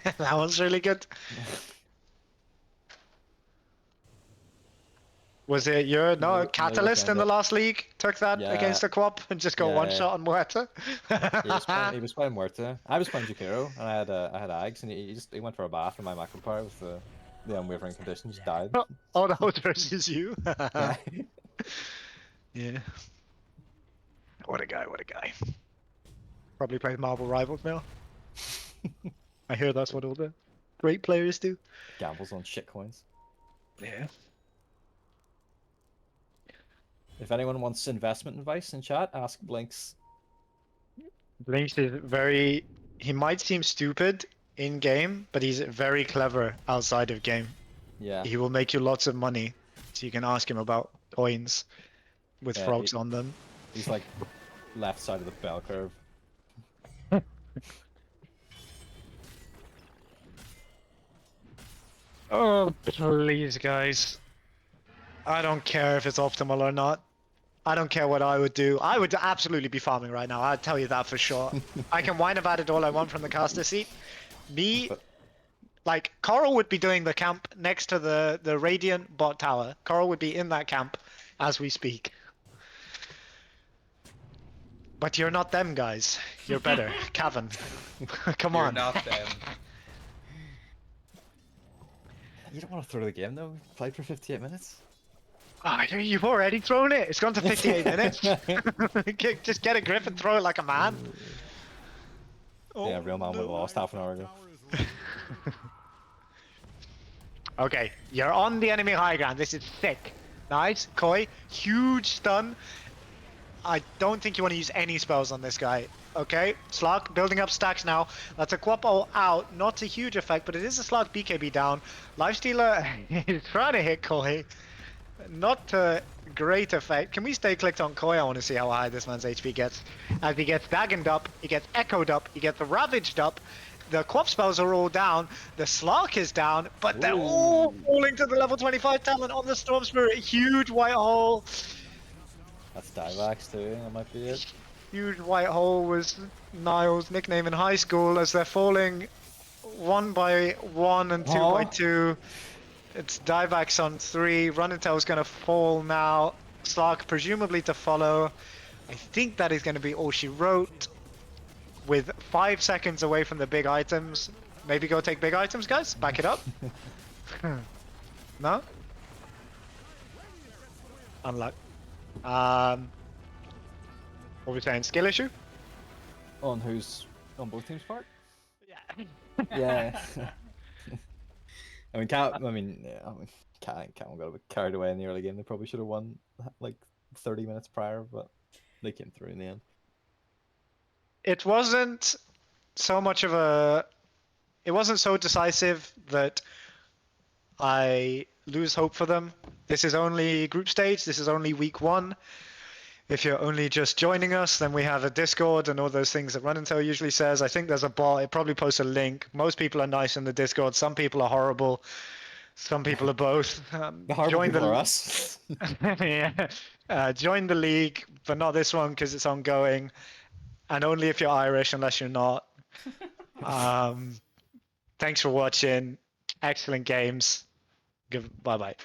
called. That one's really good. Was it your Catalyst in the last league took that against the Quap and just got one shot on Muerta? He was playing Muerta. I was playing Jakiro and I had Ags and he went for a bath in my macro power with the unwavering condition, just died. Oh, that was versus you. Yeah. Yeah. What a guy, what a guy. Probably plays Marvel Rivals now. I hear that's what all the great players do. Gambles on shit coins. Yeah. If anyone wants investment advice in chat, ask Blinks. Blinks is very... He might seem stupid in game, but he's very clever outside of game. Yeah. He will make you lots of money, so you can ask him about coins with frogs on them. He's like left side of the bell curve. Oh, please, guys. I don't care if it's optimal or not. I don't care what I would do. I would absolutely be farming right now. I'll tell you that for sure. I can whine about it all I want from the caster seat. Me, like, Coral would be doing the camp next to the Radiant bot tower. Coral would be in that camp as we speak. But you're not them guys. You're better. Cavan. Come You're on. not them. You don't want to throw the game though. We played for 58 minutes. Ah, you've already thrown it. It's gone to 58 minutes. Just get a grip and throw it like a man. Yeah, real man would have lost half an hour ago. Okay, you're on the enemy high ground. This is sick. Nice. Koi, huge stun. I don't think you want to use any spells on this guy. Okay, Slark building up stacks now. That's a Quapo out. Not a huge effect, but it is a Slark BKB down. Lifestealer is trying to hit Koi. Not a great effect. Can we stay clicked on Koi? I want to see how high this man's HP gets. As he gets Dagoned up, he gets Echoed up, he gets Ravaged up. The Quap spells are all down. The Slark is down, but they're all falling to the level 25 talent on the Storm Spirit. Huge white hole. That's Divax too. That might be it. Huge white hole was Niall's nickname in high school as they're falling 1 by 1 and 2 by 2. It's Divax on 3. Runnintel's gonna fall now. Slark presumably to follow. I think that is gonna be all she wrote. With 5 seconds away from the big items. Maybe go take big items, guys? Back it up. No? Unluck. What were we saying? Skill issue? On who's on both teams' part? Yeah. Yeah. I mean, Cat. I mean, yeah. I mean, Cat got a bit carried away in the early game. They probably should have won like 30 minutes prior, but they came through in the end. It wasn't so much of a. It wasn't so decisive that I lose hope for them. This is only group stage. This is only week 1. If you're only just joining us, then we have a Discord and all those things that Runnintel usually says. I think there's a bot. It probably posts a link. Most people are nice in the Discord. Some people are horrible. Some people are both. The horrible Join people the are us. yeah. Join the league, but not this one because it's ongoing, and only if you're Irish, unless you're not. Thanks for watching. Excellent games. Bye bye.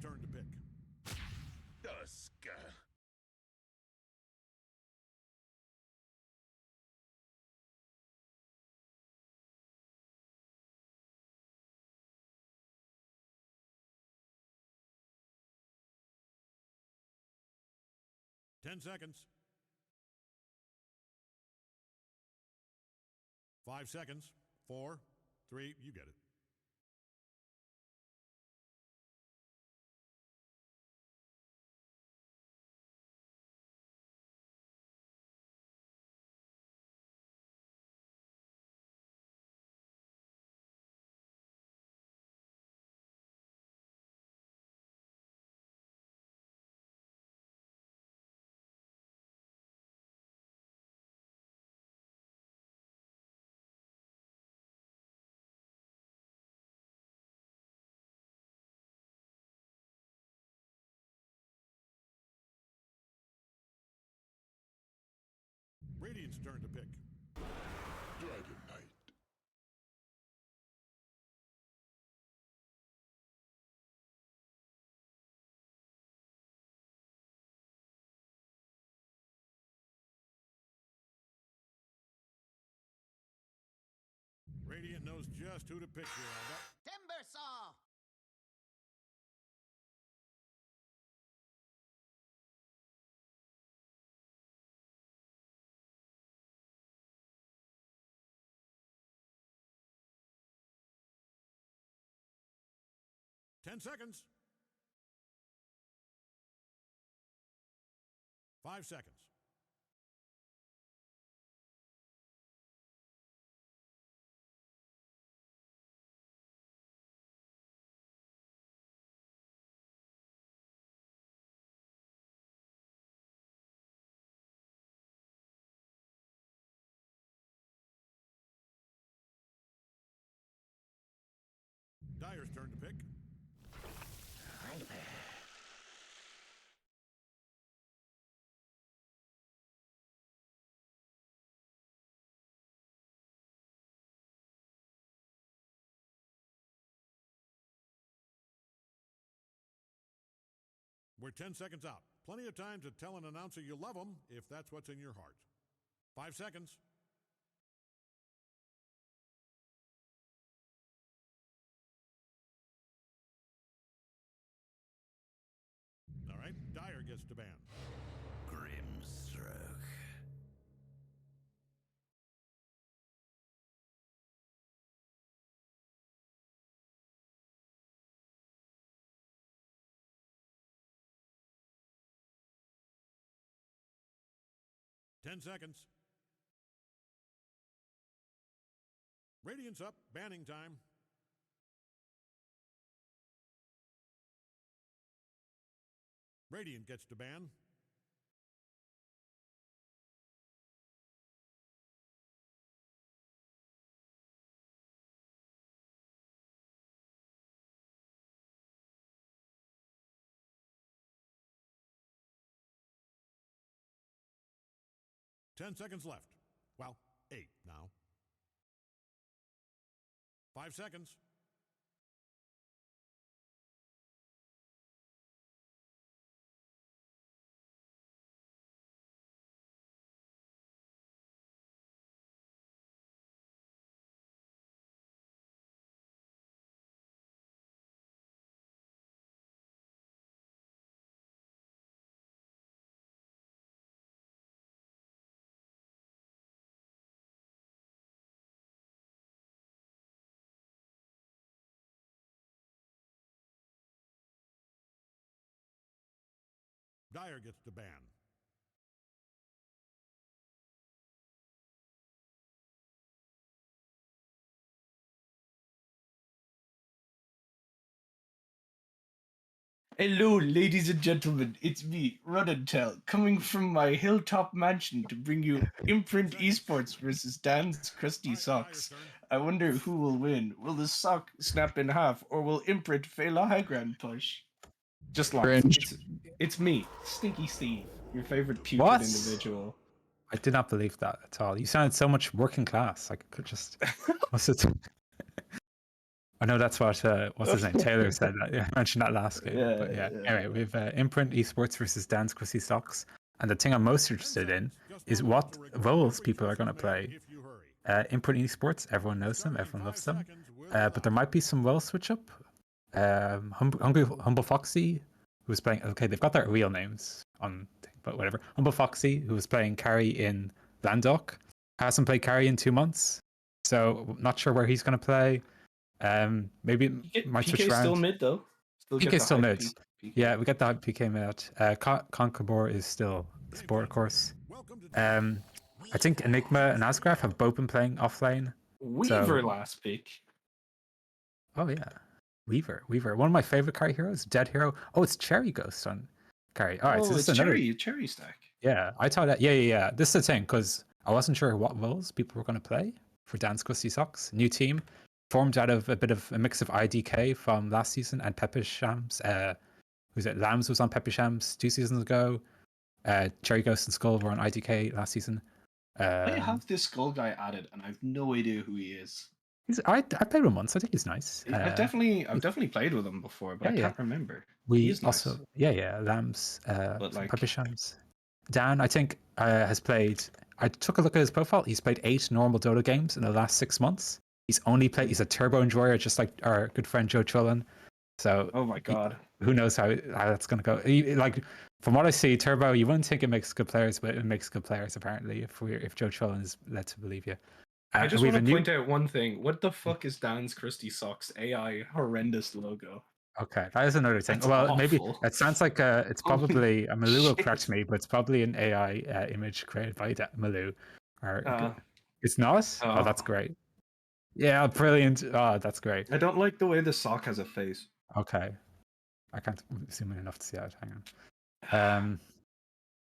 turn to pick. Dusk. 10 seconds. 5 seconds. 4, 3, you get it. Radiant's turn to pick. Dragon Knight. Radiant knows just who to pick here, I'll bet. Timber saw. Ten seconds. 5 seconds. Dyer's turn to pick. Hi there. We're 10 seconds out. Plenty of time to tell an announcer you love them if that's what's in your heart. 5 seconds. All right, Dyer gets to ban. Grimstroke. Ten seconds. Radiant's up. Banning time. Radiant gets to ban. Ten seconds left. Well, 8 now. 5 seconds. Dyer gets to ban. Hello, ladies and gentlemen, it's me, Ruddentel, coming from my hilltop mansion to bring you Imprint Esports versus Dan's Crusty Socks. I wonder who will win. Will the sock snap in half, or will Imprint fail a high ground push? Just laugh. It's me, Stinky Steve, your favorite putrid What? individual. I did not believe that at all. You sounded so much working class. I could just. What's it? I know that's what what's his name, Taylor said that. Yeah, I mentioned that last game. Yeah, But yeah. yeah. Anyway, we have Imprint Esports versus Dance Crusty Socks, and the thing I'm most interested in is what roles people are going to play. Imprint Esports, everyone knows them, everyone loves them, but there might be some role switch up. Humble Foxy, who was playing. Okay, they've got their real names on, but whatever. Humble Foxy, who was playing carry in Landok, hasn't played carry in 2 months, so not sure where he's going to play. Maybe might switch PK around. still mid though. PK still mid. PK. Yeah, we get that PK mid. Conqueror is still sport, of course. I think Enigma and Asgraf have both been playing offlane. Weaver last pick. Oh yeah, Weaver. One of my favorite carry heroes, Dead Hero. Oh, it's Cherry Ghost on carry. All right, so this is another cherry stack. Yeah, I thought that. Yeah. This is the thing because I wasn't sure what roles people were going to play for Dance Crusty Socks. New team formed out of a bit of a mix of IDK from last season and Pepe Shams. Who's it? Lambs was on Pepe Shams 2 seasons ago. Cherry Ghost and Skull were on IDK last season. I have this Skull guy added, and I have no idea who he is. I played him once. I think he's nice. I've definitely played with him before, but I can't remember. We nice. also Lambs. But like Pepe Shams. Dan, I think, has played. I took a look at his profile. He's played 8 normal Dota games in the last 6 months. He's a turbo enjoyer, just like our good friend Joe Trillin. So, oh my god, who knows how that's gonna go? Like from what I see, turbo, you wouldn't think it makes good players, but it makes good players apparently. If Joe Trillin is led to believe you. I just want to point out one thing. What the fuck is Dan's Crusty Socks AI horrendous logo? Okay, that is another thing. That's well, awful. maybe it sounds like it's probably Malou will correct me, but it's probably an AI image created by Malou. It's not? Oh, that's great. Yeah, brilliant. Oh, that's great. I don't like the way the sock has a face. Okay. I can't zoom in enough to see that. Hang on.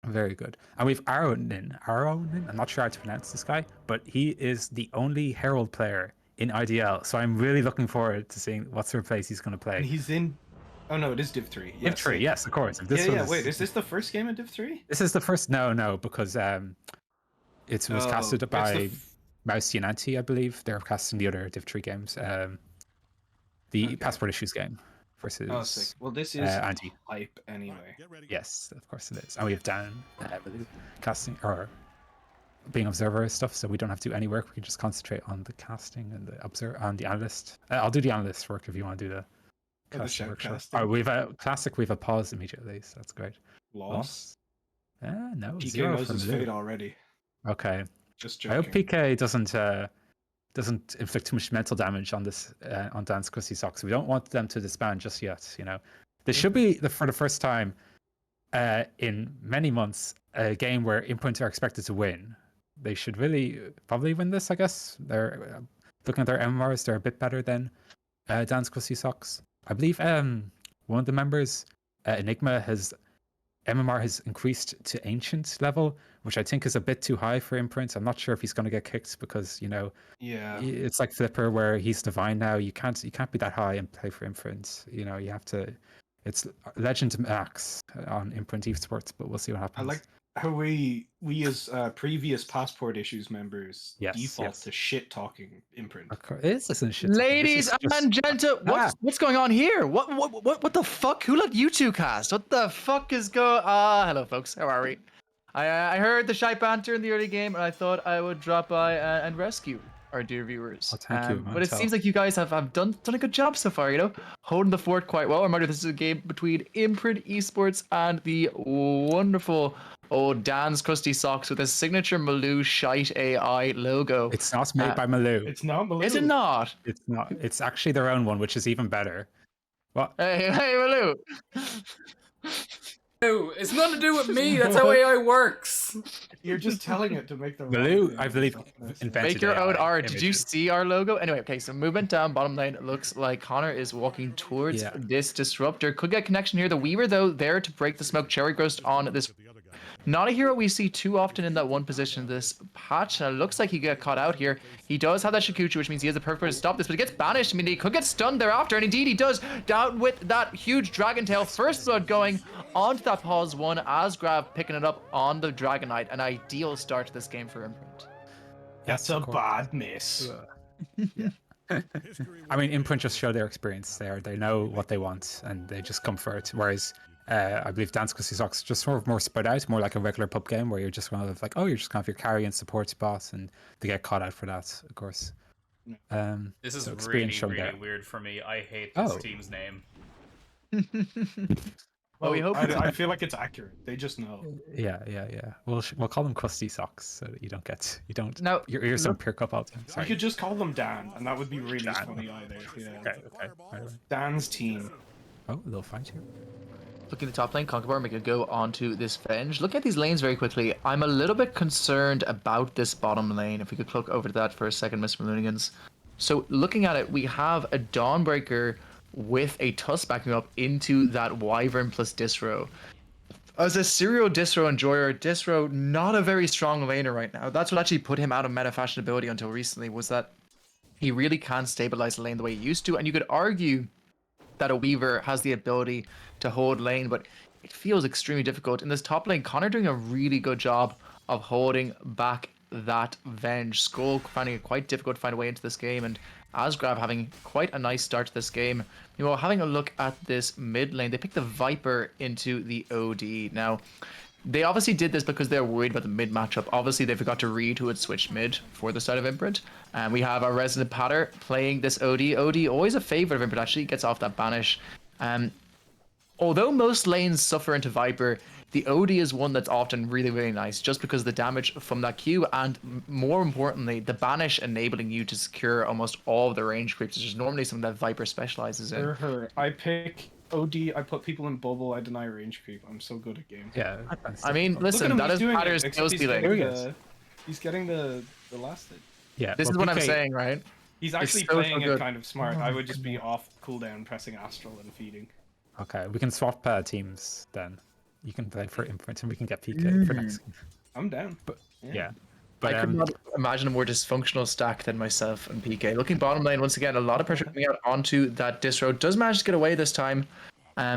Very good. And we've Aronin. I'm not sure how to pronounce this guy, but he is the only Herald player in IDL. So I'm really looking forward to seeing what sort of place he's going to play. And he's in... Oh no, it is Div 3. Div 3, yes, of course. Wait, is this the first game in Div 3? This is the first... No, because it was casted by Mouse Unanti, I believe. They're casting the other Div 3 games. The Passport Issues game versus... Oh, sick. Well, this is Andy. hype anyway. Yes, of course it is. And we have Dan casting, or being observer stuff, so we don't have to do any work. We can just concentrate on the casting and the analyst. I'll do the analyst work if you want to do the casting work. Sure. We have a classic. We have a pause immediately, so that's great. Loss? No. PK knows his fate already. Okay. Just joking. I hope PK doesn't inflict too much mental damage on this on Dance Crusty Socks. We don't want them to disband just yet. This should be for the first time in many months a game where Imprint are expected to win. They should probably win this, I guess. They're looking at their MMRs, they're a bit better than Dance Crusty Socks. I believe one of the members, Enigma, MMR has increased to Ancient level, which I think is a bit too high for Imprint. I'm not sure if he's going to get kicked because, it's like Flipper where he's Divine now. You can't be that high and play for Imprint. You have to... It's Legend Max on Imprint Esports, but we'll see what happens. I like how we as previous Passport Issues members default to shit talking Imprint. Of course, this isn't shit. Ladies and gentlemen, what's going on here? What the fuck? Who let you two cast? What the fuck is going? Hello folks, how are we? I heard the shy banter in the early game, and I thought I would drop by and rescue our dear viewers. Oh, thank you. But it seems like you guys have done a good job so far, holding the fort quite well. Remember, this is a game between Imprint Esports and the wonderful Dan's Crusty Socks with a signature Malou shite AI logo. It's not made by Malou. It's not Malou. Is it not? It's not. It's actually their own one, which is even better. What? Hey, Malou. It's nothing to do with me. That's how AI works. You're just telling it to make the Malou, I believe, invented Make your own AI art. images. Did you see our logo? Anyway, okay, so movement down bottom lane. It looks like Connor is walking towards this disruptor. Could get connection here. The Weaver, though, there to break the smoke. Cherry Ghost on this. Not a hero we see too often in that one position this patch. And it looks like he got caught out here. He does have that Shikuchi, which means he has the perfect way to stop this, but he gets banished. I mean, he could get stunned thereafter, and indeed he does. Down with that huge Dragon Tail. First blood going onto that pause one. Asgrav picking it up on the Dragonite. An ideal start to this game for Imprint. That's a bad miss. I mean, Imprint just show their experience there. They know what they want and they just come for it. Whereas I believe Dance Crusty Socks just sort of more spread out, more like a regular pub game where you're just kind of like, oh, you're just kind of your carry and support spot, and they get caught out for that, of course. This is so really, experience shown really there. weird for me. I hate this Oh. team's name. Well, we hope I feel like it's accurate. They just know. Yeah. We'll call them Crusty Socks so that you don't. Now, your ears don't perk up all the time. I Sorry. could just call them Dan, and that would be really funny either. Yeah. Okay. Right. Dan's team. Oh, a little fight here. looking at the top lane, Conqueror make a go onto this Venge. Look at these lanes very quickly. I'm a little bit concerned about this bottom lane. If we could click over to that for a second, Mr. Loonigans. So looking at it, we have a Dawnbreaker with a Tusk backing up into that Wyvern plus Distro. As a serial Distro enjoyer, Distro not a very strong laner right now. That's what actually put him out of meta fashionability until recently, was that he really can't stabilize the lane the way he used to. And you could argue that a Weaver has the ability to hold lane, but it feels extremely difficult. In this top lane, Connor doing a really good job of holding back that Venge. Skull finding it quite difficult to find a way into this game, and Asgrav having quite a nice start to this game. You know, having a look at this mid lane, they picked the Viper into the OD. Now, they obviously did this because they're worried about the mid matchup. Obviously, they forgot to read who had switched mid for the side of Imprint. And we have our Resonant Patter playing this OD. OD, always a favorite of Imprint, actually, gets off that banish. Although most lanes suffer into Viper, the OD is one that's often really, really nice just because of the damage from that Q, and more importantly, the banish enabling you to secure almost all of the range creeps, which is normally something that Viper specializes in. I pick OD, I put people in bubble, I deny range creep. I'm so good at games. Yeah. I mean, listen, that is Patter's skills stealing. He's getting the last hit. Yeah. This is what I'm saying, right? He's actually so playing good. it kind of smart. I would just be off cooldown, pressing Astral and feeding. Okay, we can swap teams then. You can play for Imprint and we can get PK for next game. I'm down. But yeah. But I could not imagine a more dysfunctional stack than myself and PK. Looking bottom lane, once again, a lot of pressure coming out onto that Distro. Does manage to get away this time.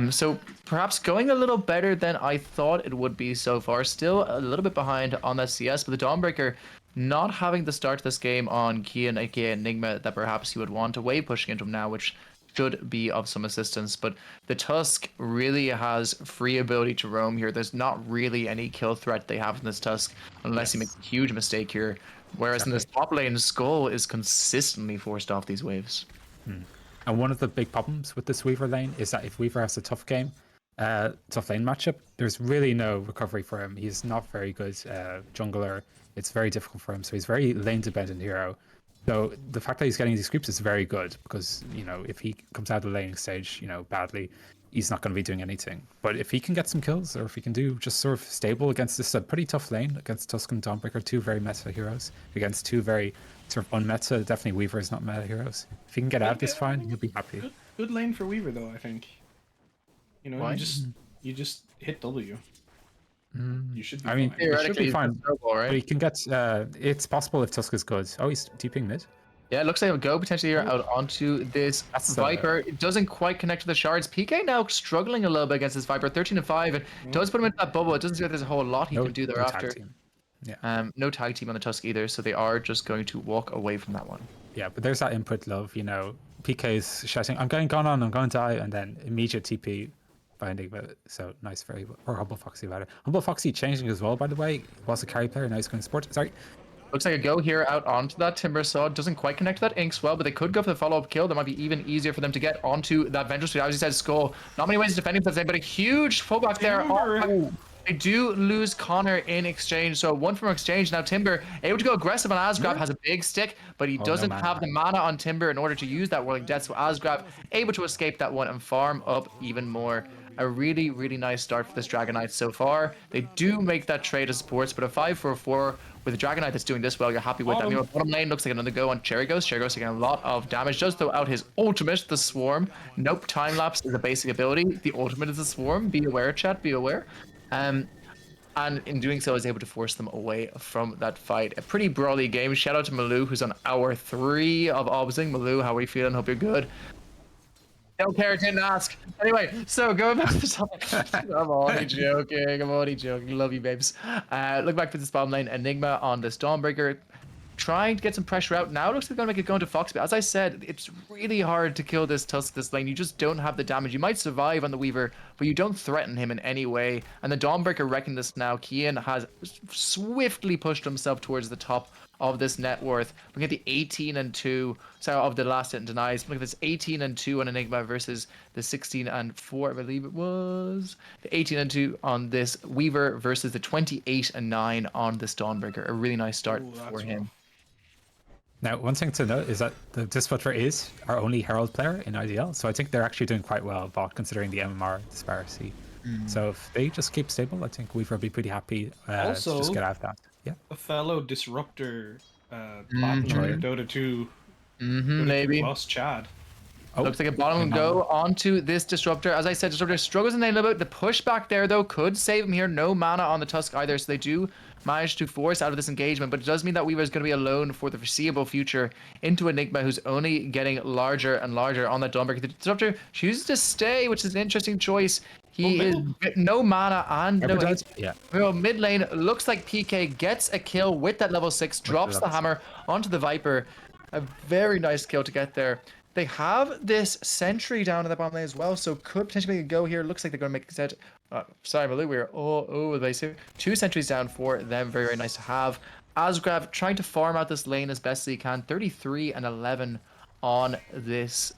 So perhaps going a little better than I thought it would be so far. Still a little bit behind on that CS, but the Dawnbreaker not having the start to this game on Kian, aka Enigma, that perhaps you would want. Away pushing into him now, which should be of some assistance. But the Tusk really has free ability to roam here. There's not really any kill threat they have in this Tusk unless he makes a huge mistake here. Whereas in this top lane, Skull is consistently forced off these waves. And one of the big problems with this Weaver lane is that if Weaver has a tough game, tough lane matchup, there's really no recovery for him. He's not very good jungler. It's very difficult for him. So he's very lane dependent hero. So the fact that he's getting these creeps is very good because, you know, if he comes out of the laning stage, you know, badly, he's not going to be doing anything. But if he can get some kills, or if he can do just sort of stable against this pretty tough lane, against Tusk and Dawnbreaker, two very meta heroes, against two very sort of unmeta, definitely Weaver is not meta heroes. If he can get out of this fine, he'll be happy. Good lane for Weaver though, I think. You know, Why? you just hit W. You should be I mean, fine. it should be fine. Snowball, right? But he can get. It's possible if Tusk is good. Oh, he's TPing mid. Yeah, it looks like a go potentially here out onto this Viper. It doesn't quite connect to the shards. PK now struggling a little bit against this Viper, 13-5. It does put him into that bubble. It doesn't seem like there's a whole lot he can do thereafter. Tag team. Yeah. No tag team on the Tusk either, so they are just going to walk away from that one. Yeah, but there's that input love, you know. PK's shouting, I'm going gone on, I'm going to die, and then immediate TP by Enigma. So nice, very or Humble Foxy about it. Humble Foxy changing as well, by the way. He was a carry player, now he's going support. Sorry. Looks like a go here out onto that Timber Saw. Doesn't quite connect to that Inkswell, but they could go for the follow-up kill. That might be even easier for them to get onto that Vengeance Suite. As you said, Skull. Not many ways to defend him, but a huge pullback there. Oh, they do lose Connor in exchange. So one from exchange. Now Timber able to go aggressive on Asgrav, has a big stick, but he doesn't have the mana on Timber in order to use that Whirling Death. So Asgrav able to escape that one and farm up even more. A really, really nice start for this Dragon Knight so far. They do make that trade of supports, but a 5-4-4 with a Dragon Knight that's doing this well, you're happy with that. You know, bottom lane looks like another go on Cherry Ghost. Cherry Ghost taking a lot of damage. Does throw out his ultimate, the Swarm. Nope, Time Lapse is a basic ability. The ultimate is the Swarm. Be aware, chat, be aware. And in doing so, is able to force them away from that fight. A pretty brawly game. Shout out to Malou, who's on hour 3 of Obsing. Malou, how are you feeling? Hope you're good. Don't care, didn't ask. Anyway, so going back to the topic. I'm only joking. I'm only joking. Love you, babes. Look back for this bottom lane. Enigma on this Dawnbreaker. trying to get some pressure out. Now it looks like they're going to make it go into Fox. But as I said, it's really hard to kill this Tusk this lane. You just don't have the damage. You might survive on the Weaver, but you don't threaten him in any way. And the Dawnbreaker wrecking this now. Kian has swiftly pushed himself towards the top of this net worth. Look at the 18-2. Sorry, of the last hit and denies. Look at this 18-2 on Enigma versus the 16-4, I believe it was. The 18-2 on this Weaver versus the 28-9 on this Dawnbreaker. A really nice start for him. Now, one thing to note is that the Disruptor is our only Herald player in IDL, so I think they're actually doing quite well, bot considering the MMR disparity. So if they just keep stable, I think Weaver will be pretty happy to Also, just get out of that. Yeah. A fellow Disruptor bot player, Dota 2. Dota Maybe. 2 lost Chad. Looks like a bottom will go onto this Disruptor. As I said, Disruptor struggles in a little bit. The pushback there, though, could save him here. No mana on the Tusk either, so they do manage to force out of this engagement. But it does mean that Weaver is going to be alone for the foreseeable future into Enigma, who's only getting larger and larger on that Dawnbreaker. The Disruptor chooses to stay, which is an interesting choice. He is no mana and no HP. Yeah. Well, mid lane, looks like PK gets a kill with that level 6, drops the hammer onto the Viper. A very nice kill to get there. They have this sentry down in the bottom lane as well, so could potentially make a go here. Looks like they're going to make a set. Sorry, Malou, we're all over the place here. 2 sentries down for them. Very, very nice to have. Asgrav trying to farm out this lane as best as he can. 33-11 on this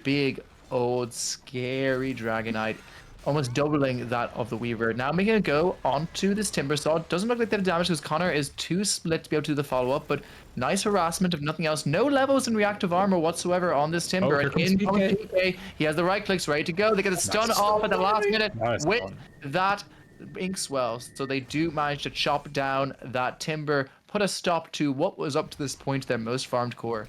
big, old, scary Dragonite. Almost doubling that of the Weaver. Now making a go onto this Timber Saw. Doesn't look like they have damage because Connor is too split to be able to do the follow-up, but nice harassment if nothing else. No levels in reactive armor whatsoever on this Timber. And in comes PK. He has the right clicks ready to go. They get a stun off at the last minute with that Inkswell. So they do manage to chop down that Timber, put a stop to what was up to this point their most farmed core.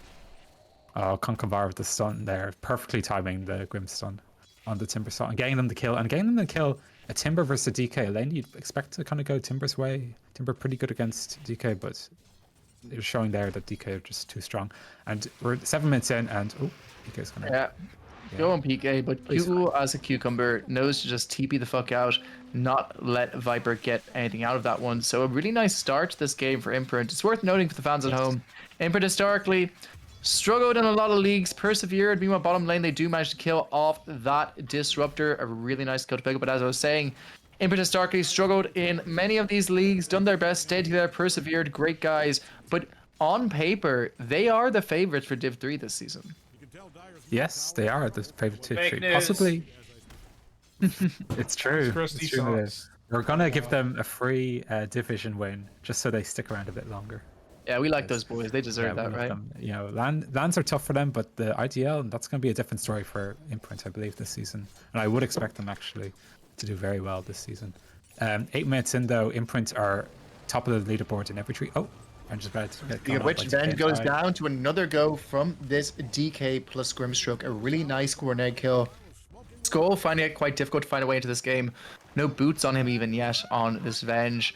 Oh, Concavar with the stun there. Perfectly timing the Grim stun on the Timber Saw and getting them to kill. And getting them to kill a Timber versus a DK lane, you'd expect to kind of go Timber's way. Timber pretty good against DK, but it was showing there that DK are just too strong. And we're 7 minutes in, and oh, DK's gonna... Yeah. Go on PK, but Q as a cucumber knows to just TP the fuck out, not let Viper get anything out of that one. So a really nice start to this game for Imprint. It's worth noting for the fans at home. Imprint historically struggled in a lot of leagues, persevered. Meanwhile, bottom lane, they do manage to kill off that Disruptor. A really nice kill to pick up. But as I was saying, Imprint historically struggled in many of these leagues, done their best, stayed together, persevered. Great guys. But on paper, they are the favorites for Div 3 this season. Yes, they are the favorite Div 3. news. Possibly. It's true. Crusty It's true. socks. We're going to give them a free division win just so they stick around a bit longer. Yeah, we like those boys. They deserve we that, love right? them. You know, lands are tough for them, but the IDL, that's going to be a different story for Imprint, I believe, this season. And I would expect them actually to do very well this season. 8 minutes in, though, Imprint are top of the leaderboard in every tree. Oh, I'm just about to get Which then goes down to another go from this DK plus Grimstroke. A really nice Grenade kill. Skull finding it quite difficult to find a way into this game. No boots on him even yet on this Venge.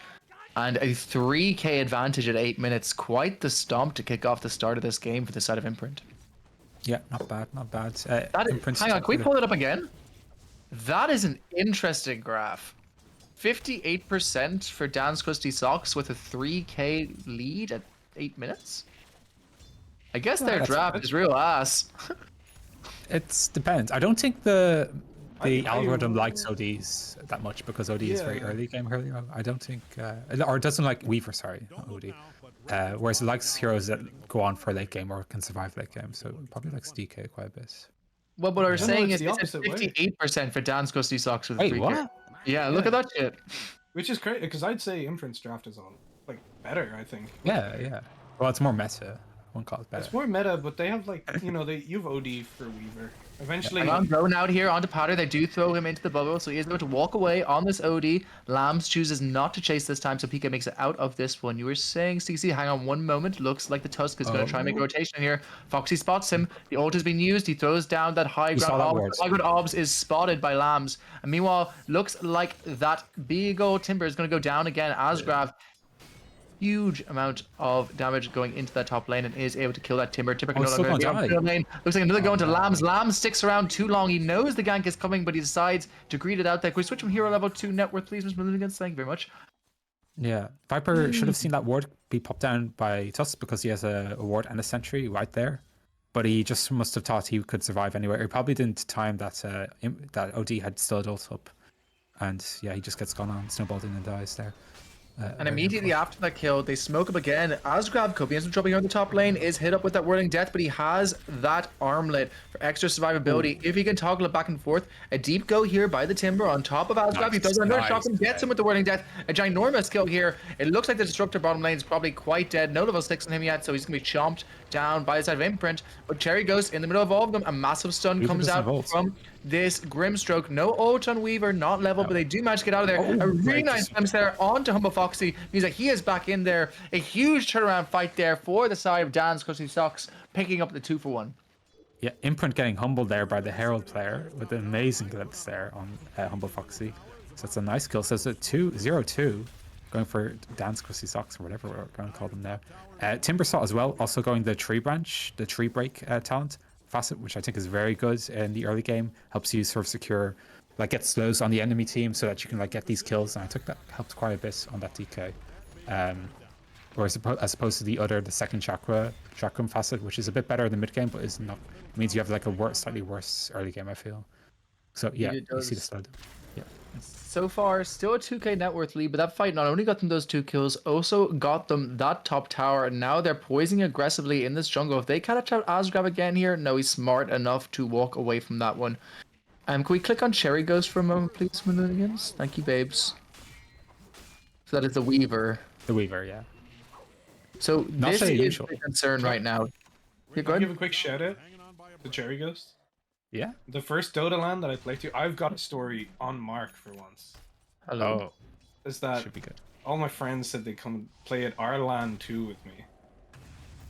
And a 3k advantage at 8 minutes. Quite the stomp to kick off the start of this game for the side of Imprint. Yeah, not bad, not bad. Hang on, can we pull it up again? That is an interesting graph. 58% for Dan's Crusty Socks with a 3k lead at 8 minutes? I guess their draft is real ass. It depends. I don't think the algorithm likes ODs that much because OD is very early game earlier. I don't think, or it doesn't like Weaver, sorry, not OD. Whereas it likes heroes that go on for late game or can survive late game. So it probably likes DK quite a bit. Well, what I was saying is it's it's the 58% for Dan's Crusty Socks with Wait, 3k. what? Yeah, look at that shit. Which is great, because I'd say Imprint's draft is on, like, better, I think. Yeah. Well, it's more meta. One call it better. It's more meta, but they have, like, you know, you've OD for Weaver. Eventually... And on going out here onto Potter, they do throw him into the bubble, so he is able to walk away on this OD. Lambs chooses not to chase this time, so PK makes it out of this one. You were saying, CC, hang on one moment. Looks like the Tusk is going to try and make a rotation here. Foxy spots him. The ult has been used. He throws down that high ground obs. High ground obs is spotted by Lambs. And meanwhile, looks like that big old Timber is going to go down again. Asgrav, huge amount of damage going into that top lane and is able to kill that Timber. Timber can no longer be on the lane. Looks like another going to Lambs. Lambs sticks around too long. He knows the gank is coming, but he decides to greet it out there. Can we switch from hero level to net worth, please, Mr. Milligan? Thank you very much. Yeah, Viper should have seen that ward be popped down by Tusk because he has a ward and a sentry right there. But he just must have thought he could survive anywhere. He probably didn't time that that OD had still ult up. And yeah, he just gets gone on, snowballed in and dies there. And immediately after that kill, they smoke up again. As Grab could be ends up dropping out the top lane, is hit up with that Whirling Death, but he has that armlet for extra survivability. If he can toggle it back and forth, a deep go here by the Timber on top of Asgrab. He does another shot and gets him with the Whirling Death. A ginormous kill here. It looks like the Disruptor bottom lane is probably quite dead. No level 6 on him yet, so he's going to be chomped down by the side of Imprint. But Cherry Ghost in the middle of all of them. A massive stun comes out from this Grimstroke. No ult on Weaver, not level, but they do manage to get out of there. A really nice glimpse there onto Humble Foxy. Means that he is back in there. A huge turnaround fight there for the side of Dan's Crusty Socks, picking up the 2-for-1. Yeah, Imprint getting humbled there by the Herald player with an amazing glimpse there on Humble Foxy. So it's a nice kill. So it's a 0-2 going for Dan's Crusty Socks or whatever we're going to call them now. Timbersaw as well, also going the tree branch, the tree break talent facet, which I think is very good in the early game. Helps you sort of secure, like get slows on the enemy team so that you can like get these kills. And I think that helps quite a bit on that DK. Whereas as opposed to the second chakram facet, which is a bit better in the mid game, but is not means you have like a slightly worse early game, I feel. So yeah, you see the slow. Yeah. So far, still a 2k net worth lead, but that fight not only got them those 2 kills, also got them that top tower, and now they're poising aggressively in this jungle. If they catch out Asgrab again here, no, he's smart enough to walk away from that one. Can we click on Cherry Ghost for a moment, please, Millions? Thank you, babes. So that is the Weaver. The Weaver, yeah. So Not this so is usual. the concern right now. Can I give a quick shout out to Cherry Ghost? Yeah. The first Dota LAN that I played to, I've got a story on Mark for once. Hello. Is that Should be good. all my friends said they'd come play at our LAN 2 with me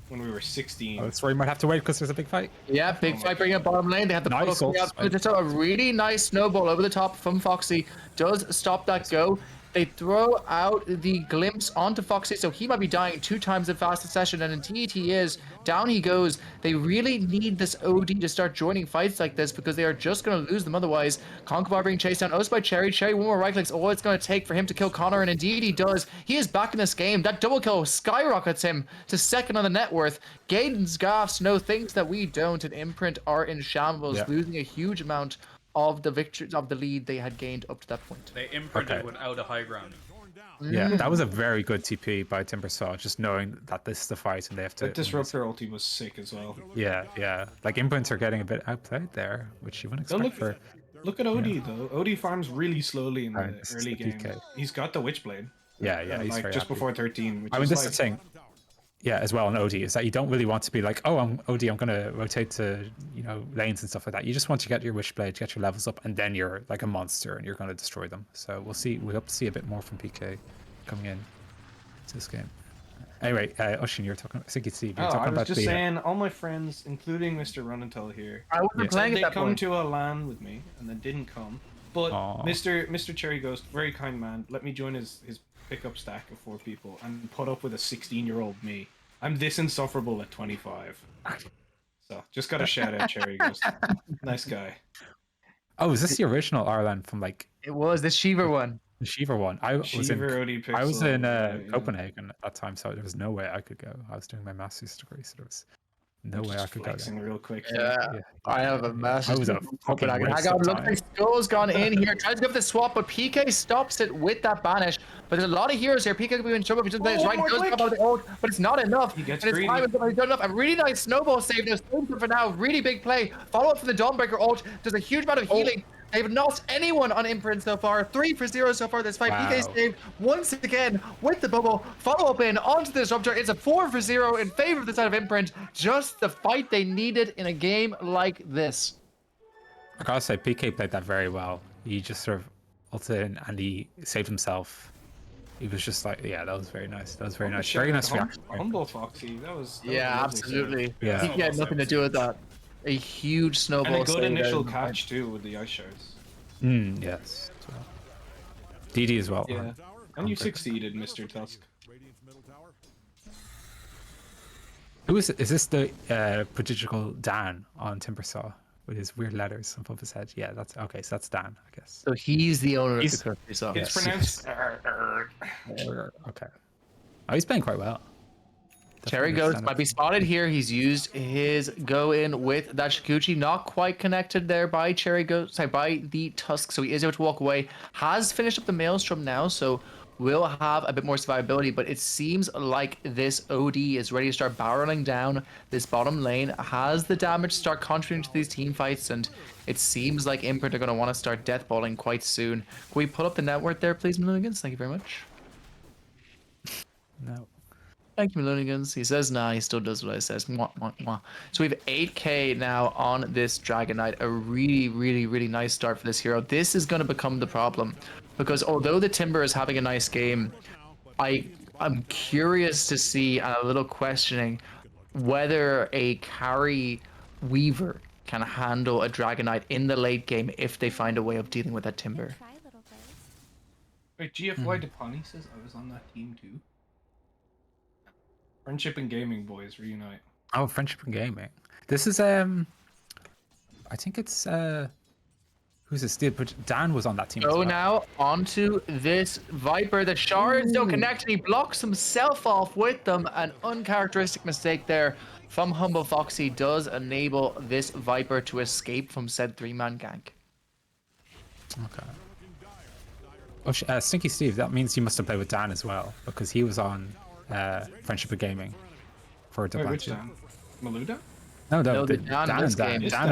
when we were 16. Oh, that's where you might have to wait because there's a big fight. Yeah, big fight bringing up bottom lane. They have the Nice puddle coming out. Just a really nice snowball over the top from Foxy. Does stop that go. They throw out the glimpse onto Foxy, so he might be dying 2 times in fastest session, and indeed he is. Down he goes. They really need this OD to start joining fights like this because they are just going to lose them otherwise. Conkerbot being chased down. Oast by Cherry. Cherry, one more right clicks. All it's going to take for him to kill Connor, and indeed he does. He is back in this game. That double kill skyrockets him to second on the net worth. Gaden's gaffs know things that we don't, and Imprint are in shambles, losing a huge amount of the victories of the lead they had gained up to that point. They imprinted without a high ground. Yeah, that was a very good TP by Timbersaw, just knowing that this is the fight and they have to. That Disruptor ulti was sick as well. Yeah, yeah. Like Imprints are getting a bit outplayed there, which you wouldn't expect Look at OD though. OD farms really slowly in the early game. He's got the Witchblade. Yeah, yeah. He's like very just happy. before 13. Which I mean, is this like, is the thing. Yeah, as well on OD is that you don't really want to be like, oh, I'm OD, I'm gonna rotate to lanes and stuff like that. You just want to get your Witchblade, get your levels up, and then you're like a monster and you're gonna destroy them. So we'll see. We hope to see a bit more from PK coming in to this game. Anyway, Ushin, you're talking. I think it's Steve. You're talking I was about just saying, all my friends, including Mr. Rununtel here, I wasn't playing at they that come point. to a LAN with me and then didn't come. But Mr. Cherry Ghost, very kind man, let me join his pickup stack of 4 people and put up with a 16-year-old me. I'm this insufferable at 25. So just got a shout out, Cherry Ghost. Nice guy. Oh, is this the original Ireland from like? It was the Shiva one. The Shiva one. I was Shiva OD in Pixel, Copenhagen at that time, so there was no way I could go. I was doing my master's degree, so there was no way I could go. Flexing real quick. Yeah, I have a massive. I was a fucking waste of Looks time. like Skull's gone in here, tries to go for the swap, but PK stops it with that banish. But there's a lot of heroes here. PK could be in trouble if he doesn't play his right. Does come out of the ult, but it's not enough. He gets and his greedy. time is not done enough. A really nice snowball save. There's Stormfront for now. Really big play. Follow up from the Dawnbreaker ult. Does a huge amount of healing. They've not anyone on Imprint so far. 3 for 0 so far this fight. Wow. PK saved once again with the bubble. Follow up in onto the Disruptor. It's a 4 for 0 in favor of the side of Imprint. Just the fight they needed in a game like this. I gotta say, PK played that very well. He just sort of ulted in and he saved himself. He was just like, yeah, that was very nice. That was very nice. Very nice reaction. Humble Foxy, that was Yeah, lovely absolutely. Yeah. He had nothing to do with that. A huge snowball. And a good save initial there. catch too with the ice shards. Yes. As well. DD as well. Yeah. And you succeeded, Mr. Tusk. Who is it? Is this the prodigal Dan on Timbersaw? with his weird letters above his head. Yeah, that's okay. So that's Dan, I guess. So he's the owner of He's- the Crusty Socks. It's pronounced. Okay. Oh, he's playing quite well. Cherry Definitely Ghost stand might up. be spotted here. He's used his go in with that Shikuchi, not quite connected there by Cherry Ghost, sorry, by the Tusk. So he is able to walk away. Has finished up the Maelstrom now, so will have a bit more survivability. But it seems like this OD is ready to start barreling down this bottom lane. Has the damage to start contributing to these team fights, and it seems like Imprint are going to want to start deathballing quite soon. Can we pull up the net worth there, please, Milligans? Thank you very much. No. Thank you, Milligans. He says nah, he still does what I says. Mwah, mwah, mwah. So we have 8k now on this Dragon Knight. A really, really, really nice start for this hero. This is going to become the problem, because although the Timber is having a nice game, I'm curious to see and a little questioning whether a carry Weaver can handle a Dragon Knight in the late game if they find a way of dealing with that Timber. Wait, GFY Depani says I was on that team too. Friendship and gaming, boys, reunite. Oh, Friendship and Gaming. This is I think it's who's this? Dan was on that team. as Go well. now onto this Viper. The shards don't connect, and he blocks himself off with them. An uncharacteristic mistake there from Humble Foxy does enable this Viper to escape from said 3-man gank. Okay. Oh, Stinky Steve. That means you must have played with Dan as well, because he was on Friendship and Gaming for Wait, Double which Dan? Maluda? No, No, the the Dan in this game is Dan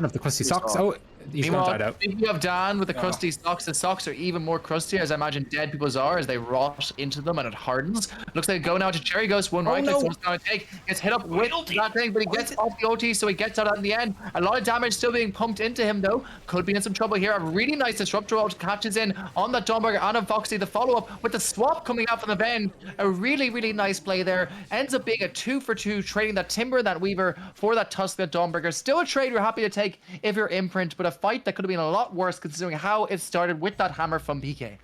of the Crusty Socks. Oh, he's gone Meanwhile, died out. speaking of Dan with the crusty socks, the socks are even more crusty, as I imagine dead people's are, as they rot into them and it hardens. Looks like they go now to Cherry Ghost, one right click, so it's going to take, gets hit up with that thing, but he gets off the OT, so he gets out in the end. A lot of damage still being pumped into him, though. Could be in some trouble here. A really nice Disruptor ult catches in on that Dawnburger and on Foxy. The follow-up with the swap coming out from the bend. A really, really nice play there. Ends up being a 2-for-2, trading that Timber, that Weaver, for that Tusk, that Dawnburger. Still a trade you're happy to take if you're Imprint, but a fight that could have been a lot worse considering how it started with that hammer from PK.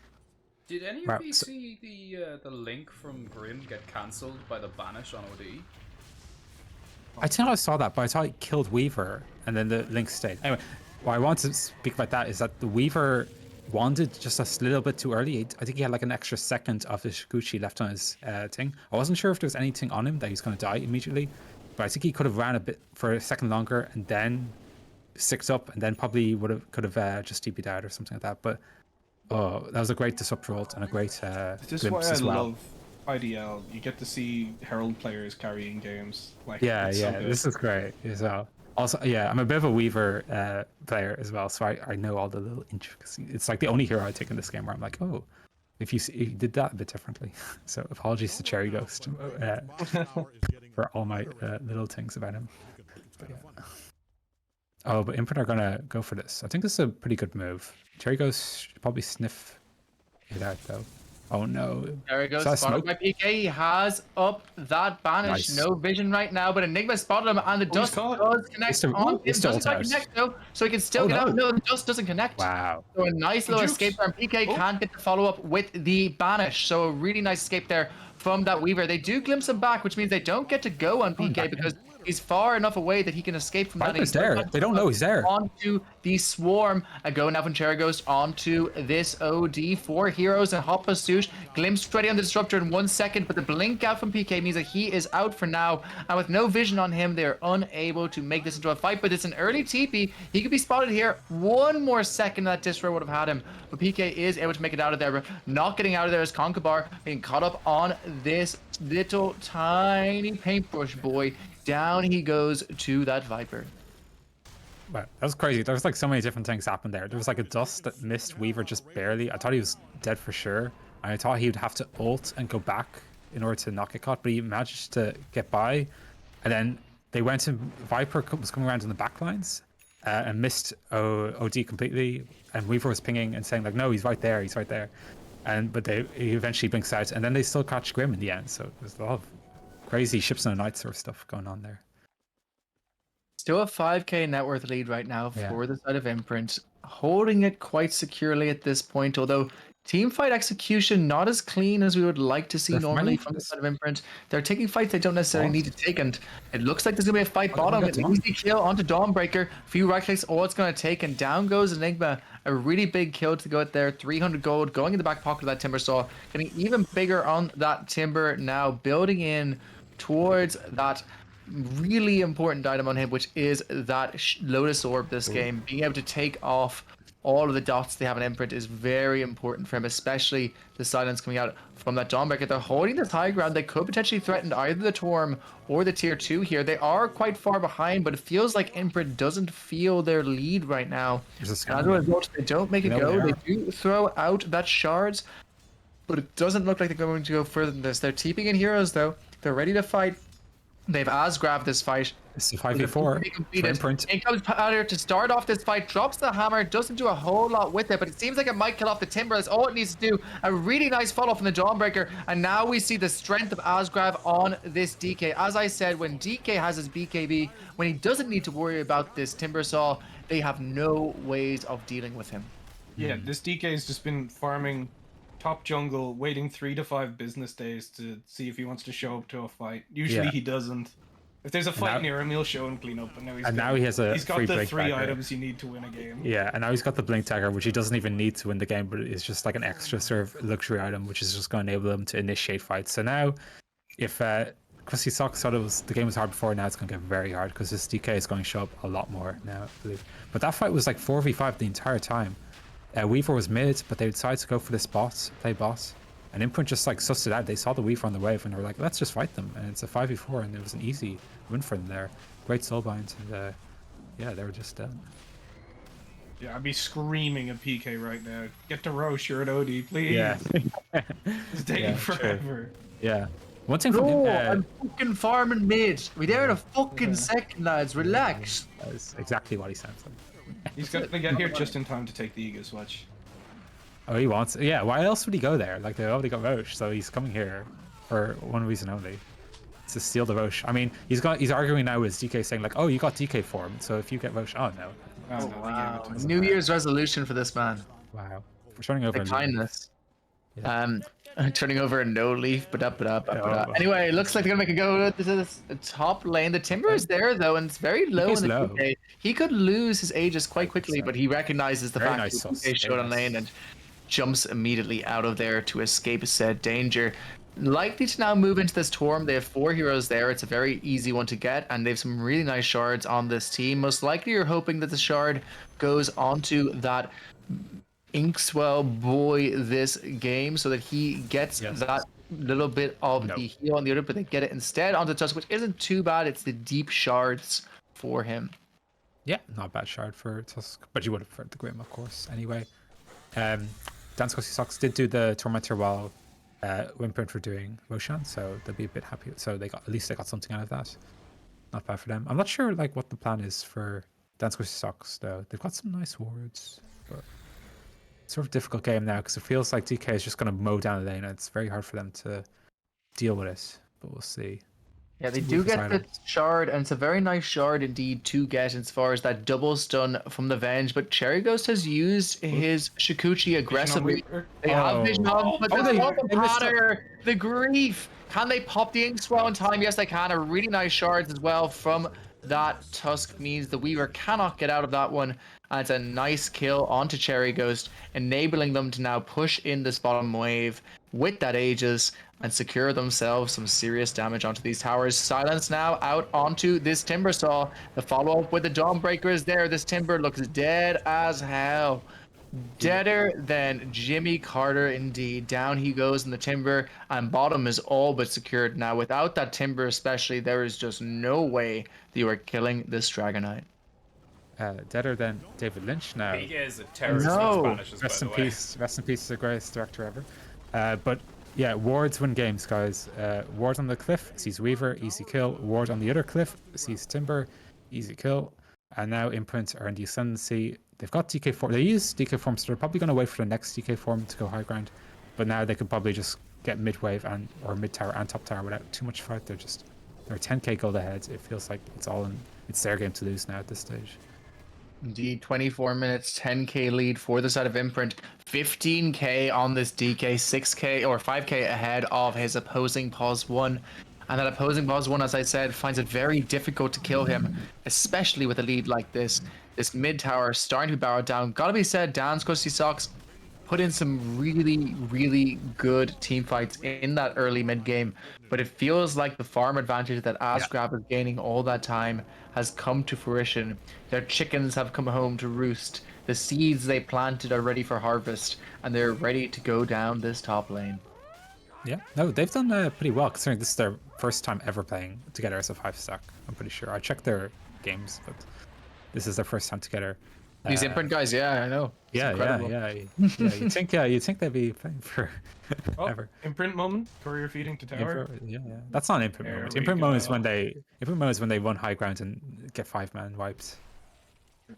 Did any Right, of you so- see the link from Grim get cancelled by the banish on OD? I think I saw that, but I thought he killed Weaver, and then the link stayed. Anyway, what I want to speak about that is that the Weaver wanted just a little bit too early. I think he had like an extra second of the Shikuchi left on his thing. I wasn't sure if there was anything on him that he was going to die immediately, but I think he could have ran a bit for a second longer and then sixed up, and then probably could have just TP'd out or something like that. But oh, that was a great disruptor ult and a great This is why glimpse I as well. love IDL. You get to see Herald players carrying games. Like, Yeah, it's so yeah, good. this is great as well. Also, yeah, I'm a bit of a Weaver player as well, so I know all the little intricacies. It's like the only hero I take in this game where I'm like, oh, if you did that a bit differently. So apologies to Cherry Ghost for all my little things about him. But yeah. Oh, but Imprint are gonna go for this. I think this is a pretty good move. Cherry Ghost should probably sniff it out though. Oh no. There he goes, Is that spotted smoke? by PK. He has up that banish. Nice. No vision right now, but Enigma spotted him, and the dust does connect Mr. on him. Mr. Doesn't quite Althouse. connect though, so he can still Oh, get no. out. No, the dust doesn't connect. Wow. So a nice little Jukes. escape there, and PK can't get the follow-up with the banish. So a really nice escape there from that Weaver. They do glimpse him back, which means they don't get to go on PK back because he's far enough away that he can escape from that. Viper's He's there. They don't know he's there. Onto the swarm, and going now from Cherry Ghost onto this OD. 4 heroes and hot pursuit. Glimpse ready on the disruptor in 1 second, but the blink out from PK means that he is out for now. And with no vision on him, they're unable to make this into a fight. But it's an early TP. He could be spotted here. 1 more second that disrow would have had him. But PK is able to make it out of there. But not getting out of there is Conkabar being caught up on this little tiny paintbrush boy. Down he goes to that Viper. Wow, that was crazy. There was like so many different things happened there. There was like a dust that missed Weaver just barely. I thought he was dead for sure. And I thought he would have to ult and go back in order to not get caught, but he managed to get by. And then they went to Viper was coming around in the back lines and missed OD completely. And Weaver was pinging and saying like, no, he's right there, he's right there. But he eventually blinks out, and then they still catch Grim in the end. So there's a lot of crazy ships in the night sort of stuff going on there. Still a 5k net worth lead right now Yeah. for the side of Imprint, holding it quite securely at this point, although Team fight execution not as clean as we would like to see They're normally fighting from the this. side of Imprint. They're taking fights they don't necessarily What? need to take, and it looks like there's gonna be a fight Oh, they bottom. got It's an Dawn. easy kill onto Dawnbreaker. A few right clicks, all it's gonna take, and down goes Enigma. A really big kill to go out there. 300 gold going in the back pocket of that Timber Saw, getting even bigger on that Timber now, building in towards that really important item on him, which is that Lotus Orb this game. Being able to take off all of the dots they have an Imprint is very important for him, especially the silence coming out from that Dawnbreaker. They're holding this high ground. They could potentially threaten either the Torm or the tier 2 here. They are quite far behind, but it feels like Imprint doesn't feel their lead right now. There's a As a scanner. result, they don't make it You know go. they They do throw out that shards, but it doesn't look like they're going to go further than this. They're TPing in heroes, though. They're ready to fight. They've Asgrav this fight. It's a 5v4 for Imprint. In comes Powder to start off this fight, drops the hammer, doesn't do a whole lot with it, but it seems like it might kill off the Timber. That's all it needs to do. A really nice follow from the Dawnbreaker, and now we see the strength of Asgrav on this DK. As I said, when DK has his BKB, when he doesn't need to worry about this Timber Saw, they have no ways of dealing with him. Yeah, this DK has just been farming top jungle, waiting 3 to 5 business days to see if he wants to show up to a fight. Usually Yeah. he doesn't. If there's a fight now- near him, he'll show and clean up. And now he's And now he has a he's got free the blink 3 dagger. items you need to win a game. Yeah, and now he's got the Blink Dagger, which he doesn't even need to win the game, but it's just like an extra sort of luxury item, which is just going to enable him to initiate fights. So now, if Crusty Socks thought the game was hard before, now it's going to get very hard because this DK is going to show up a lot more now, I believe. But that fight was like 4v5 the entire time. Weaver was mid, but they decided to go for this play boss. And Imprint just like sussed it out. They saw the Weaver on the wave and they were like, let's just fight them. And it's a 5v4 and it was an easy win for them there. Great soulbind, and yeah, they were just done. Yeah, I'd be screaming at PK right now. Get to Roche, you're an OD, please. Yeah. It's taking Yeah, true. forever. Yeah. One thing from No, I'm fucking farming mid. We're there in a fucking second, lads. Relax. that's exactly what he sounds like. He's got to get here just in time to take the Aegis Watch. Oh, he wants. Yeah, why else would he go there? Like, they already got Roche, so he's coming here for one reason only: to steal the Roche. I mean, he's arguing now with DK, saying like, "Oh, you got DK form, so if you get Roche, oh no." Oh, no, Wow. they gave it to him. New Year's resolution for this man. Wow, we're turning over. The a new- kindness. Yeah. Turning over a no leaf, but up. Oh. Anyway, it looks like they're gonna make a go to this top lane. The Timber is there though, and it's very low DK's in the low. DK. He could lose his Aegis quite quickly, but he recognizes the Very fact nice that sus, DK showed very on nice. lane and jumps immediately out of there to escape said danger. Likely to now move into this Torm. They have 4 heroes there. It's a very easy one to get, and they have some really nice shards on this team. Most likely you're hoping that the shard goes onto that Inkswell boy this game so that he gets Yes. that little bit of No. the heal on the other, but they get it instead onto Tusk, which isn't too bad. It's the deep shards for him. Yeah, not a bad shard for Tusk, but you would have preferred the Grim, of course. Anyway, Dance Crusty Socks did do the Tormentor while Imprint were doing Roshan, so they'll be a bit happy. So they got, at least they got something out of that. Not bad for them. I'm not sure like what the plan is for Dance Crusty Socks though. They've got some nice wards, but it's sort of a difficult game now because it feels like DK is just going to mow down the lane, and it's very hard for them to deal with it. But we'll see. Yeah, they It's do Weaver's get the item. shard, and it's a very nice shard indeed to get as far as that double stun from the Venge. But Cherry Ghost has used his Shikuchi aggressively. They have vision on, but there's also they missed Potter, the grief. Can they pop the Inkswell in time? Yes, they can. A really nice shards as well from that Tusk means the Weaver cannot get out of that one. And it's a nice kill onto Cherry Ghost, enabling them to now push in this bottom wave with that Aegis and secure themselves some serious damage onto these towers. Silence now out onto this Timber Saw. The follow-up with the Dawnbreaker is there. This Timber looks dead as hell. Deader than Jimmy Carter indeed. Down he goes in the Timber, and bottom is all but secured. Now without that Timber especially, there is just no way that you are killing this Dragonite. Deader than David Lynch now. He is a terrorist No. in Spanish, by Rest the in way. peace. Rest in peace, the greatest director ever. But yeah, wards win games, guys. Ward on the cliff sees Weaver, easy kill. Ward on the other cliff sees Timber, easy kill. And now Imprint are in the ascendancy. They've got DK form. They use DK form, so they're probably going to wait for the next DK form to go high ground. But now they could probably just get mid wave and or mid tower and top tower without too much fight. They're 10k gold ahead. It feels like it's their game to lose now at this stage. Indeed, 24 minutes, 10k lead for the side of Imprint, 15k on this DK, 6k or 5k ahead of his opposing Pause 1. And that opposing Pause 1, as I said, finds it very difficult to kill him, especially with a lead like this. This mid tower starting to be barreled down. Gotta be said, Dan's Crusty Socks put in some really, really good team fights in that early mid game, but it feels like the farm advantage that Asgrab is gaining all that time has come to fruition. Their chickens have come home to roost. The seeds they planted are ready for harvest, and they're ready to go down this top lane. Yeah, no, they've done pretty well considering this is their first time ever playing together as a 5-stack. I'm pretty sure. I checked their games, but this is their first time together. These Imprint guys, yeah, I know. It's incredible. Yeah. You'd think they'd be playing for ever. Imprint moment, courier feeding to tower. Yeah. That's not an imprint There moment. we Imprint moment is go. when they run high ground and get 5-man wipes.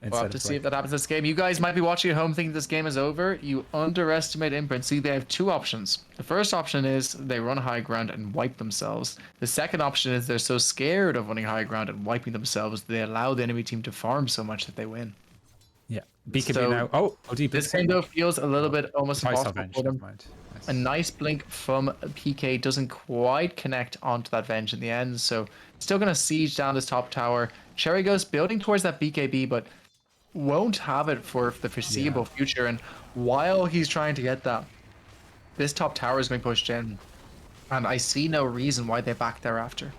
We'll have to see if that happens this game. You guys might be watching at home thinking this game is over. You underestimate Imprint. See, they have two options. The first option is they run high ground and wipe themselves. The second option is they're so scared of running high ground and wiping themselves, they allow the enemy team to farm so much that they win. Yeah. BKB So, now. Oh, OD. This game though feels a little bit almost Twice impossible Venge, for them. never mind. Nice. A nice blink from PK doesn't quite connect onto that Venge in the end, so still gonna siege down this top tower. Cherry Ghost building towards that BKB, but won't have it for the foreseeable future. And while he's trying to get that, this top tower is being pushed in, and I see no reason why they back thereafter.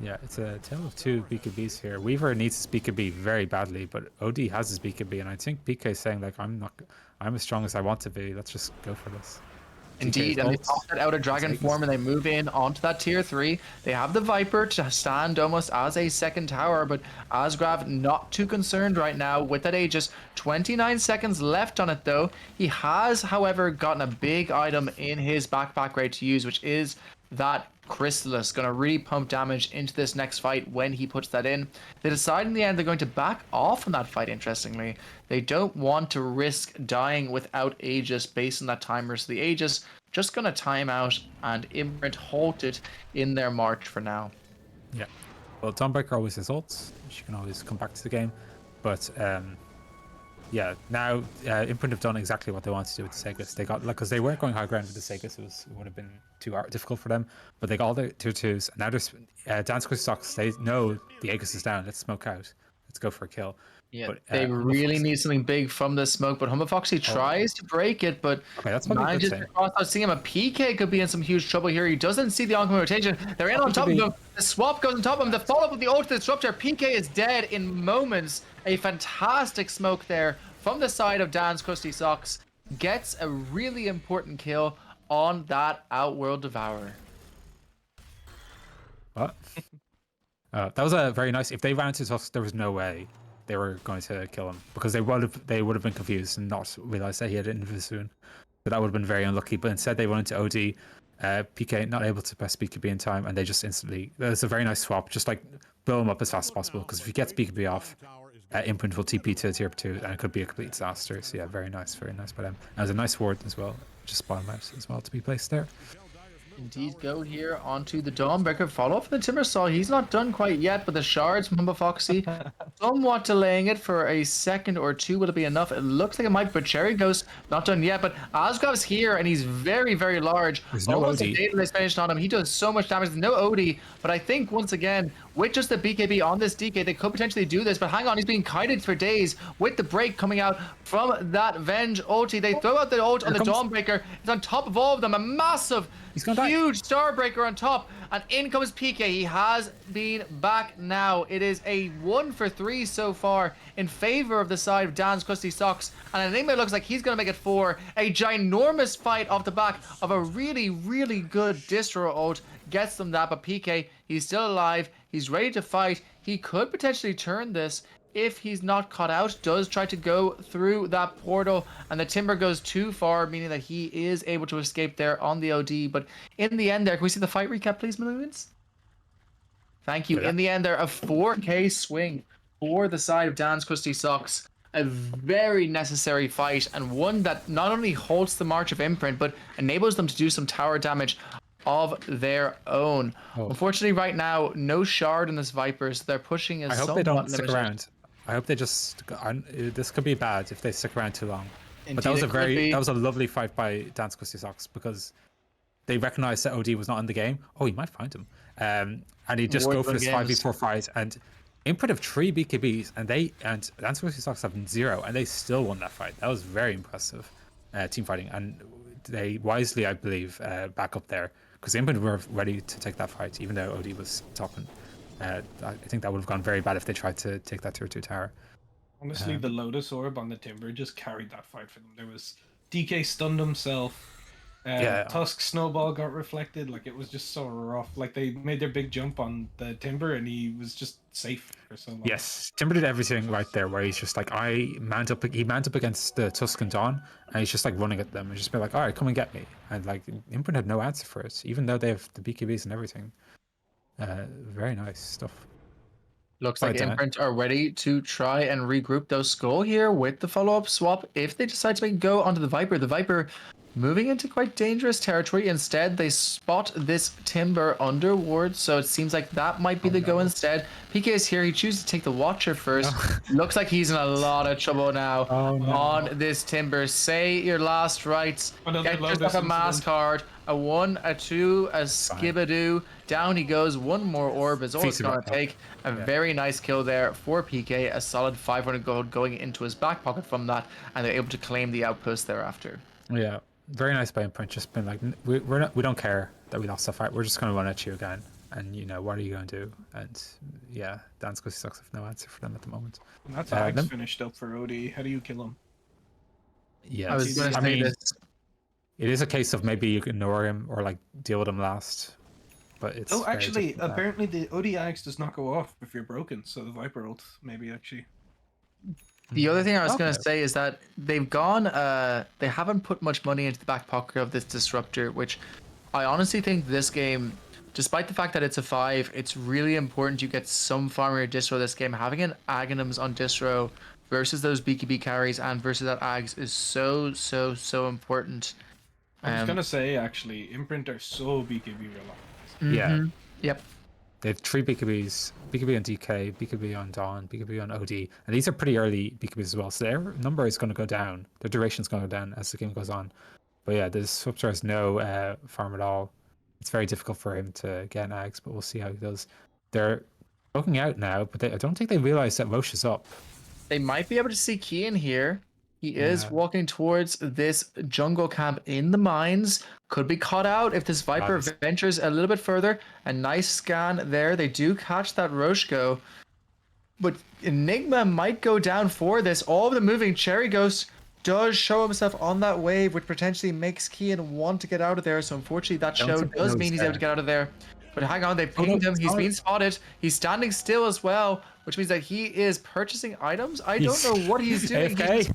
Yeah, it's a tale of two BKBs here. Weaver needs his BKB very badly, but OD has his BKB, and I think BK is saying like, I'm as strong as I want to be. Let's just go for this. Indeed, and they pop that out of dragon form and they move in onto that tier 3. They have the Viper to stand almost as a second tower, but Asgrav not too concerned right now with that Aegis. 29 seconds left on it though. He has, however, gotten a big item in his backpack ready to use, which is that Chrysalis. Going to really pump damage into this next fight when he puts that in. They decide in the end they're going to back off on that fight, interestingly. They don't want to risk dying without Aegis based on that timer. So the Aegis just going to time out and Imprint halt it in their march for now. Yeah. Well, Dawnbreaker always has ults. She can always come back to the game. But yeah, now Imprint have done exactly what they wanted to do with the Sagas. They got, like, because they weren't going high ground with the Sagas, it would have been too difficult for them. But they got all the tier 2s. And now there's Dance Crystal Socks. They know the Aegis is down. Let's smoke out. Let's go for a kill. Yeah, but, they really need something big from the smoke, but Humble Foxy tries to break it, but manages to cross out seeing him. A PK could be in some huge trouble here. He doesn't see the oncoming rotation. They're in on top of him. The swap goes on top of him. The follow-up with the ult disruptor. PK is dead in moments. A fantastic smoke there from the side of Dan's Crusty Socks. Gets a really important kill on that Outworld Devourer. What? That was a very nice. If they ran into Socks, there was no way they were going to kill him because they would have been confused and not realized that he had Invisoon. So that would have been very unlucky. But instead they went into OD. PK not able to press BKB in time, and they just instantly. There's a very nice swap. Just like blow him up as fast as possible because if he gets BKB off, Imprint will TP to tier 2, and it could be a complete disaster. So yeah, very nice by them. And there's a nice ward as well, just bottom out as well to be placed there. Indeed, go here onto the Dawnbreaker. Follow up from the Timbersaw. He's not done quite yet, but the shards from Humble Foxy somewhat delaying it for a second or two. Will it be enough? It looks like it might, but Cherry Ghost not done yet. But Asgrav's here, and he's very, very large. There's no almost OD. a database finished on him. He does so much damage. No OD, but I think once again, with just the BKB on this DK, they could potentially do this. But hang on, he's being kited for days with the break coming out from that Venge ulti. They throw out the ult on the Dawnbreaker. It's on top of all of them. A massive, huge Starbreaker on top. And in comes PK. He has been back now. It is a 1 for 3 so far in favor of the side of Dan's Crusty Socks. And Enigma looks like he's going to make it 4. A ginormous fight off the back of a really, really good distro ult. Gets them that, but PK, he's still alive. He's ready to fight. He could potentially turn this if he's not caught out. Does try to go through that portal, and the Timber goes too far, meaning that he is able to escape there on the OD. But in the end there, can we see the fight recap, please, Millions? Thank you. In the end there, a 4k swing for the side of Dan's Crusty Socks. A very necessary fight, and one that not only halts the march of Imprint, but enables them to do some tower damage of their own. Unfortunately, right now, no shard in this Viper, so they're pushing. I hope they don't stick around. I hope they just. This could be bad if they stick around too long. But that Indeed, was it could be. that was a lovely fight by Dance Crusty Socks because they recognized that OD was not in the game. Oh, he might find him. And he just go for this 5v4 fight and input of 3 BKBs and Dance Crusty Socks have 0 and they still won that fight. That was very impressive team fighting, and they wisely, I believe, back up there because Input were ready to take that fight even though OD was top. And I think that would have gone very bad if they tried to take that tier 2 tower. Honestly, the Lotus Orb on the Timber just carried that fight for them. There was DK stunned himself. Tusk Snowball got reflected. Like, it was just so rough. Like, they made their big jump on the Timber and he was just safe for so long. Yes, Timber did everything right there where he's just like, he manned up against the Tusk and Dawn and he's just like running at them and just be like, all right, come and get me. And like, Imprint had no answer for it, even though they have the BKBs and everything. Very nice stuff. Looks like Imprint are ready to try and regroup those Skull here with the follow-up swap. If they decide to make a go onto the Viper moving into quite dangerous territory. Instead, they spot this Timber under ward, so it seems like that might be the go instead. PK is here. He chooses to take the Watcher first. Looks like he's in a lot of trouble now on this Timber. Say your last rites. Get yourself a mask card. A 1, a 2, a skibadoo. Down he goes. One more orb is all it's going to take. A very nice kill there for PK. A solid 500 gold going into his back pocket from that, and they're able to claim the outpost thereafter. Yeah, very nice by Imprint. Just been like, we don't care that we lost that fight. We're just going to run at you again. And you know, what are you going to do? And yeah, Dance Crusty Socks have no answer for them at the moment. And that's Axe finished up for OD. How do you kill him? Yeah, I was going to say this. It is a case of maybe you ignore him or like deal with him last. But it's actually, apparently the OD Axe does not go off if you're broken. So the Viper ult maybe actually. The other thing I was going to say is that they've gone, they haven't put much money into the back pocket of this Disruptor, which I honestly think this game, despite the fact that it's a 5, it's really important you get some farmer distro this game. Having an Aghanims on distro versus those BKB carries and versus that Ags is so important. I was going to say, actually, Imprint are so BKB reliant. Yeah. Yep. They have 3 BKBs, BKB on DK, BKB on Dawn, BKB on OD, and these are pretty early BKBs as well, so their number is going to go down, their duration is going to go down as the game goes on. But yeah, the Disruptor has no farm at all. It's very difficult for him to get an Ags, but we'll see how he does. They're looking out now, but I don't think they realize that Roche is up. They might be able to see Kian here. He is walking towards this jungle camp in the mines. Could be caught out if this Viper ventures a little bit further. A nice scan there. They do catch that Roshko. But Enigma might go down for this. All of the moving Cherry Ghost does show himself on that wave, which potentially makes Kian want to get out of there. So unfortunately, that show does mean he's able to get out of there. But hang on, they pinged him. He's been spotted. He's standing still as well, which means that he is purchasing items. I don't know what he's doing. AFK?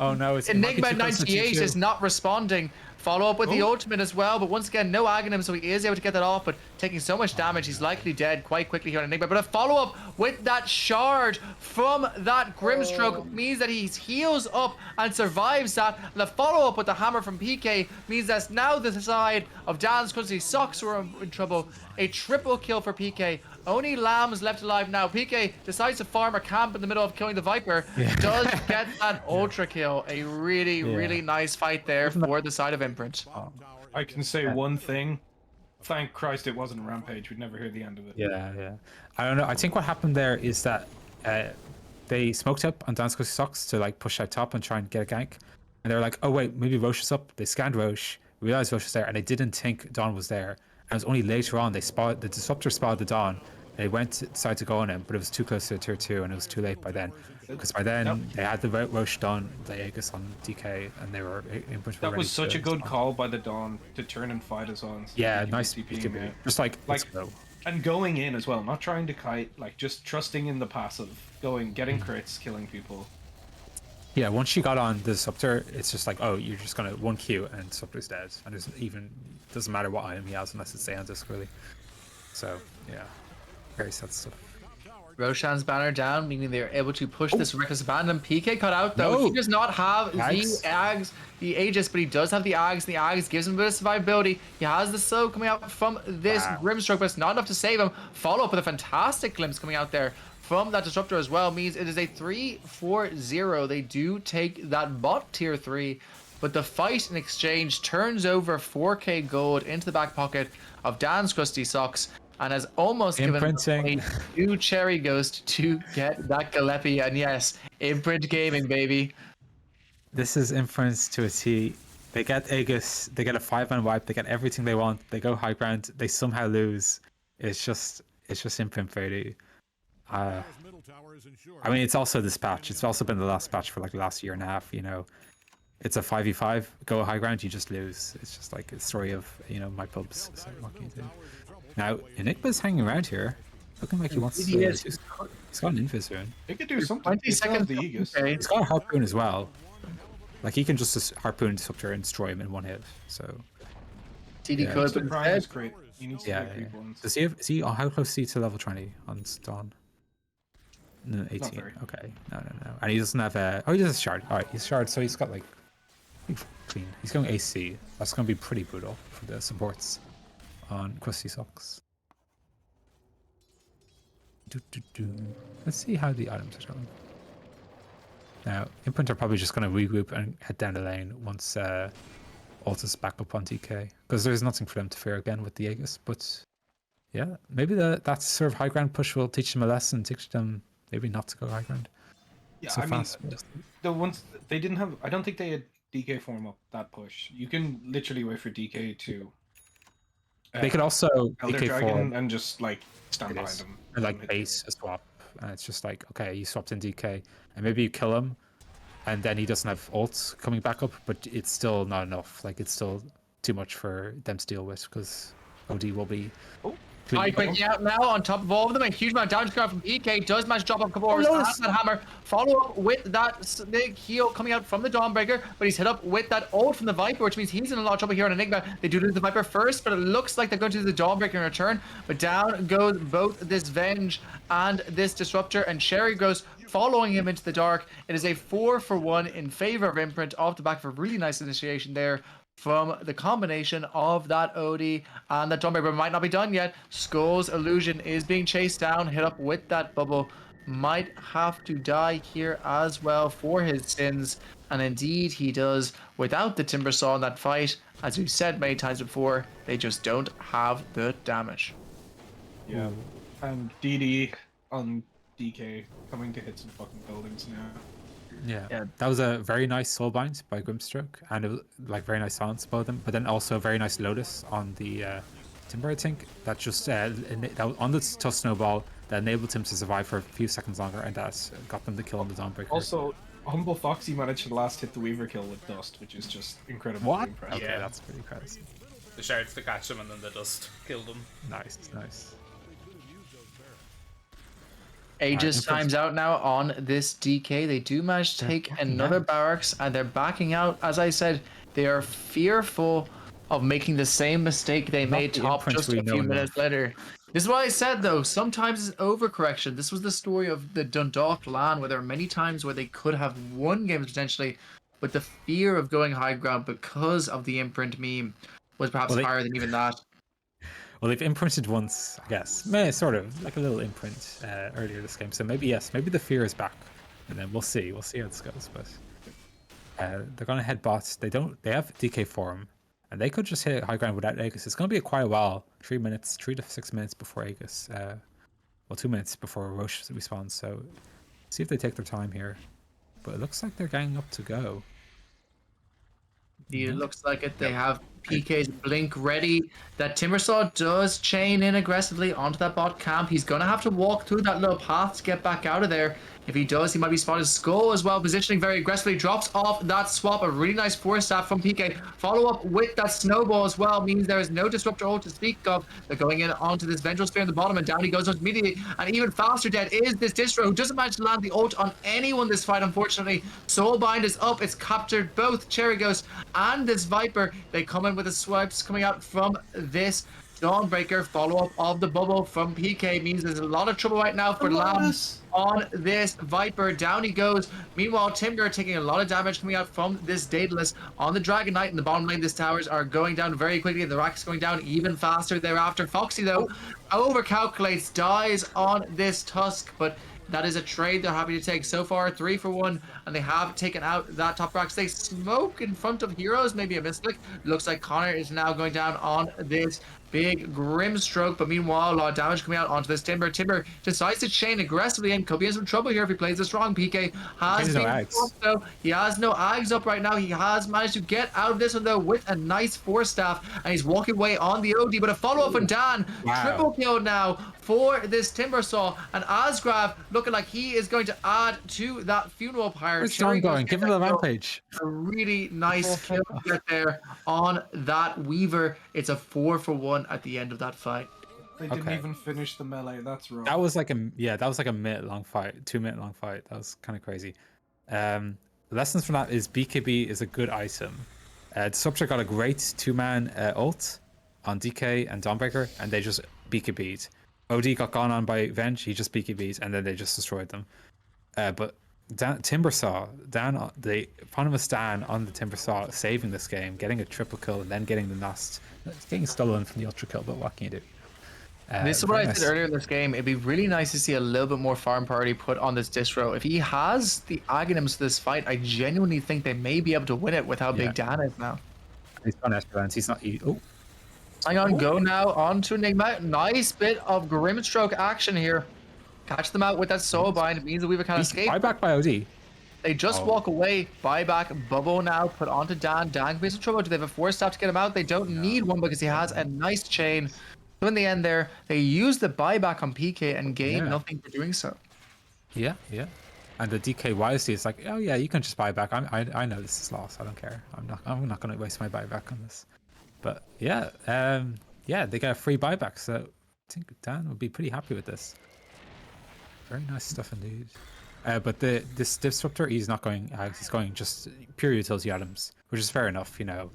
Oh no, it's Enigma 98 is not responding. Follow up with the ultimate as well, but once again, no Aghanim, so he is able to get that off, but taking so much damage, he's likely dead quite quickly here on Enigma. But a follow-up with that shard from that Grimstroke means that he heals up and survives that. And the follow-up with the hammer from PK means that's now the side of Dance Crusty Socks who are in trouble. A triple kill for PK. Only Lamb's left alive now. PK decides to farm a camp in the middle of killing the Viper. Does get that ultra kill. A really nice fight there for the side of Imprint. I can say one thing. Thank Christ it wasn't a Rampage. We'd never hear the end of it. Yeah. I don't know. I think what happened there is that they smoked up on Dance Crusty Socks to like push out top and try and get a gank. And they were like, oh wait, maybe Roche is up. They scanned Roche, realized Roche was there, and they didn't think Dawn was there. And it was only later on the Disruptor spotted the Dawn. They decided to go on him, but it was too close to tier 2 and it was too late by then. Because by then they had the Roche Dawn, the Aegis on DK, and they were That was such a good call by the Dawn to turn and fight us on. Yeah, nice BKB. Just like let's go. And going in as well, not trying to kite, like just trusting in the passive, getting crits, killing people. Yeah, once you got on the Disruptor, it's just like, oh, you're just gonna 1Q and Disruptor's dead, and doesn't matter what item he has unless it's Aeon Disc really. So yeah. Very sad stuff. Roshan's banner down, meaning they're able to push this reckless abandon. PK cut out though. He does not have Ags. the Aegis, but he does have the Ags. The Ags gives him a bit of survivability. He has the slow coming out from this Grimstroke, but it's not enough to save him. Follow up with a fantastic glimpse coming out there from that Disruptor as well, means it is a 3-4-0. They do take that bot tier 3, but the fight in exchange turns over 4k gold into the back pocket of Dan's Crusty Socks, and has almost given Imprinting. a 2 Cherry Ghost to get that Gillespie. And yes, Imprint Gaming, baby. This is inference to a T. They get Aegis, they get a 5-man wipe, they get everything they want, they go high ground, they somehow lose. It's just imprint 30. I mean, it's also this patch. It's also been the last patch for like the last year and a half, you know. It's a 5v5, go high ground, you just lose. It's just like a story of, you know, my pubs. So what can you do? Now, Enigma's hanging around here, looking like he wants to. He's got an Invis rune. He could do something. 20 seconds. The Aegis. He's got a harpoon as well. Like he can just harpoon Disruptor and destroy him in one hit. So. TD Yeah. code, The but Prime is great. He needs to Yeah. get creep ones. Does he have? Is he? How close is he to level 20 on Dawn? No, 18. very. Okay. No. And he doesn't have a. Oh, he does a shard. All right, he's shard. So he's got like. Clean. He's going AC. That's going to be pretty brutal for the supports on Crusty Socks. Let's see how the items are going. Now, Imprint are probably just going to regroup and head down the lane once Ult is back up on DK, because there's nothing for them to fear again with the Aegis. But yeah, maybe that sort of high ground push will teach them a lesson, teach them maybe not to go high ground. Yeah, so I mean, fast. the ones they didn't have. I don't think they had DK form up that push. You can literally wait for DK to. They could also Elder DK Dragon form and just like stand behind them. and like base a swap, and it's just like, okay, you swapped in DK, and maybe you kill him, and then he doesn't have ult coming back up, but it's still not enough. Like it's still too much for them to deal with, because OD will be. High quickly out now on top of all of them. A huge amount of damage coming out from PK. Does manage to drop off a couple hours. That hammer. Follow up with that snake heal coming out from the Dawnbreaker, but he's hit up with that ult from the Viper, which means he's in a lot of trouble here on Enigma. They do lose the Viper first, but it looks like they're going to do the Dawnbreaker in return. But down goes both this Venge and this Disruptor, and Sherry goes following him into the dark. It is a 4-for-1 in favor of Imprint off the back of a really nice initiation there from the combination of that OD and that Dawnbreaker. Might not be done yet. Skull's illusion is being chased down, hit up with that bubble. Might have to die here as well for his sins, and indeed he does. Without the Timbersaw in that fight, as we've said many times before, they just don't have the damage. Yeah, and DD on DK coming to hit some fucking buildings now. Yeah, that was a very nice soulbind by Grimstroke, and it was like very nice silence about them, but then also a very nice Lotus on the Timber, I think, that just that was on the tough snowball that enabled him to survive for a few seconds longer, and that got them the kill on the Dawnbreaker. Also, Humble Foxy managed to last hit the Weaver kill with Dust, which is just incredible. What? Impressive. Okay, Yeah. that's pretty crazy. The shards to catch him and then the dust killed him. Nice. Aegis times out now on this DK. They do manage to take another barracks, and they're backing out. As I said, they are fearful of making the same mistake they made the top imprints just we a know few enough. minutes later. This is what I said though, sometimes it's overcorrection. This was the story of the Dundalk LAN, where there are many times where they could have won games potentially, but the fear of going high ground because of the imprint meme was perhaps higher than even that. Well, they've imprinted once, I guess. Sort of, like a little imprint earlier this game. So maybe, yes, maybe the fear is back. And then we'll see. We'll see how this goes. But they're going to head bots. They have DK form. And they could just hit high ground without Aegis. It's going to be quite a while. 3 to 6 minutes before Aegis. Well, 2 minutes before Roche respawns. So see if they take their time here. But it looks like they're ganging up to go. It looks like it. They have PK's blink ready. That Timbersaw does chain in aggressively onto that bot camp. He's going to have to walk through that little path to get back out of there. If he does, he might be spotted. Skull as well, positioning very aggressively. Drops off that swap. A really nice force staff from PK. Follow up with that snowball as well. Means there is no disruptor ult to speak of. They're going in onto this Vengeful Spear in the bottom, and down he goes immediately. And even faster dead is this Distro, who doesn't manage to land the ult on anyone this fight, unfortunately. Soulbind is up. It's captured both Cherry Ghost and this Viper. They come in with the swipes coming out from this Dawnbreaker follow-up of the bubble from PK means there's a lot of trouble right now for Lamb on this Viper. Down he goes. Meanwhile, Timber taking a lot of damage coming out from this Daedalus on the Dragon Knight in the bottom lane. These towers are going down very quickly. The Rack's going down even faster thereafter. Foxy, though, overcalculates, dies on this Tusk, but that is a trade they're happy to take. So far, 3 for 1, and they have taken out that top Rack. They smoke in front of heroes, maybe a misclick. Looks like Connor is now going down on this big Grimstroke, but meanwhile, a lot of damage coming out onto this Timber. Timber decides to chain aggressively and could be in some trouble here if he plays this wrong. PK has been forced, though. He has no Ags up right now. He has managed to get out of this one, though, with a nice Force Staff, and he's walking away on the OD, but a follow-up from Dan. Triple kill now for this Timber Saw, and Asgrav looking like he is going to add to that funeral pyre. Where's John going? Give him the rampage. A really nice kill to get there on that Weaver. It's a 4 for 1 at the end of that fight. They didn't even finish the melee. That's wrong. That was like a minute long fight, 2 minute long fight. That was kind of crazy. Lessons from that is BKB is a good item. Disruptor got a great 2-man ult on DK and Dawnbreaker, and they just BKB'd. OD got gone on by Venge, he just BKB'd, and then they just destroyed them. But Timbersaw, the eponymous Dan on the Timbersaw, saving this game, getting a triple kill, and then getting the last, getting stolen from the ultra kill. But what can you do? This is what I said earlier in this game. It'd be really nice to see a little bit more farm priority put on this distro. If he has the Aghanims to this fight, I genuinely think they may be able to win it with how big Dan is now. He's on Esperance. He's not. Hang on, go now on to Enigma. Nice bit of Grimstroke action here. Catch them out with that soul bind. It means that Weaver can escape. Buyback by OD. They just walk away. Buyback, bubble now, put onto Dan. Dan could be some trouble. Do they have a Force Staff to get him out? They don't need one because he has a nice chain. So in the end there, they use the buyback on PK and gain nothing for doing so. Yeah. And the DK wisely is like, oh yeah, you can just buy back. I know this is lost. I don't care. I'm not going to waste my buyback on this. But yeah, they get a free buyback. So I think Dan would be pretty happy with this. Very nice stuff indeed. But this Disruptor, he's not going. He's going just pure utility items, which is fair enough. You know,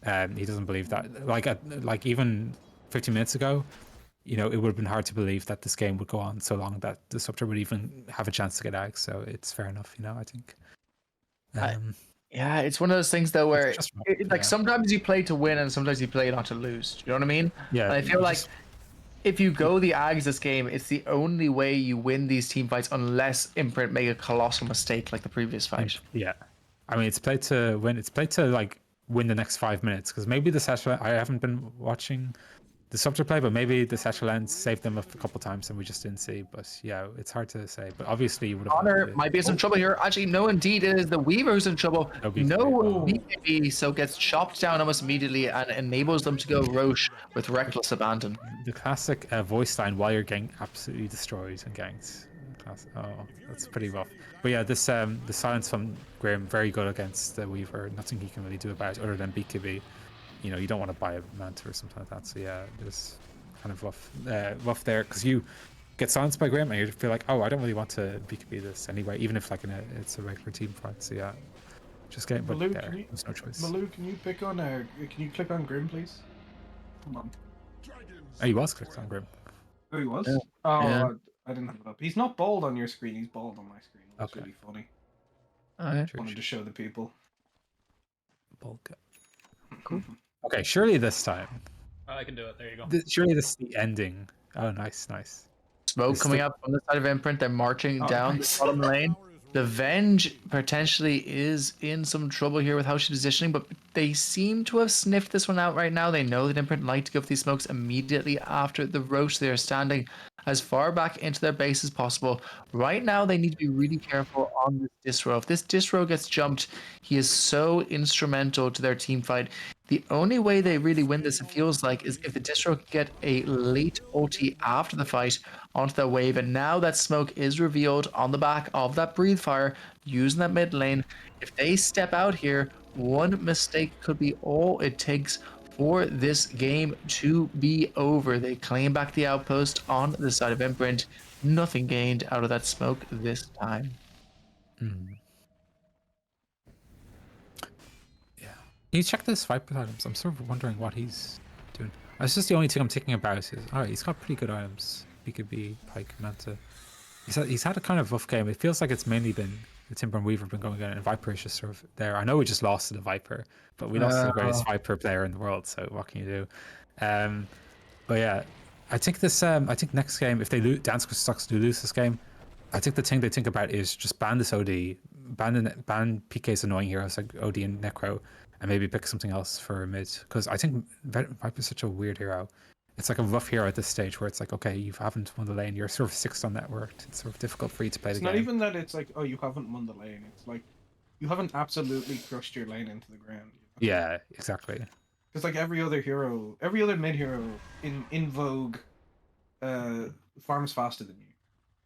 he doesn't believe that. Like even 15 minutes ago, you know, it would have been hard to believe that this game would go on so long that Disruptor would even have a chance to get Ags. So it's fair enough. You know, I think. Yeah, it's one of those things though where sometimes you play to win and sometimes you play not to lose. Do you know what I mean? Yeah. And I feel like if you go the Ags this game, it's the only way you win these team fights unless Imprint make a colossal mistake like the previous fight. Yeah. I mean, it's played to win. It's played to like win the next 5 minutes because maybe the session. I haven't been watching the Disruptor play, but maybe the Satchel Ends saved them a couple times and we just didn't see. But yeah, it's hard to say. But obviously, you would have. Connor might be in some trouble here. Actually, no, indeed, it is the Weaver who's in trouble. No BKB, so gets chopped down almost immediately and enables them to go Roche with reckless abandon. The classic voice line while you're getting absolutely destroyed and ganked. Oh, that's pretty rough. But yeah, this the silence from Grim very good against the Weaver. Nothing he can really do about it other than BKB. You know, you don't want to buy a Manta or something like that. So yeah, there's kind of rough there because you get silenced by Grim and you feel like, oh, I don't really want to BKB this anyway, even if like it's a regular team fight. So yeah, just get but Malou, there. There's no choice. Malou, can you pick on can you click on Grim, please? Come on. Oh, he was clicked on Grim. Oh, he was. Yeah. Oh, Yeah. I didn't have it up. He's not bold on your screen. He's bold on my screen. That's Okay. really funny. Alright. Wanted to show the people. Bulk. Cool. Okay, surely this time. I can do it. There you go. Surely this is the ending. Oh, nice. Smoke It's coming the- up from the side of Imprint. They're marching Oh, down nice. the bottom lane. The Venge potentially is in some trouble here with how she's positioning, but they seem to have sniffed this one out right now. They know that Imprint like to go for these smokes immediately after the Roche. They are standing as far back into their base as possible. Right now, they need to be really careful on this distro. If this distro gets jumped, he is so instrumental to their team fight. The only way they really win this, it feels like, is if the distro can get a late ulti after the fight onto that wave. And now that smoke is revealed on the back of that breathe fire using that mid lane. If they step out here, one mistake could be all it takes for this game to be over. They claim back the outpost on the side of Imprint. Nothing gained out of that smoke this time. Yeah. Can you check this Viper items? I'm sort of wondering what he's doing. That's just the only thing I'm thinking about. Is alright, he's got pretty good items. BKB, Pike, Manta. He's had a kind of rough game. It feels like it's mainly been the Timber and Weaver been going in, and Viper is just sort of there. I know we just lost to the Viper, but we lost to the greatest Viper player in the world. So what can you do? But yeah, I think this. I think next game, if they lose, Dance Sucks do lose this game, I think the thing they think about is just ban this OD, ban PK's annoying heroes like OD and Necro, and maybe pick something else for mid. Because I think Viper's such a weird hero. It's like a rough hero at this stage where it's like, okay, you haven't won the lane, you're sort of sixth on networked. It's sort of difficult for you to play the game. It's not even that it's like, oh, you haven't won the lane. It's like, you haven't absolutely crushed your lane into the ground. Yeah, exactly. Because like every other hero, every other mid hero in Vogue, farms faster than you.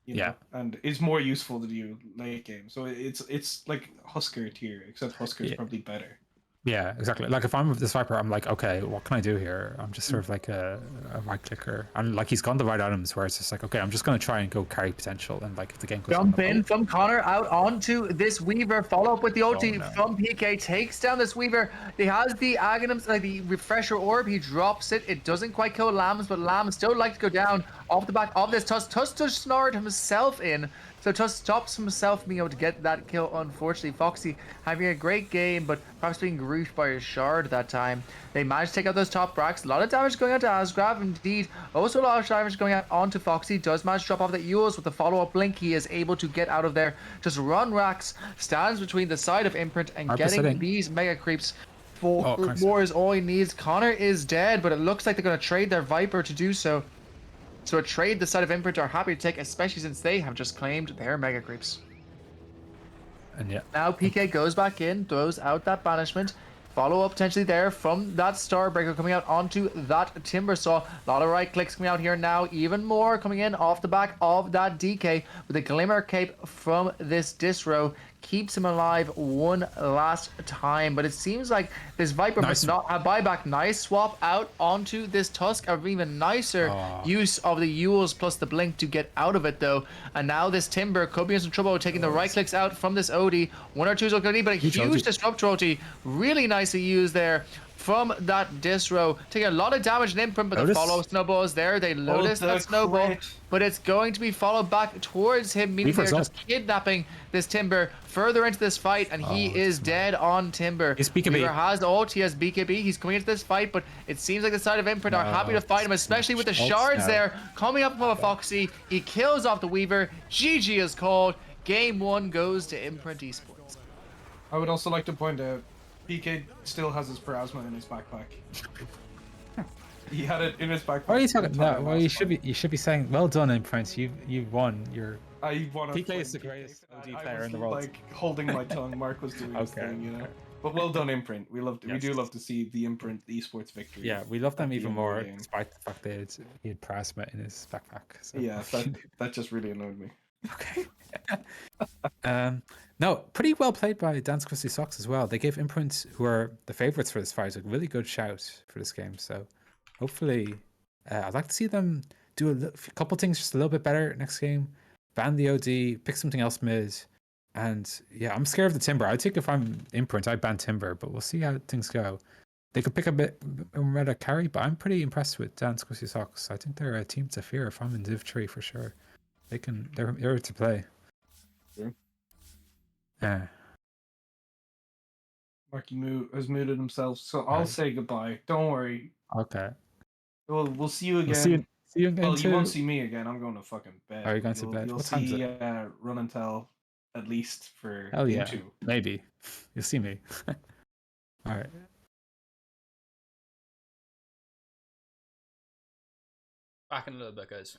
You know, and is more useful than you late game. So it's like Husker tier, except Husker's probably better. Yeah, exactly. Like if I'm with this Viper, I'm like, okay, what can I do here? I'm just sort of like a right clicker, and like he's gone the right items where it's just like, okay, I'm just gonna try and go carry potential, and like if the game goes Jump in from Connor out onto this Weaver. Follow up with the ulti from PK. Takes down this Weaver. He has the Aghanim's, like the refresher orb. He drops it. It doesn't quite kill Lambs, but Lambs still like to go down off the back of this Tusk. Tusk just snarled himself in. So Tusk stops himself from being able to get that kill, unfortunately. Foxy having a great game, but perhaps being roofed by a shard that time. They managed to take out those top bracks. A lot of damage going out to Asgrav, indeed. Also a lot of damage going out onto Foxy. Does manage to drop off that Yules with the follow-up blink. He is able to get out of there. Just run racks. Stands between the side of Imprint and getting these mega creeps. More is all he needs. Connor is dead, but it looks like they're going to trade their Viper to do so. So a trade the side of Imprint are happy to take, especially since they have just claimed their mega creeps. And yeah. Now PK goes back in, throws out that banishment. Follow up potentially there from that Starbreaker coming out onto that Timbersaw. A lot of right clicks coming out here now. Even more coming in off the back of that DK with a Glimmer Cape from this Distro. Keeps him alive one last time, but it seems like this Viper must not have buyback. Nice swap out onto this Tusk, a even nicer use of the Yules plus the blink to get out of it though. And now this Timber could be in some trouble taking the right clicks out from this OD. 1 or 2 is okay, but a huge disruptor ulti, really nicely used there from that Distro, taking a lot of damage and Imprint, but the follow snowballs there. They Lotus that snowball, but it's going to be followed back towards him, meaning they're just kidnapping this Timber further into this fight, and he is dead on Timber. Weaver has ult, he has BKB, he's coming into this fight, but it seems like the side of Imprint are happy to fight him, especially with the shards there coming up from a Foxy. He kills off the Weaver. GG is called. Game 1 goes to Imprint Esports. I would also like to point out, PK still has his Plasma in his backpack. He had it in his backpack. What are you talking about? Well, you should be saying, well done, Imprint. You've won. I won. PK is the greatest OD player in the world. Like holding my tongue. Mark was doing his thing, you know. But well done, Imprint. We do love to see the Imprint esports victory. Yeah, we love them even more, despite the fact that he had Plasma in his backpack. So. Yeah, that just really annoyed me. Okay. No, pretty well played by Dance Crusty Socks as well. They gave Imprint, who are the favorites for this fight, a really good shout for this game. So hopefully, I'd like to see them do a couple things just a little bit better next game. Ban the OD, pick something else mid. And yeah, I'm scared of the Timber. I think if I'm Imprint, I'd ban Timber, but we'll see how things go. They could pick a bit meta carry, but I'm pretty impressed with Dance Crusty Socks. I think they're a team to fear if I'm in Div 3 for sure. They're to play. Sure. Yeah. Marky has muted himself, so I'll say goodbye. Don't worry. Okay. We'll see you again. See you again. Well, you won't see me again. I'm going to fucking bed. Are you going to bed? You'll What time is see it? Run and Tell at least for Hell yeah. game 2. Maybe. You'll see me. All right. Back in a little bit, guys.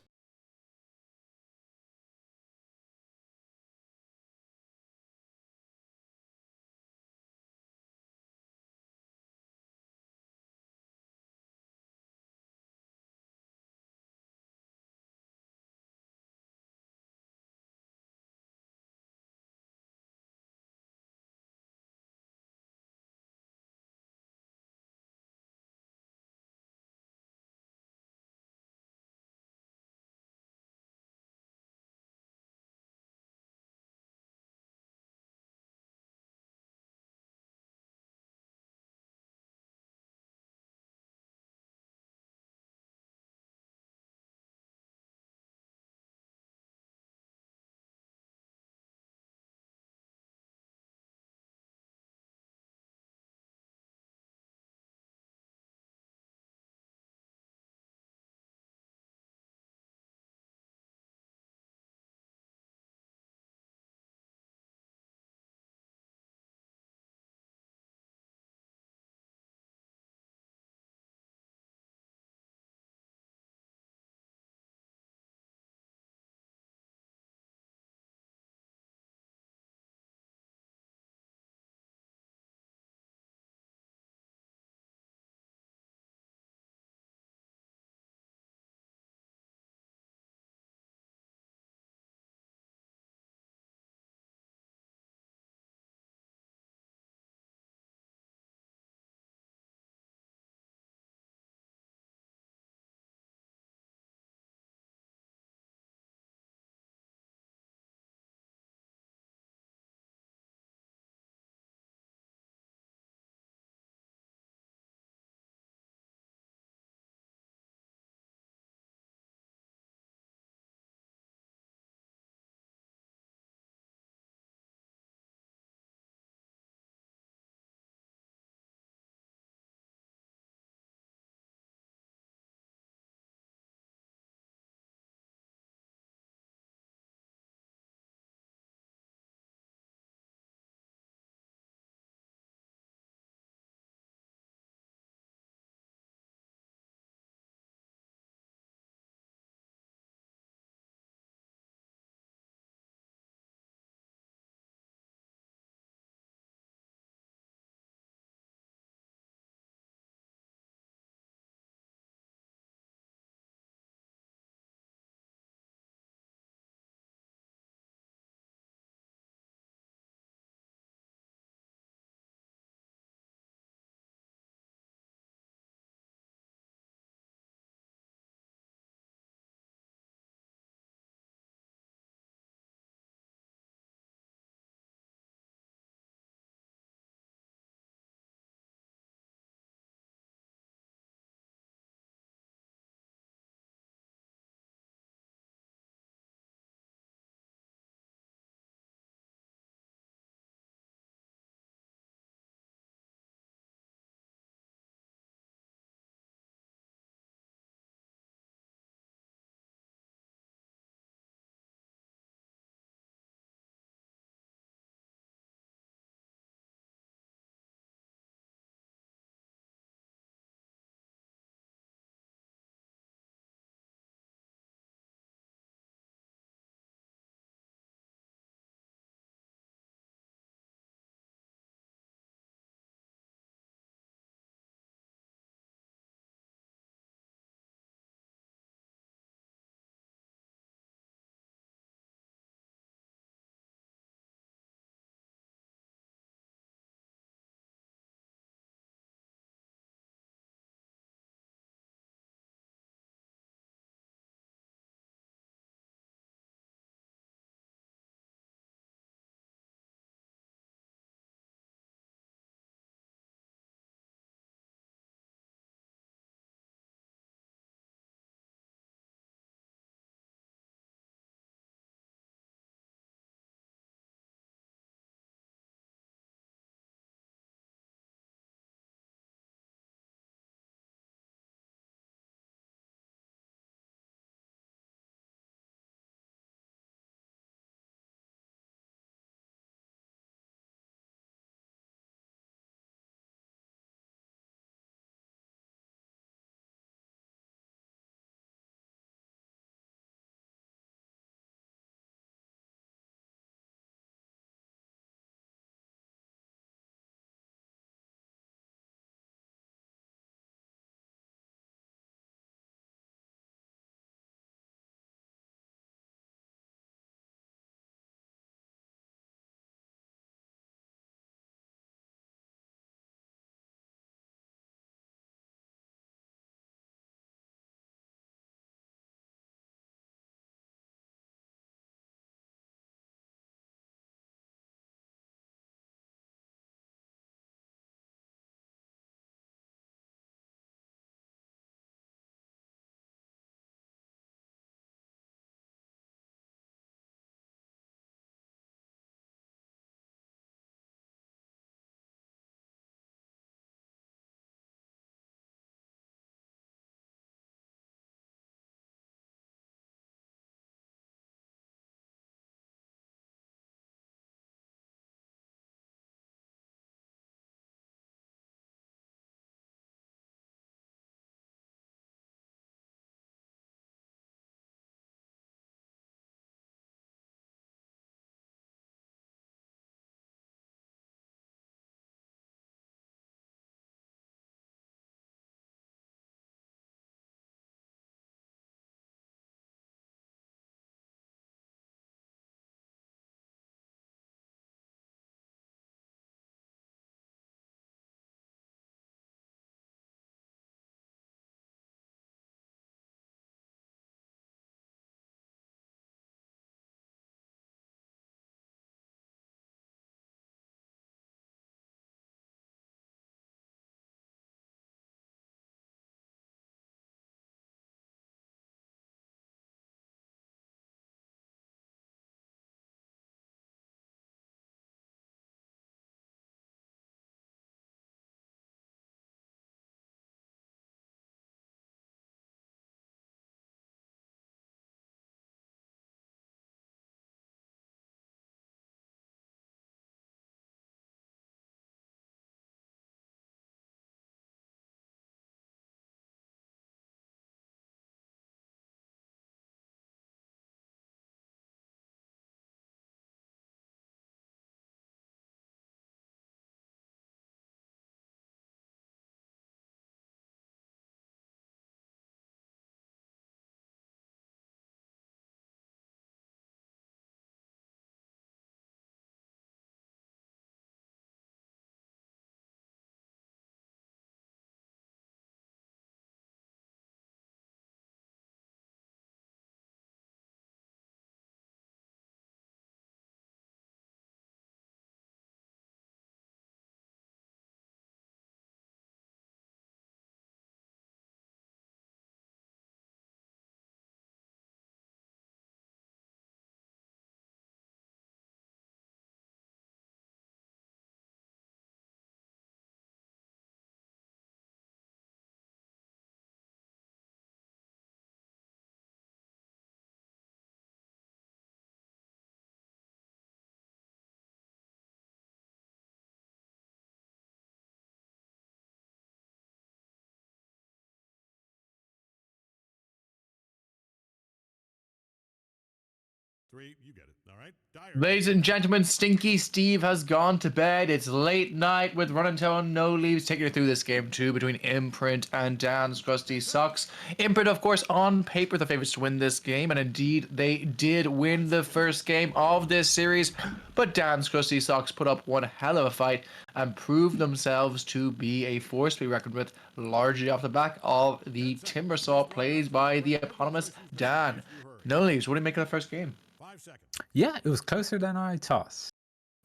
3, you get it. All right. Dire. Ladies and gentlemen, Stinky Steve has gone to bed. It's late night with Run and Tone No Leaves taking you through this game too between Imprint and Dan's Crusty Socks. Imprint, of course, on paper the favorites to win this game, and indeed they did win the first game of this series. But Dan's Crusty Socks put up one hell of a fight and proved themselves to be a force to be reckoned with, largely off the back of the Timber Saw played by the eponymous Dan. No Leaves, what do you make of the first game? 5 seconds. Yeah, it was closer than I thought.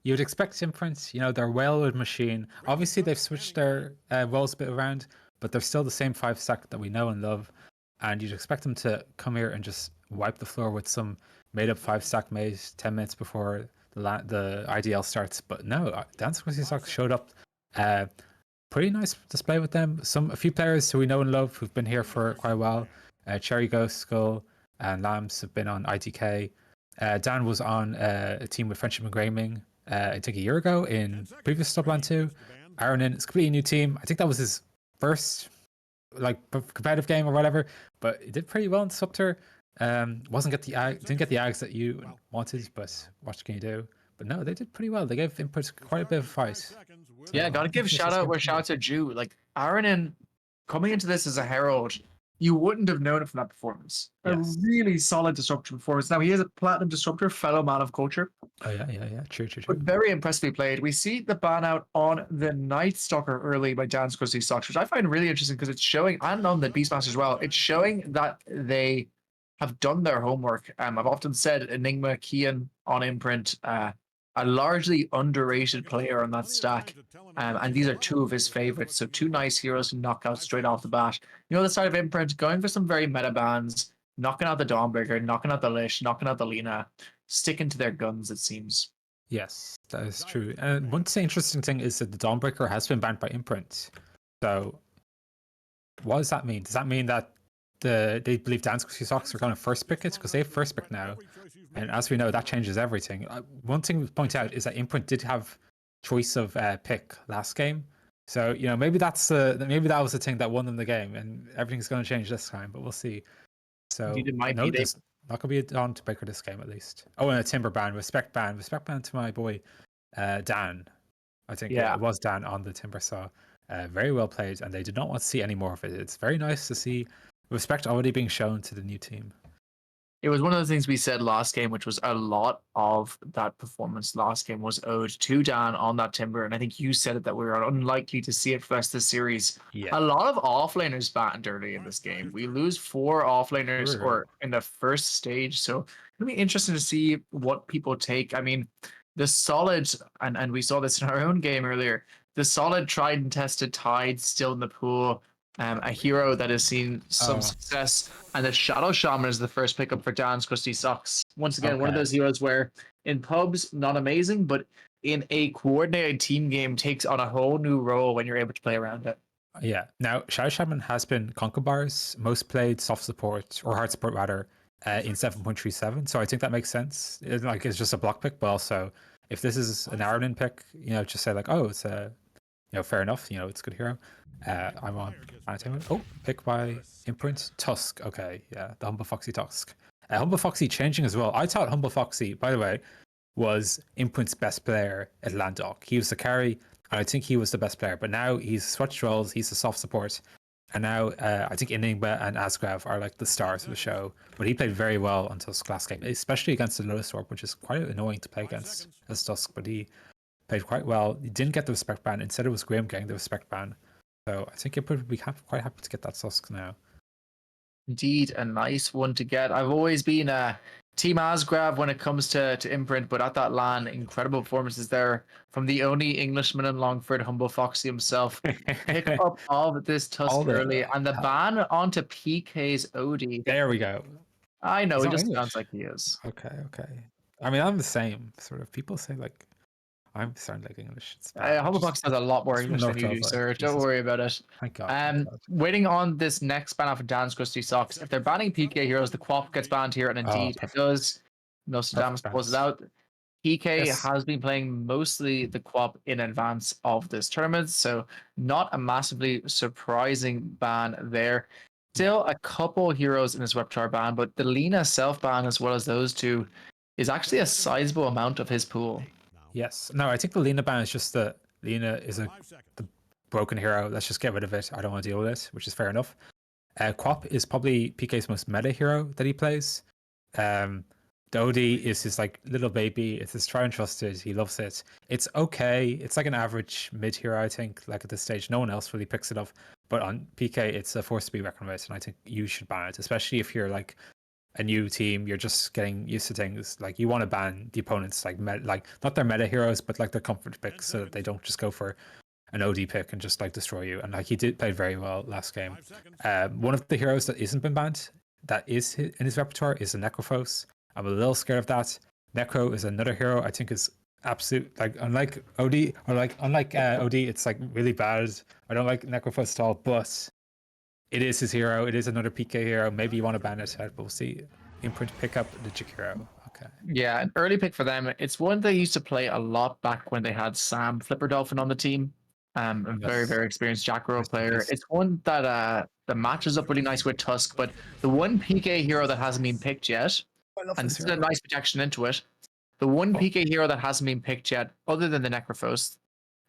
You would expect Imprint, you know, they're well-oiled machine. Obviously, they've switched their roles a bit around, but they're still the same 5-stack that we know and love. And you'd expect them to come here and just wipe the floor with some made-up 5-stack made 10 minutes before the IDL starts. But no, Dance Crusty Socks showed up. Pretty nice display with them. A few players who we know and love who've been here for quite a while. Cherry Ghost, Skull, and Lambs have been on ITK. Dan was on a team with Friendship and Gaming, I think a year ago in previous Stubland 2. Aaron in, it's a completely new team. I think that was his first competitive game or whatever, but he did pretty well in Subter. Didn't get the ags that you wanted, but what can you do? But no, they did pretty well. They gave Input quite a bit of a fight. Yeah, gotta give shout out where shout outs are due. Like Aaron in coming into this as a herald, you wouldn't have known it from that performance. Yes. A really solid disruptor performance. Now he is a platinum disruptor, fellow man of culture. Oh yeah. True. But very impressively played. We see the ban out on the Night Stalker early by Dan's Crusty Socks, which I find really interesting because it's showing, and on the Beastmaster as well, it's showing that they have done their homework. I've often said Enigma, Kian on Imprint, a largely underrated player on that stack. And these are two of his favorites. So two nice heroes to knock out straight off the bat. You know, the side of Imprint, going for some very meta bans, knocking out the Dawnbreaker, knocking out the Lish, knocking out the Lina, sticking to their guns, it seems. Yes, that is true. And one interesting thing is that the Dawnbreaker has been banned by Imprint. So what does that mean? Does that mean that they believe Dance Crusty Socks are going to first pick it? Because they have first pick now. And as we know, that changes everything. One thing to point out is that Imprint did have choice of pick last game. So, you know, maybe that was the thing that won them the game, and everything's going to change this time, but we'll see. So, Indeed, it might no, be there's not going to be a Dawnbreaker this game, at least. Oh, and a Timber ban, respect ban to my boy Dan. I think it was Dan on the Timber Saw. Very well played, and they did not want to see any more of it. It's very nice to see respect already being shown to the new team. It was one of the things we said last game, which was a lot of that performance last game was owed to Dan on that Timber. And I think you said it that we were unlikely to see it for the rest of the series. Yeah. A lot of offlaners banned early in this game. We lose 4 offlaners or in the first stage. So it'll be interesting to see what people take. I mean, the solid, and we saw this in our own game earlier, the solid tried and tested Tide still in the pool. A hero that has seen some success, and the Shadow Shaman is the first pickup for Dan's Crusty Socks. Once again, one of those heroes where in pubs, not amazing, but in a coordinated team game takes on a whole new role when you're able to play around it. Yeah. Now, Shadow Shaman has been Conquerbar's most played soft support, or hard support rather, in 7.37. So I think that makes sense. It's just a block pick, but also if this is an Ireland pick, you know, just say like, oh, it's a, you know, fair enough. You know, it's a good hero. I'm on Entertainment. Oh, pick by Imprint. Tusk. Okay, yeah, the Humble Foxy Tusk. Humble Foxy changing as well. I thought Humble Foxy, by the way, was Imprint's best player at Landdock. He was the carry, and I think he was the best player. But now he's switched roles. He's the soft support. And now I think Enigma and Asgrav are like the stars of the show. But he played very well on Tusk's last game, especially against the Lotus Orb, which is quite annoying to play against as Tusk. But he played quite well. He didn't get the respect ban. Instead, it was Graham getting the respect ban. So I think it would be quite happy to get that Tusk now. Indeed, a nice one to get. I've always been a Team Asgrav when it comes to Imprint, but at that LAN, incredible performances there from the only Englishman in Longford, Humble Foxy himself. Pick up of this Tusk early, and the ban onto PK's Odie. There we go. I know, He's he not just English. sounds like he is. Okay. I mean, I'm the same sort of. People say like, I'm sound like English. Humble Foxy has a lot more English than you do, sir. Don't worry about it. Thank God. Waiting on this next ban off of Dan's Crusty Socks. If they're banning PK heroes, the Quap gets banned here, and indeed it does. Nostradamus pulls it out. PK has been playing mostly the Quap in advance of this tournament, so not a massively surprising ban there. Still a couple heroes in his repertoire ban, but the Lina self ban as well as those two is actually a sizable amount of his pool. Yes. No, I think the Lena ban is just that Lena is the broken hero. Let's just get rid of it. I don't want to deal with it, which is fair enough. Quap is probably PK's most meta hero that he plays. The OD is his like little baby. It's his try and trusted. He loves it. It's okay. It's like an average mid hero, I think. Like at this stage, no one else really picks it up. But on PK, it's a force to be reckoned with, and I think you should ban it, especially if you're like a new team. You're just getting used to things. Like you want to ban the opponents, like not their meta heroes, but like their comfort picks, so that they don't just go for an OD pick and just like destroy you. And like he did play very well last game. One of the heroes that isn't been banned, that is in his repertoire, is the Necrophos. I'm a little scared of that. Necro is another hero I think is absolute, like unlike OD, OD, it's like really bad. I don't like Necrophos at all, but it is his hero. It is another PK hero. Maybe you want to ban it, but we'll see. Imprint pick up the Jig hero. Okay. Yeah, an early pick for them. It's one they used to play a lot back when they had Sam Flipper Dolphin on the team. A very, very experienced Jack Row player. It's one that matches up really nice with Tusk, but the one PK hero that hasn't been picked yet, and this is a nice protection into it, the one PK hero that hasn't been picked yet, other than the Necrophos,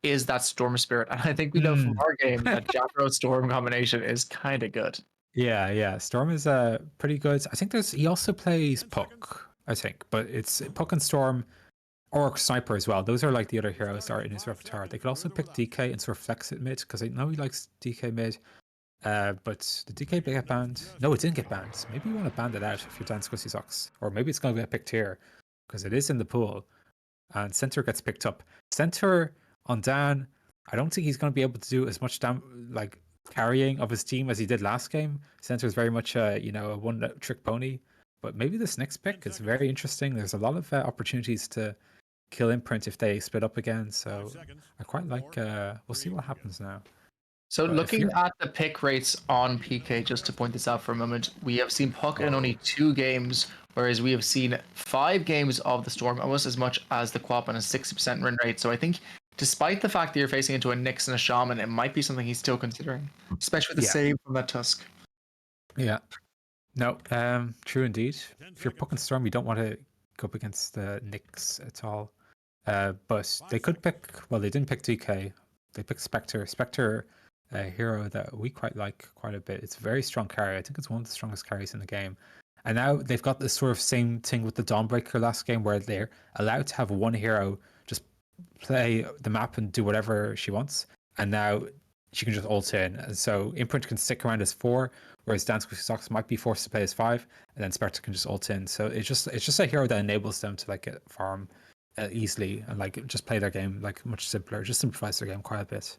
is that Storm Spirit. And I think we know from our game that Jack Row Storm combination is kind of good. Yeah. Storm is pretty good. I think he also plays Puck, I think, but it's Puck and Storm. Or Sniper as well. Those are like the other heroes that are in his repertoire. They could also pick DK and sort of flex it mid, because I know he likes DK mid. But the DK get banned? No, it didn't get banned. Maybe you want to ban it out if you're Dan Squishy Socks. Or maybe it's going to get picked here, because it is in the pool. And Center gets picked up. Center on Dan, I don't think he's going to be able to do as much like carrying of his team as he did last game. Center is very much a one-trick pony. But maybe this next pick is very interesting. There's a lot of opportunities to kill Imprint if they split up again, so I quite like we'll see what happens now. So looking at the pick rates on PK, just to point this out for a moment, we have seen Puck in only 2 games, whereas we have seen 5 games of the Storm, almost as much as the Quap, on a 60% win rate. So I think despite the fact that you're facing into a Nyx and a Shaman, it might be something he's still considering, especially with the save from that Tusk. Yeah. No, true indeed. If you're Puck and Storm, you don't want to go up against the Nyx at all. But they could pick, well, they didn't pick DK. They picked Spectre. Spectre, a hero that we quite like quite a bit. It's a very strong carry. I think it's one of the strongest carries in the game. And now they've got this sort of same thing with the Dawnbreaker last game, where they're allowed to have one hero just play the map and do whatever she wants. And now she can just ult in. And so Imprint can stick around as 4, whereas Dance with Socks might be forced to play as 5, and then Spectre can just ult in. So it's just a hero that enables them to like get farm easily and like just play their game like much simpler. Just simplifies their game quite a bit.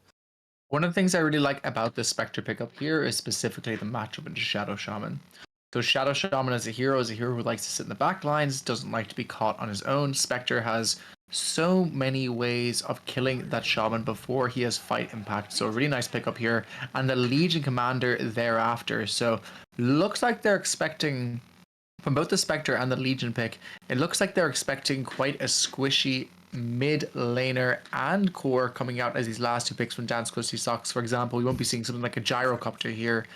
One of the things I really like about this Spectre pickup here is specifically the matchup into Shadow Shaman. So Shadow Shaman as a hero who likes to sit in the back lines, doesn't like to be caught on his own. Spectre has so many ways of killing that Shaman before he has fight impact. So a really nice pickup here. And the Legion Commander thereafter. So looks like they're expecting, from both the Spectre and the Legion pick, it looks like they're expecting quite a squishy mid laner and core coming out as these last 2 picks from Dance Crusty Socks, for example. We won't be seeing something like a Gyrocopter here.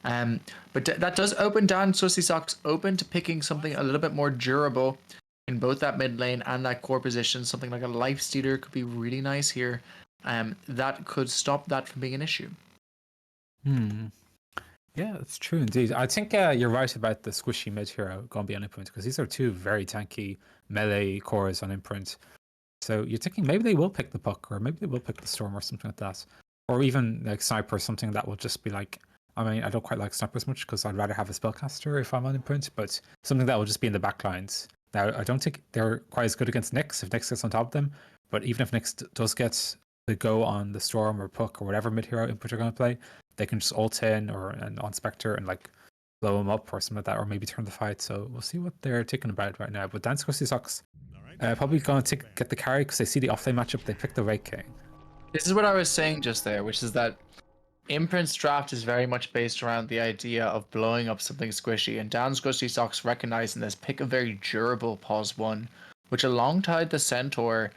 But that does open Dance Crusty Socks open to picking something a little bit more durable in both that mid lane and that core position. Something like a Life Stealer could be really nice here. That could stop that from being an issue. Yeah, that's true indeed. I think you're right about the squishy mid hero going to be on Imprint, because these are 2 very tanky melee cores on Imprint. So you're thinking maybe they will pick the Puck, or maybe they will pick the Storm or something like that. Or even like Sniper, something that will just be like, I mean, I don't quite like Sniper as much because I'd rather have a Spellcaster if I'm on Imprint, but something that will just be in the back lines. Now, I don't think they're quite as good against Nyx if Nyx gets on top of them, but even if Nyx does get the go on the Storm or Puck or whatever mid hero Imprint are going to play, they can just ult in and on Spectre and like blow him up or something like that, or maybe turn the fight. So we'll see what they're thinking about right now. But Dance Crusty Socks probably going to get the carry because they see the offlane matchup. They pick the Wraith King. This is what I was saying just there, which is that Imprint's draft is very much based around the idea of blowing up something squishy, and Dance Crusty Socks recognizing this, pick a very durable pause 1, which alongside the Centaur,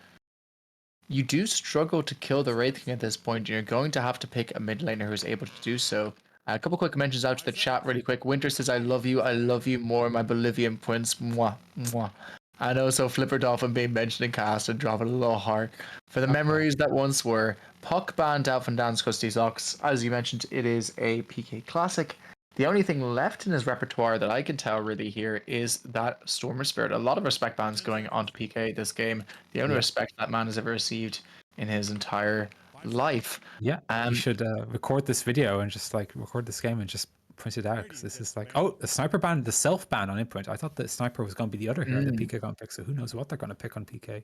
you do struggle to kill the Wraith King at this point. You're going to have to pick a mid laner who's able to do so. A couple quick mentions out to the chat really quick. Winter says, I love you more, my Bolivian prince. Mwah, mwah. I know, so Flipper Dolphin being mentioned in cast and dropping a little heart for the memories that once were. Puck banned out from Dan's Crusty Socks. As you mentioned, it is a PK classic. The only thing left in his repertoire that I can tell really here is that Stormer Spirit. A lot of respect bans going onto PK this game. The only respect that man has ever received in his entire life. Yeah, you should record this video and just like record this game and just print it out, because this is like, oh, the sniper ban, the self ban on imprint. I thought the sniper was going to be the other hero that PK going to pick, so who knows what they're going to pick on PK.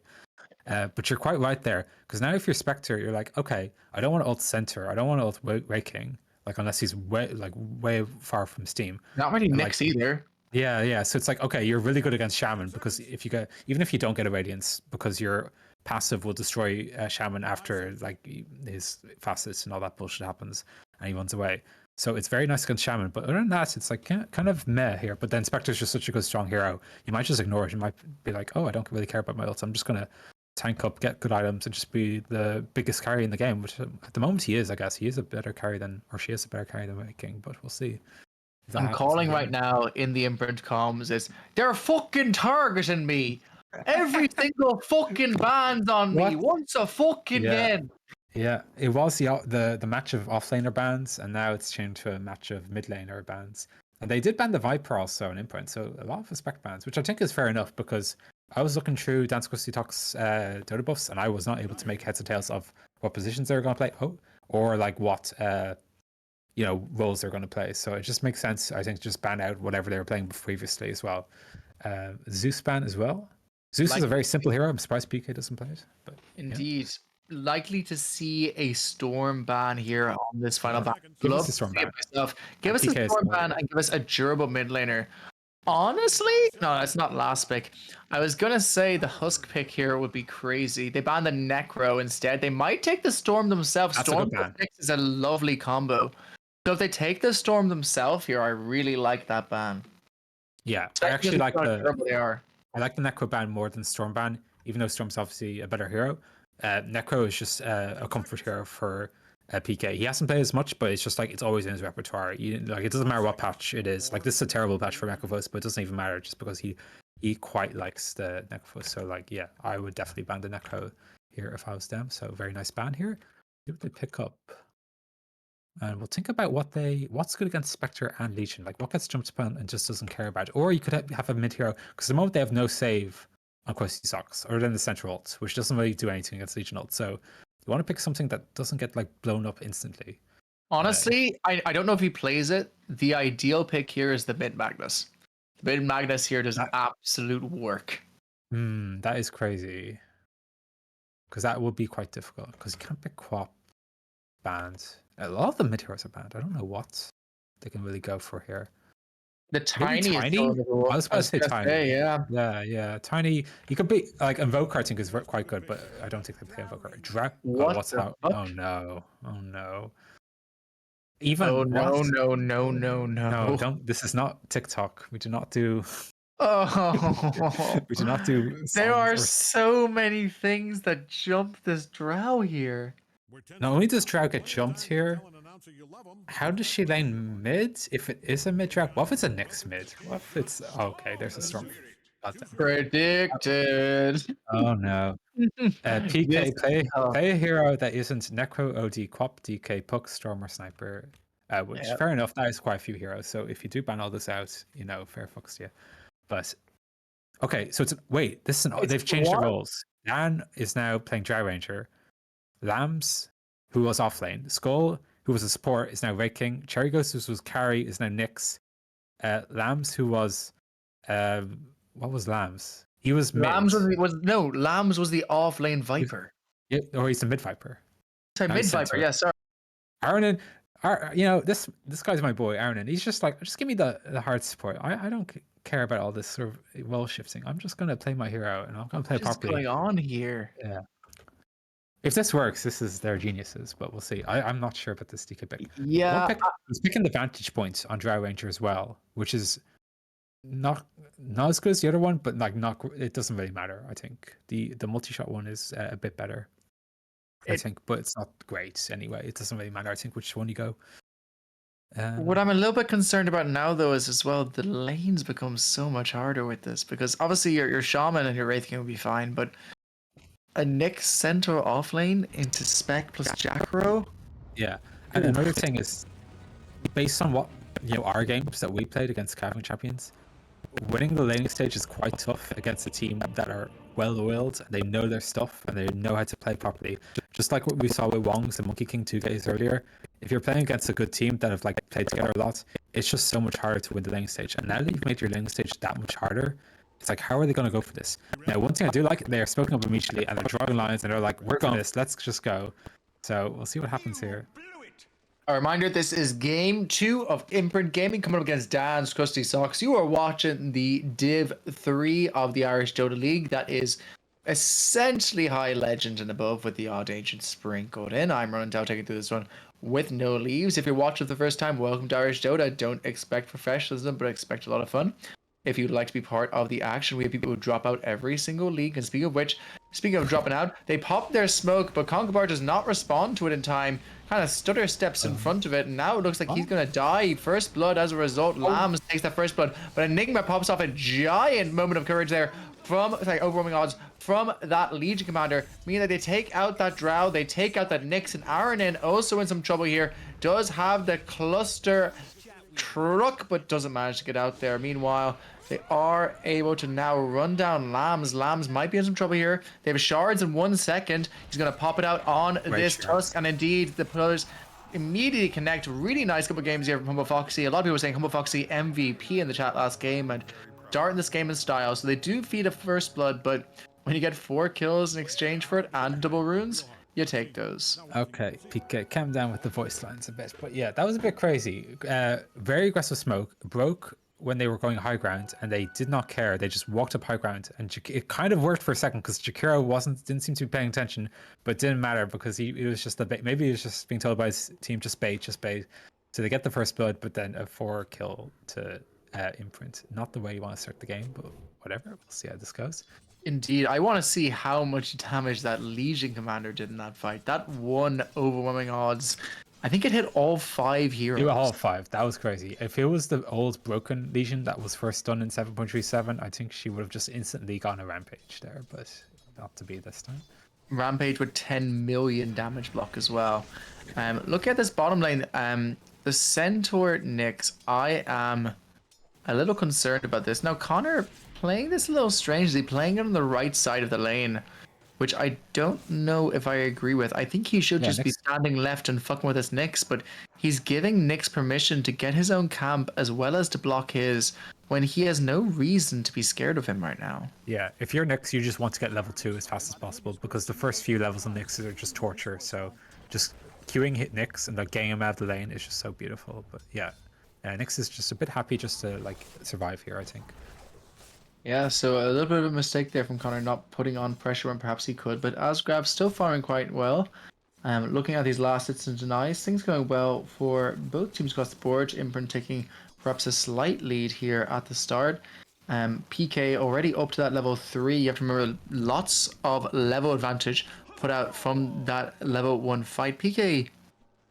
But you're quite right there, because now if you're Spectre, you're like, okay, I don't want to ult center, I don't want to ult Waking, like unless he's way far from Steam. Not really Nyx either. Yeah. So it's like, okay, you're really good against Shaman, because if you get, even if you don't get a Radiance, because your passive will destroy Shaman after like his facets and all that bullshit happens, and he runs away. So it's very nice against Shaman, but other than that, it's like kind of meh here. But then Spectre's just such a good strong hero, you might just ignore it. You might be like, oh, I don't really care about my ults, I'm just gonna tank up, get good items, and just be the biggest carry in the game, which at the moment he is. I guess he is a better carry than, or she is a better carry than Waking, but we'll see. I'm calling right now in the imprint comms is, they're fucking targeting me. Every single fucking band's on me once a fucking again. Yeah, it was the match of offlaner bans, and now it's changed to a match of mid laner bans. And they did ban the Viper also in imprint, so a lot of respect bans, which I think is fair enough, because I was looking through Dance Crusty Talk's Dota buffs, and I was not able to make heads or tails of what positions they were going to play, or like what roles they're going to play. So it just makes sense, I think, to just ban out whatever they were playing previously as well. Zeus ban as well. Zeus is a very simple hero. I'm surprised PK doesn't play it. But indeed, likely to see a Storm ban here on this final ban. Give us a Storm ban. Give us a Storm ban and give us a durable mid laner. Honestly, no, it's not last pick. I was gonna say the Husk pick here would be crazy. They banned the Necro instead. They might take the Storm themselves. That's Storm is a lovely combo. So if they take the Storm themselves here, I really like that ban. Yeah, I actually like they are. I like the Necro ban more than Storm ban, even though Storm's obviously a better hero. Necro is just a comfort hero for PK. He hasn't played as much, but it's just like it's always in his repertoire. It doesn't matter what patch it is. Like, this is a terrible patch for Necrophos, but it doesn't even matter just because he quite likes the Necrophos. So like, yeah, I would definitely ban the Necro here if I was them. So very nice ban here. See what they pick up. And we'll think about what's good against Spectre and Legion. Like, what gets jumped upon and just doesn't care about. Or you could have a mid hero, because at the moment they have no save on Crusty Socks, other than the central ult, which doesn't really do anything against Legion ult. So you want to pick something that doesn't get like blown up instantly. Honestly, I don't know if he plays it. The ideal pick here is the mid Magnus. The mid Magnus here does absolute work. That is crazy. Because that would be quite difficult, because you can't pick Quap banned. A lot of the mid heroes are banned. I don't know what they can really go for here. The Tiny. I was about to say Tiny. Yeah. Tiny. You could be like Invoker. I think is quite good, but I don't think they play Invoker. Oh no. Even no. Don't. This is not TikTok. We do not do. We do not do. There are so many things that jump this drow here. Not only does Drow get jumped here, how does she lane mid? If it is a mid Drow, what if it's a Nyx mid? What if it's okay? There's a Storm. Predicted. Oh no. PK play a hero that isn't Necro, OD, Quap, DK, Puck, Storm, or Sniper. Which fair enough, that is quite a few heroes. So if you do ban all this out, fair fucks to you. But okay, so they've changed the roles. Dan is now playing Drow Ranger. Lambs, who was offlane. Skull, who was a support, is now Red King. Cherry Ghost, who was carry, is now Nyx. Lambs, who was what was Lambs? He was mid. Lambs was the offlane Viper. Or he's a mid Viper. Sorry, mid Viper. Yeah, sorry. Aaronin, this guy's my boy, Aaronin. He's just like, just give me the hard support. I don't care about all this sort of role shifting. I'm just gonna play my hero, and I'm gonna play properly. What's going on here? Yeah. If this works, this is their geniuses, but we'll see. I'm not sure about this DK pick. Yeah. He's picking the vantage point on Drow Ranger as well, which is not as good as the other one, but like it doesn't really matter. I think the multi-shot one is a bit better. I think, but it's not great anyway. It doesn't really matter. I think which one you go. What I'm a little bit concerned about now, though, is as well the lanes become so much harder with this because obviously your shaman and your wraith king will be fine, but a Nyx centaur off lane into spec plus Jackro. Yeah, and another thing is, based on what our games that we played against Cavan champions, winning the laning stage is quite tough against a team that are well-oiled, and they know their stuff, and they know how to play properly. Just like what we saw with Wongs and Monkey King 2 days earlier, if you're playing against a good team that have played together a lot, it's just so much harder to win the laning stage. And now that you've made your laning stage that much harder, it's like, how are they going to go for this? Now, one thing I do like, they are spoken up immediately, and they're drawing lines, and they're like, we're going this, let's just go. So we'll see what happens here. A reminder, this is game 2 of Imprint Gaming coming up against Dan's Crusty Socks. You are watching the Div 3 of the Irish Dota League. That is essentially high legend and above with the odd ancient sprinkled in. I'm running down taking through this one with no leaves. If you're watching for the first time, welcome to Irish Dota. Don't expect professionalism, but expect a lot of fun. If you'd like to be part of the action, we have people who drop out every single league. And speaking of which, speaking of dropping out, they pop their smoke, but Conkabar does not respond to it in time. Kind of stutter steps in front of it, and now it looks like he's going to die. First blood as a result. Lambs takes that first blood, but Enigma pops off a giant moment of courage there from, overwhelming odds from that Legion commander, meaning that they take out that Drow, they take out that Nyx, and Aranin also in some trouble here. Does have the cluster truck, but doesn't manage to get out there. Meanwhile, they are able to now run down Lambs. Lambs might be in some trouble here. They have shards in 1 second. He's going to pop it out on this Tusk. And indeed, the pillars immediately connect. Really nice couple of games here from Humble Foxy. A lot of people were saying Humble Foxy MVP in the chat last game and starting this game in style. So they do feed a first blood, but when you get 4 kills in exchange for it and double runes, you take those. Okay, PK, calm down with the voice lines a bit. But yeah, that was a bit crazy. Very aggressive smoke. Broke when they were going high ground, and they did not care. They just walked up high ground, and it kind of worked for a second because Jakiro didn't seem to be paying attention, but it didn't matter because he was just maybe he was just being told by his team just bait. So they get the first blood, but then a 4 kill to Imprint. Not the way you want to start the game, but whatever. We'll see how this goes. Indeed, I want to see how much damage that Legion commander did in that fight. That one overwhelming odds. I think it hit all 5 heroes. It was all 5. That was crazy. If it was the old broken Legion that was first done in 7.37, I think she would have just instantly gone a rampage there, but not to be this time. Rampage with 10 million damage block as well. Look at this bottom lane. The Centaur Nyx. I am a little concerned about this. Now, Connor playing this a little strangely, playing it on the right side of the lane, which I don't know if I agree with. I think he should just be standing left and fucking with his Nyx, but he's giving Nyx permission to get his own camp as well as to block his when he has no reason to be scared of him right now. Yeah, if you're Nyx, you just want to get level 2 as fast as possible because the first few levels of Nyx are just torture. So just queuing hit Nyx and getting him out of the lane is just so beautiful. But yeah, Nyx is just a bit happy just to survive here, I think. Yeah, so a little bit of a mistake there from Connor not putting on pressure when perhaps he could, but Asgrab still firing quite well. Looking at these last hits and denies, things going well for both teams across the board. Imprint taking perhaps a slight lead here at the start. PK already up to that level 3. You have to remember lots of level advantage put out from that level 1 fight. PK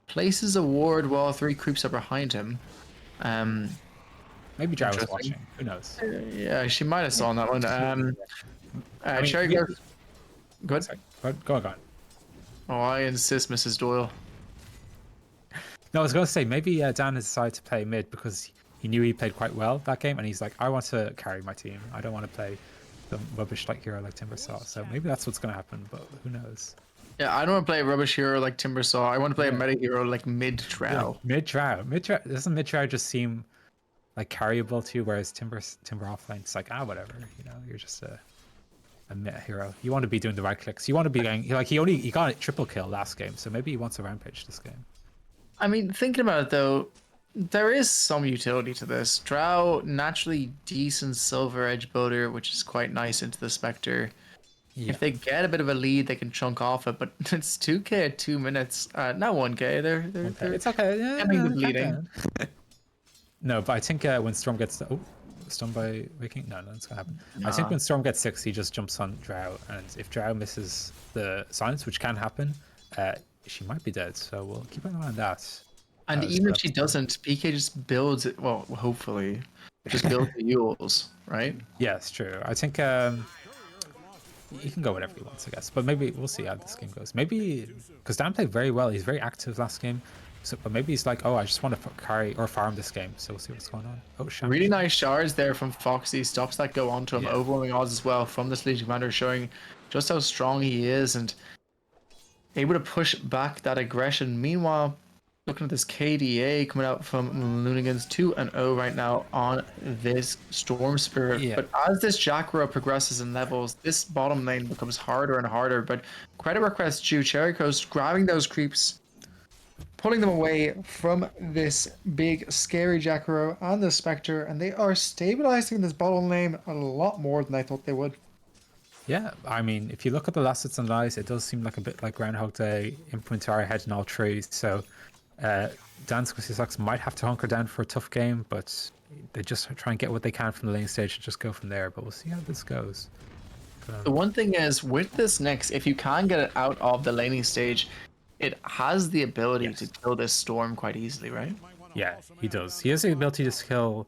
places a ward while 3 creeps up behind him. Maybe Jar was watching. Who knows? Yeah, she might have saw on that one. Cherry Girl. Good. Go on. Oh, I insist, Mrs. Doyle. No, I was going to say, maybe Dan has decided to play mid because he knew he played quite well that game, and he's like, I want to carry my team. I don't want to play the rubbish hero like Timbersaw. So maybe that's what's going to happen, but who knows? Yeah, I don't want to play a rubbish hero like Timbersaw. I want to play a meta hero like Mid-Trow. Yeah, Mid-Trow. Doesn't Mid-Trow just seem like carryable to you, whereas Timber offline, it's like, whatever, you're just a meta hero. You want to be doing the right clicks. You want to be going, he got a triple kill last game, so maybe he wants a rampage this game. I mean, thinking about it though, there is some utility to this. Drow, naturally decent silver edge builder, which is quite nice into the Spectre. Yeah. If they get a bit of a lead, they can chunk off it, but it's 2k at 2 minutes. Not 1k, they're it's okay. Yeah, the bleeding. No, but I think when Storm gets stunned by Waking, no, that's gonna happen. I think when Storm gets 6, he just jumps on Drow, and if Drow misses the silence, which can happen, she might be dead. So we'll keep an eye on that. And even if she doesn't, PK just builds it. Well, hopefully, just builds the Yules, right? Yeah, it's true. I think he can go whatever he wants, I guess. But maybe we'll see how this game goes. Maybe because Dan played very well. He's very active last game. So, but maybe he's like, oh, I just want to carry or farm this game. So we'll see what's going on. Oh, Really nice shards there from Foxy. Stops that go onto him. Overwhelming odds as well from this Legion Commander, showing just how strong he is and able to push back that aggression. Meanwhile, looking at this KDA coming out from Loonigans 2-0 right now on this Storm Spirit. Yeah. But as this Jackraw progresses in levels, this bottom lane becomes harder and harder. But credit request due, Cherry Coast grabbing those creeps, pulling them away from this big scary Jackraw and the Spectre, and they are stabilizing this bottom lane a lot more than I thought they would. Yeah, I mean, if you look at the last hits and dice, it does seem like a bit like Groundhog Day, Imprint are heading all trees. So Dan's Crusty Socks might have to hunker down for a tough game, but they just try and get what they can from the lane stage and just go from there. But we'll see how this goes. The one thing is, with this Nyx, if you can get it out of the laning stage, it has the ability to kill this Storm quite easily, right? Yeah, he does. He has the ability to kill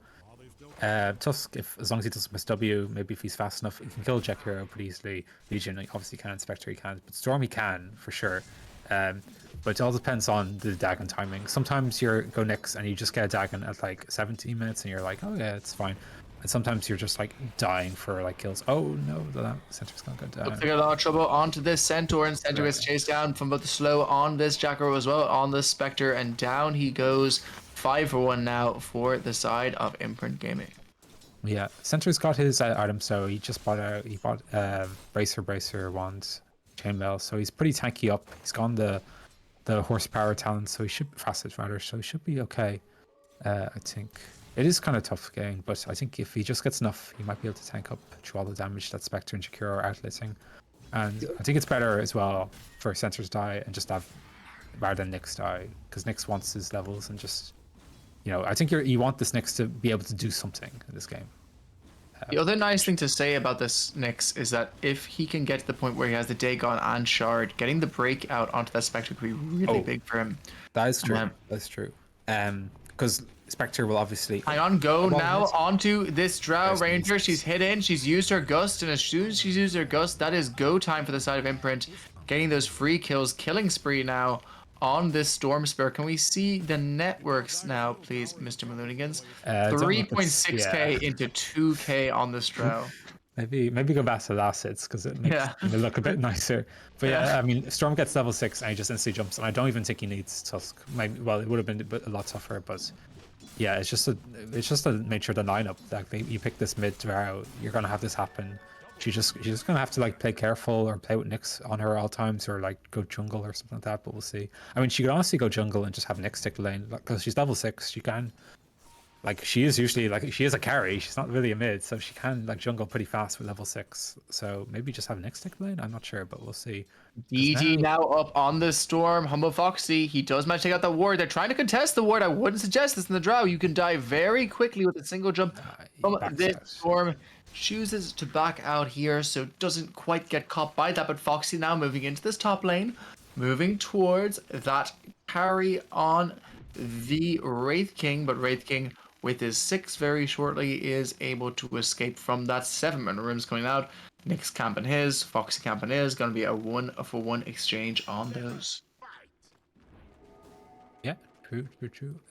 Tusk, as long as he doesn't miss W. Maybe if he's fast enough, he can kill Jack Hero pretty easily. Legion obviously can, Spectre he can't, but Storm he can for sure. But it all depends on the Dagon timing. Sometimes you go Nyx and you just get a Dagon at like 17 minutes and you're like, oh yeah, it's fine. And sometimes you're just like dying for like kills. Oh no, the Centaur's gonna go down. Looks like a lot of trouble onto this Centaur, and Centaur gets chased down from both the slow on this Jackraw as well, on this Spectre, and down he goes. 5 for 1 now for the side of Imprint Gaming. Yeah, Centaur's got his item, so he just bought bracer wand, chainmail, so he's pretty tanky up. He's gone the horsepower talent, so he should fastest rather, so he should be okay. I think it is kind of tough game, but I think if he just gets enough, he might be able to tank up through all the damage that Spectre and Jakiro are outletting. And I think it's better as well for Centaur to die and just have rather than Nyx die, because Nyx wants his levels and just. You know, I think you want this Nyx to be able to do something in this game. The other nice thing to say about this Nyx is that if he can get to the point where he has the Dagon and Shard, getting the break out onto that Spectre could be really big for him. That is true. That's true. Because Spectre will obviously... Hang on, go now onto this Drow Ranger. She's hit in, she's used her Gust, and as soon as she's used her Gust, that is go time for the side of Imprint. Getting those free kills, killing spree now on this Storm Spirit. Can we see the networks now, please, Mr. Maloonigans? 3.6k into 2k on this Drow. Maybe go back to the last hits because it makes it look a bit nicer. But yeah, I mean, Storm gets level 6 and he just instantly jumps, and I don't even think he needs Tusk. Well, it would have been a lot tougher, but yeah, it's just the nature of the lineup. Like you pick this mid Drow, you're gonna have this happen. She's just gonna have to like play careful or play with Nyx on her all times, or like go jungle or something like that. But we'll see. I mean, she could honestly go jungle and just have Nyx take the lane because she's level 6. She can, like, she is usually like she is a carry. She's not really a mid, so she can like jungle pretty fast with level 6. So maybe just have Nyx take the lane. I'm not sure, but we'll see. DG now up on the Storm. Humble Foxy, he does manage to take out the ward. They're trying to contest the ward. I wouldn't suggest this in the Drow. You can die very quickly with a single jump from this Storm. Chooses to back out here, so doesn't quite get caught by that. But Foxy now moving into this top lane, moving towards that carry on the Wraith King. But Wraith King, with his 6 very shortly, is able to escape from that 7-man rooms coming out. Nyx camping his, Foxy camping his. Going to be a 1-for-1 exchange on those. Yeah, true.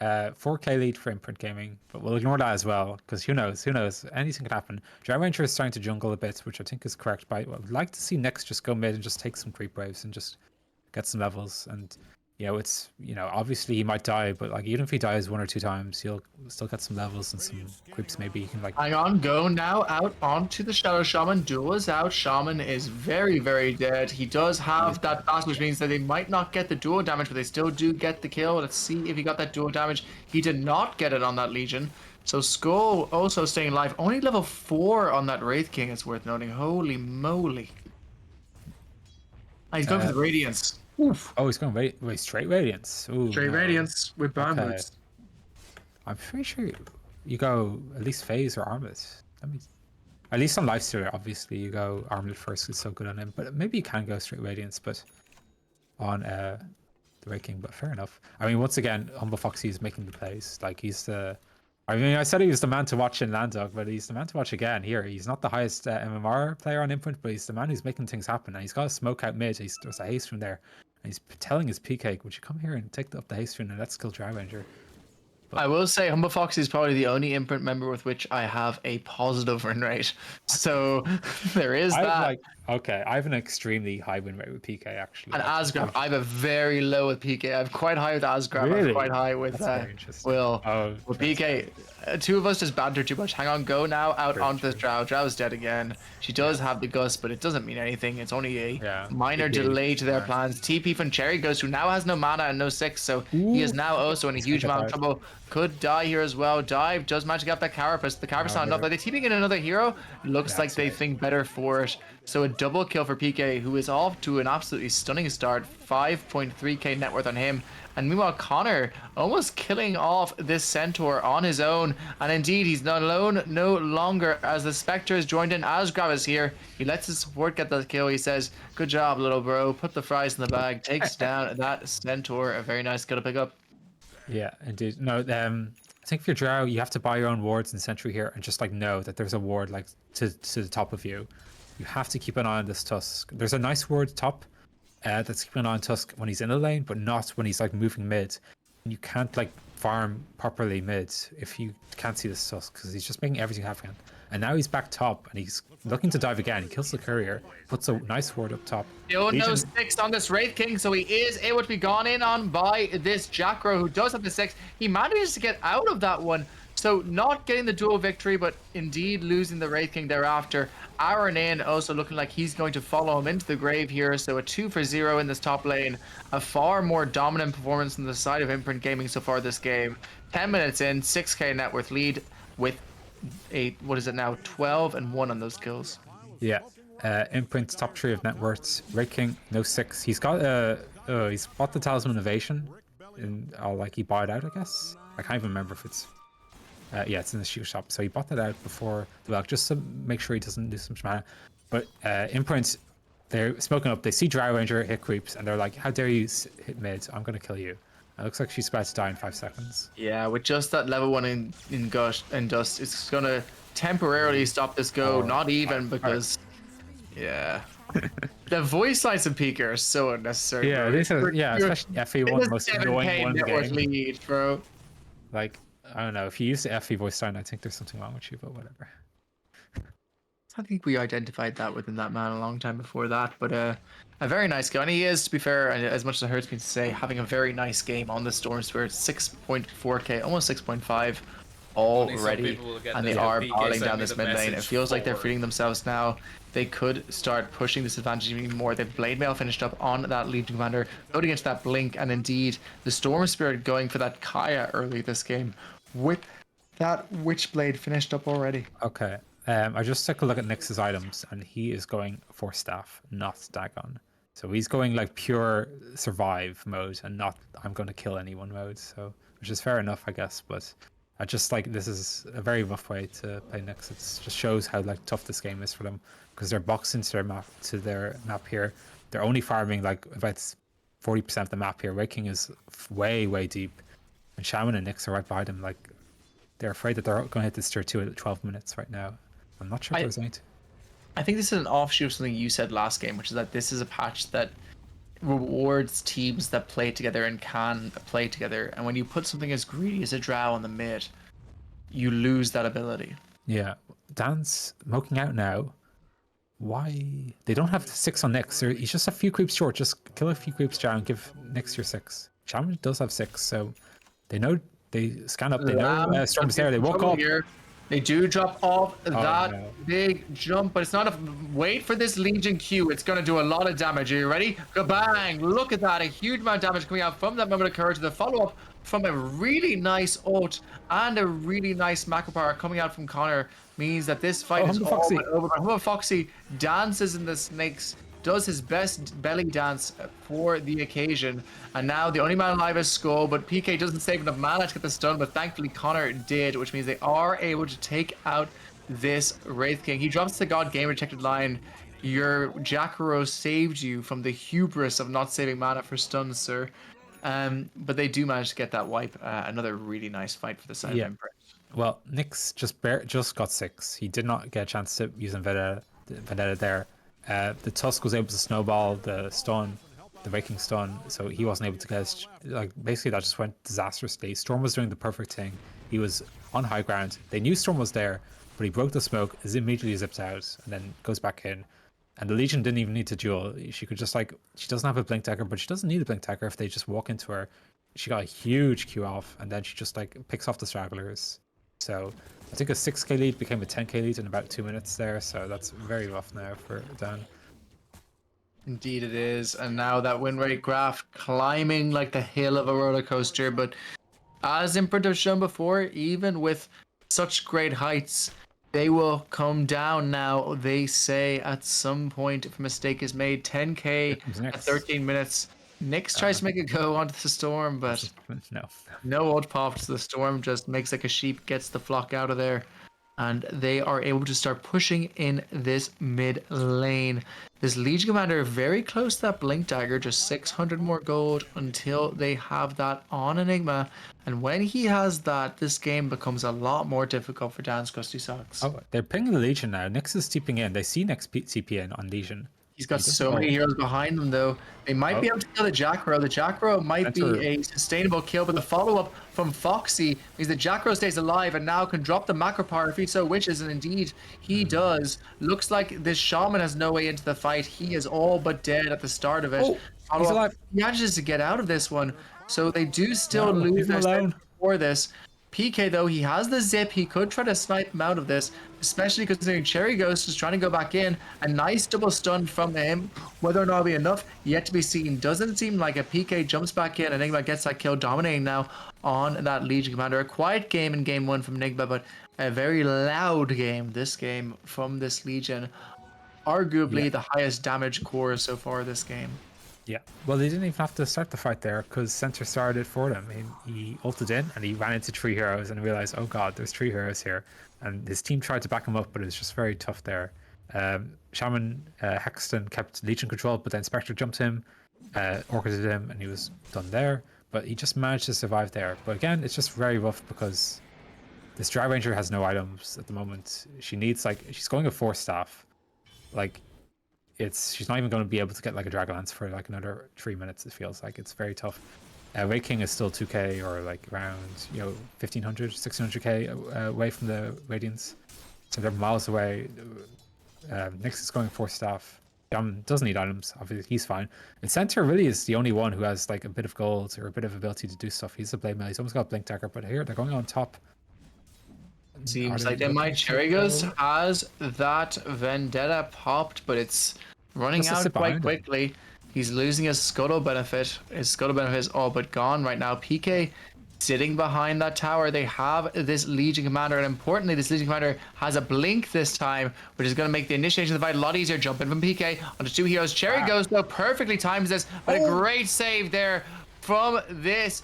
4k lead for Imprint Gaming, but we'll ignore that as well, because who knows, anything could happen. Drow Ranger is starting to jungle a bit, which I think is correct, but I'd like to see Nyx just go mid and just take some creep waves and just get some levels. And it's obviously he might die, but like even if he dies 1 or 2 times, he'll still get some levels and some creeps. Maybe he can like hang on, go now out onto the Shadow Shaman. Duel is out. Shaman is very, very dead. He does have that fast, which means that they might not get the dual damage, but they still do get the kill. Let's see if he got that dual damage. He did not get it on that Legion. So Skull also staying alive. Only level 4 on that Wraith King, it's worth noting. Holy moly. He's going for the Radiance. Oof. Oh, he's going wait, straight Radiance. Ooh, straight Radiance with Burn Boots. I'm pretty sure you go at least Phase or Armlet. At least on Lifestealer, obviously you go Armlet first. It's so good on him, but maybe you can go straight Radiance. But on the Wraith King, but fair enough. I mean, once again, Humble Foxy is making the plays. Like he's the. I mean, I said he was the man to watch in Landog, but he's the man to watch again here. He's not the highest MMR player on Imprint, but he's the man who's making things happen. And he's got a smoke out mid. There's a haste from there. And he's telling his PK, would you come here and take up the haste rune and let's kill Drow Ranger? I will say Humble Foxy is probably the only Imprint member with which I have a positive win rate. So there is that. I have an extremely high win rate with PK actually. And Asgraf, I have a very low with PK. I have quite high with Asgraf. Really? I have quite high with Will. Oh, with PK, two of us just banter too much. Hang on, go now out onto this Drow. Drow is dead again. She does have the Gust, but it doesn't mean anything. It's only a minor delay to their plans. TP from Cherry Ghost, who now has no mana and no 6, so he is now also in a huge amount of trouble. Could die here as well. Dive does manage to get that Carapace. The Carapace not enough. Are they teaming in another hero? Looks like they think better for it. So a double kill for PK, who is off to an absolutely stunning start. 5.3k net worth on him. And meanwhile, Connor almost killing off this Centaur on his own. And indeed, he's not alone no longer as the Spectre is joined in. Asgrav is here. He lets his support get the kill. He says, good job, little bro. Put the fries in the bag. Takes down that Centaur. A very nice kill to pick up. Yeah, indeed. No, I think if you're Drow, you have to buy your own wards in Sentry here and just like know that there's a ward like to the top of you. You have to keep an eye on this Tusk. There's a nice ward top that's keeping an eye on Tusk when he's in the lane, but not when he's like moving mid. And you can't like farm properly mid if you can't see this Tusk because he's just making everything happen. And now he's back top and he's looking to dive again. He kills the courier, puts a nice ward up top. Still no 6 on this Wraith King, so he is able to be gone in on by this Jackro, who does have the 6. He manages to get out of that one, so not getting the dual victory, but indeed losing the Wraith King thereafter. Aaron in also looking like he's going to follow him into the grave here, so a 2 for 0 in this top lane. A far more dominant performance on the side of Imprint Gaming so far this game. 10 minutes in, 6k net worth lead with what is it now, 12 and 1 on those kills. Yeah, Imprint's top 3 of net worths. Wraith King, no 6. He's got he's bought the Talisman Innovation, and like he bought it out, I guess. I can't even remember if it's yeah, it's in the shoe shop. So he bought that out before the Valk just to make sure he doesn't lose some mana. But Imprint, they're smoking up. They see Drow Ranger hit creeps, and they're like, "How dare you hit mid? I'm gonna kill you." It looks like she's about to die in 5 seconds. Yeah, with just that level 1 in Gush and Dust, it's gonna temporarily stop this go. Not even because, yeah, the voice lines of Pika are so unnecessary. Yeah, this is especially FE1 most annoying one in the game. Lead, bro. Like I don't know if you use the FE voice line, I think there's something wrong with you, but whatever. I think we identified that within that man a long time before that, but a very nice guy. And he is, to be fair, and as much as it hurts me to say, having a very nice game on the Storm Spirit. 6.4k, almost 6.5 already, and they are battling down this mid lane. It feels like they're feeling themselves now. They could start pushing this advantage even more. They've Blade Mail finished up on that Legion Commander, going into that Blink, and indeed the Storm Spirit going for that Kaya early this game with that Witchblade finished up already. Okay. I just took a look at Nyx's items, and he is going for staff, not Dagon. So he's going like pure survive mode, and not I'm going to kill anyone mode. So which is fair enough, I guess. But I just like this is a very rough way to play Nyx. It just shows how like tough this game is for them because they're boxed into their map here. They're only farming like about 40% of the map here. Wraith King is way deep, and Shaman and Nyx are right behind him. Like they're afraid that they're going to hit this tier 2 at 12 minutes right now. I'm not sure if there's anything. I think this is an offshoot of something you said last game, which is that this is a patch that rewards teams that play together and can play together. And when you put something as greedy as a Drow on the mid, you lose that ability. Yeah, Dan's smoking out now. Why? They don't have 6 on Nyx. He's just a few creeps short. Just kill a few creeps down and give Nyx your 6. Shaman does have 6, so they know. They scan up. They know Storm's there. They walk up. Here. They do drop off that big jump, but it's not a wait for this Legion Q. It's going to do a lot of damage. Are you ready? Go bang! Look at that. A huge amount of damage coming out from that moment of courage. The follow-up from a really nice ult and a really nice macro power coming out from Connor means that this fight is all but over. Humble Foxy dances in the snakes, does his best belly dance for the occasion, and now the only man alive is Skull, but PK doesn't save enough mana to get the stun, but thankfully Connor did, which means they are able to take out this Wraith King. He drops the God Game Rejected line. Your Jackaro saved you from the hubris of not saving mana for stuns, sir. But they do manage to get that wipe. Another really nice fight for the side Yeah. of Imprint. Well, Nyx just got 6. He did not get a chance to use Vendetta there. The Tusk was able to snowball the stun, the Waking stun, so he wasn't able to get basically that just went disastrously. Storm was doing the perfect thing. He was on high ground. They knew Storm was there, but he broke the smoke, immediately zips out, and then goes back in. And the Legion didn't even need to duel. She could just she doesn't have a blink dagger, but she doesn't need a blink dagger if they just walk into her. She got a huge Q off, and then she just picks off the stragglers. So I think a 6k lead became a 10k lead in about 2 minutes there. So that's very rough now for Dan. Indeed it is. And now that win rate graph climbing like the hill of a roller coaster. But as Imprint have shown before, even with such great heights, they will come down now. They say at some point if a mistake is made, 10k at 13 minutes. Nyx tries to make it go onto the Storm, but no ult pops. The Storm just makes like a sheep, gets the flock out of there, and they are able to start pushing in this mid lane. This Legion Commander very close to that Blink Dagger, just 600 more gold until they have that on Enigma. And when he has that, this game becomes a lot more difficult for Dan's Crusty Socks. Oh, they're pinging the Legion now. Nyx is TPing in. They see Nyx CP in on Legion. He's got so many heroes behind them, though. They might be able to kill the Jackro. The Jackro might be a sustainable kill, but the follow-up from Foxy means the Jackro stays alive and now can drop the macro power if he so wishes, and indeed he does. Looks like this Shaman has no way into the fight. He is all but dead at the start of it. Oh, he's alive. He manages to get out of this one, so they do still lose their strength before this. PK, though, he has the zip. He could try to snipe him out of this, especially considering Cherry Ghost is trying to go back in. A nice double stun from him. Whether or not it'll be enough, yet to be seen. Doesn't seem like a PK jumps back in. Enigma gets that kill, dominating now on that Legion Commander. A quiet game in game 1 from Enigma, but a very loud game, this game, from this Legion. Arguably the highest damage core so far this game. Yeah, well, they didn't even have to start the fight there because Center started it for them. He ulted in and he ran into 3 heroes and realized, oh god, there's 3 heroes here. And his team tried to back him up, but it was just very tough there. Shaman Hexton kept Legion control, but then Spectre jumped him, orchestrated him, and he was done there. But he just managed to survive there. But again, it's just very rough because this Dry Ranger has no items at the moment. She needs, she's going a 4 staff. She's not even going to be able to get a Dragonlance for another 3 minutes. It feels like it's very tough. Wake King is still 2k or around 1500, 1600k away from the Radiance, so they're miles away. Nyx is going 4 staff. Doesn't need items. Obviously, he's fine. And Center really is the only one who has a bit of gold or a bit of ability to do stuff. He's a blade mail. He's almost got a Blink Dagger, but here they're going on top. Seems like my Cherry Ghost has that Vendetta popped, but it's running out quite quickly. He's losing his Scuttle benefit. His Scuttle benefit is all but gone right now. PK sitting behind that tower. They have this Legion Commander, and importantly, this Legion Commander has a blink this time, which is going to make the initiation of the fight a lot easier. Jumping from PK onto 2 heroes. Cherry Ghost, though, perfectly times this, but a great save there from this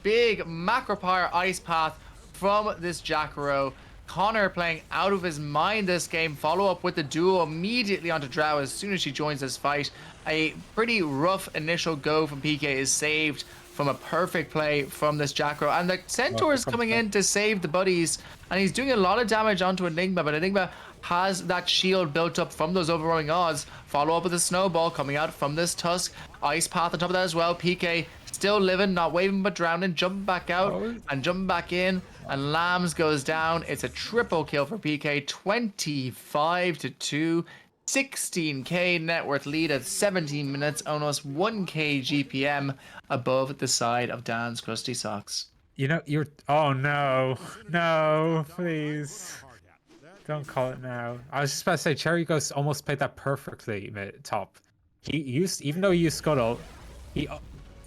big macro power ice path from this Jackro. Connor playing out of his mind this game. Follow up with the duel immediately onto Drow as soon as she joins this fight. A pretty rough initial go from PK is saved from a perfect play from this Jackro. And the Centaur is coming in to save the buddies. And he's doing a lot of damage onto Enigma, but Enigma has that shield built up from those overwhelming odds. Follow up with a snowball coming out from this Tusk. Ice path on top of that as well. PK still living, not waving but drowning, jumping back out and jumping back in, and Lambs goes down. It's a triple kill for PK, 25-2, 16k net worth lead at 17 minutes, almost 1k GPM above the side of Dan's Crusty Socks. Oh no, no, please. Don't call it now. I was just about to say, Cherry Ghost almost played that perfectly top. He used, even though he used Scuttle, he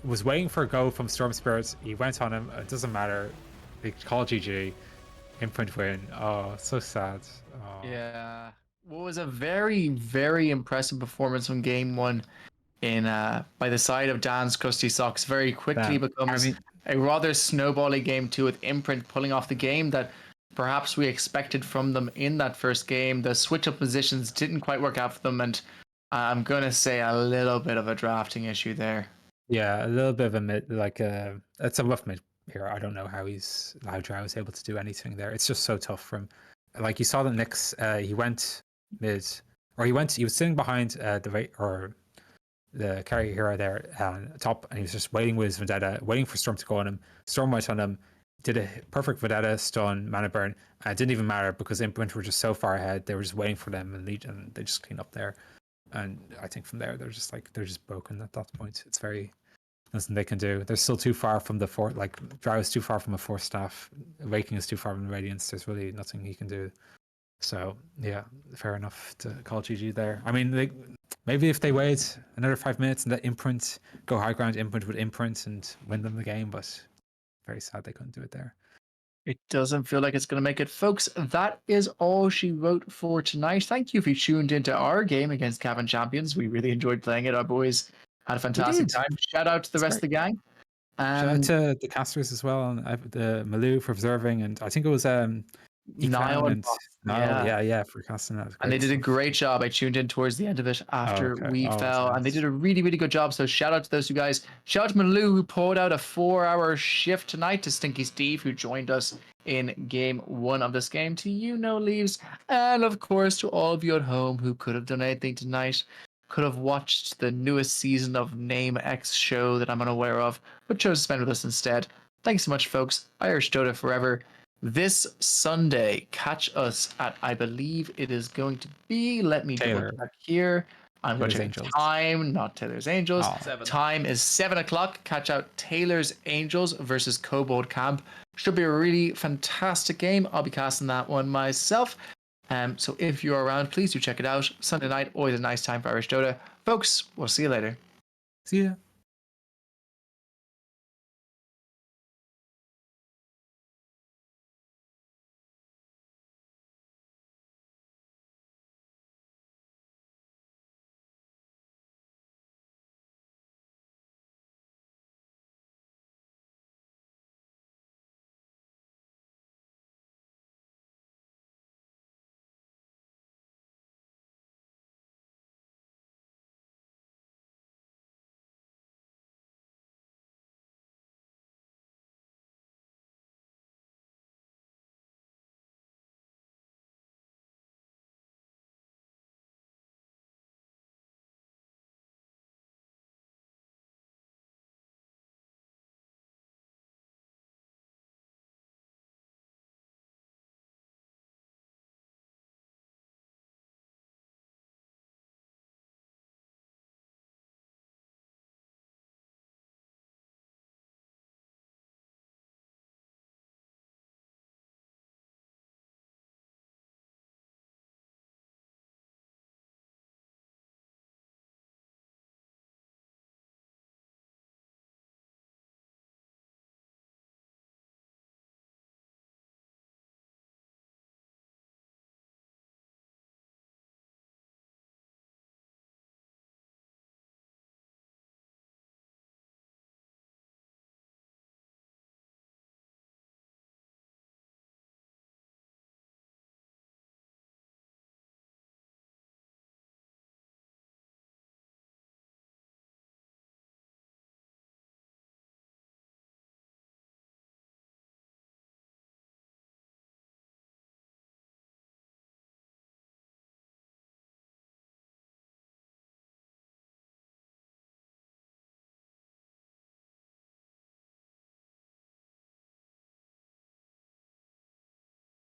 was waiting for a go from Storm Spirits. He went on him. It doesn't matter. They call GG. Imprint win. Oh, so sad. Oh. Yeah. What was a very, very impressive performance from game 1 in by the side of Dan's Crusty Socks very quickly becomes a rather snowbally game 2 with Imprint pulling off the game that perhaps we expected from them in that first game. The switch up positions didn't quite work out for them, and I'm going to say a little bit of a drafting issue there. Yeah, a little bit of a mid, like it's a rough mid here. I don't know how Drow was able to do anything there. It's just so tough from, like you saw the Nyx. He went mid, or he was sitting behind the carry hero there top, and he was just waiting with his Vendetta, waiting for Storm to go on him. Storm went on him, did a perfect Vendetta, stun, mana burn, and it didn't even matter because Imprint were just so far ahead. They were just waiting for them, and they just clean up there. And I think from there they're just broken at that point. It's very nothing they can do. They're still too far from the Drow is too far from a Force Staff. Awakening is too far from the Radiance. There's really nothing he can do. So yeah, fair enough to call GG there. I mean, maybe if they wait another 5 minutes and let Imprint go high ground, Imprint would Imprint and win them the game, but very sad they couldn't do it there. It doesn't feel like it's going to make it. Folks, that is all she wrote for tonight. Thank you if you tuned into our game against Cavan Champions. We really enjoyed playing it. Our boys had a fantastic time. Shout out to the rest of the gang. Shout out to the casters as well, and the Malou for observing, and I think it was Niall and Niall, yeah, for casting that. And they did a great job. I tuned in towards the end of it after we fell, and they did a really, really good job. So shout out to those two guys. Shout out to Malou, who pulled out a 4-hour shift tonight, to Stinky Steve, who joined us in game 1 of this game, to No Leaves, and of course to all of you at home who could have done anything tonight, could have watched the newest season of Name X show that I'm unaware of, but chose to spend with us instead. Thanks so much, folks. Irish Dota forever. This Sunday, catch us at, I believe it is going to be, let me double check here. I'm going to check the time, not Taylor's Angels. Time is 7 o'clock. Catch out Taylor's Angels versus Kobold Camp. Should be a really fantastic game. I'll be casting that one myself. So if you're around, please do check it out. Sunday night, always a nice time for Irish Dota. Folks, we'll see you later. See ya.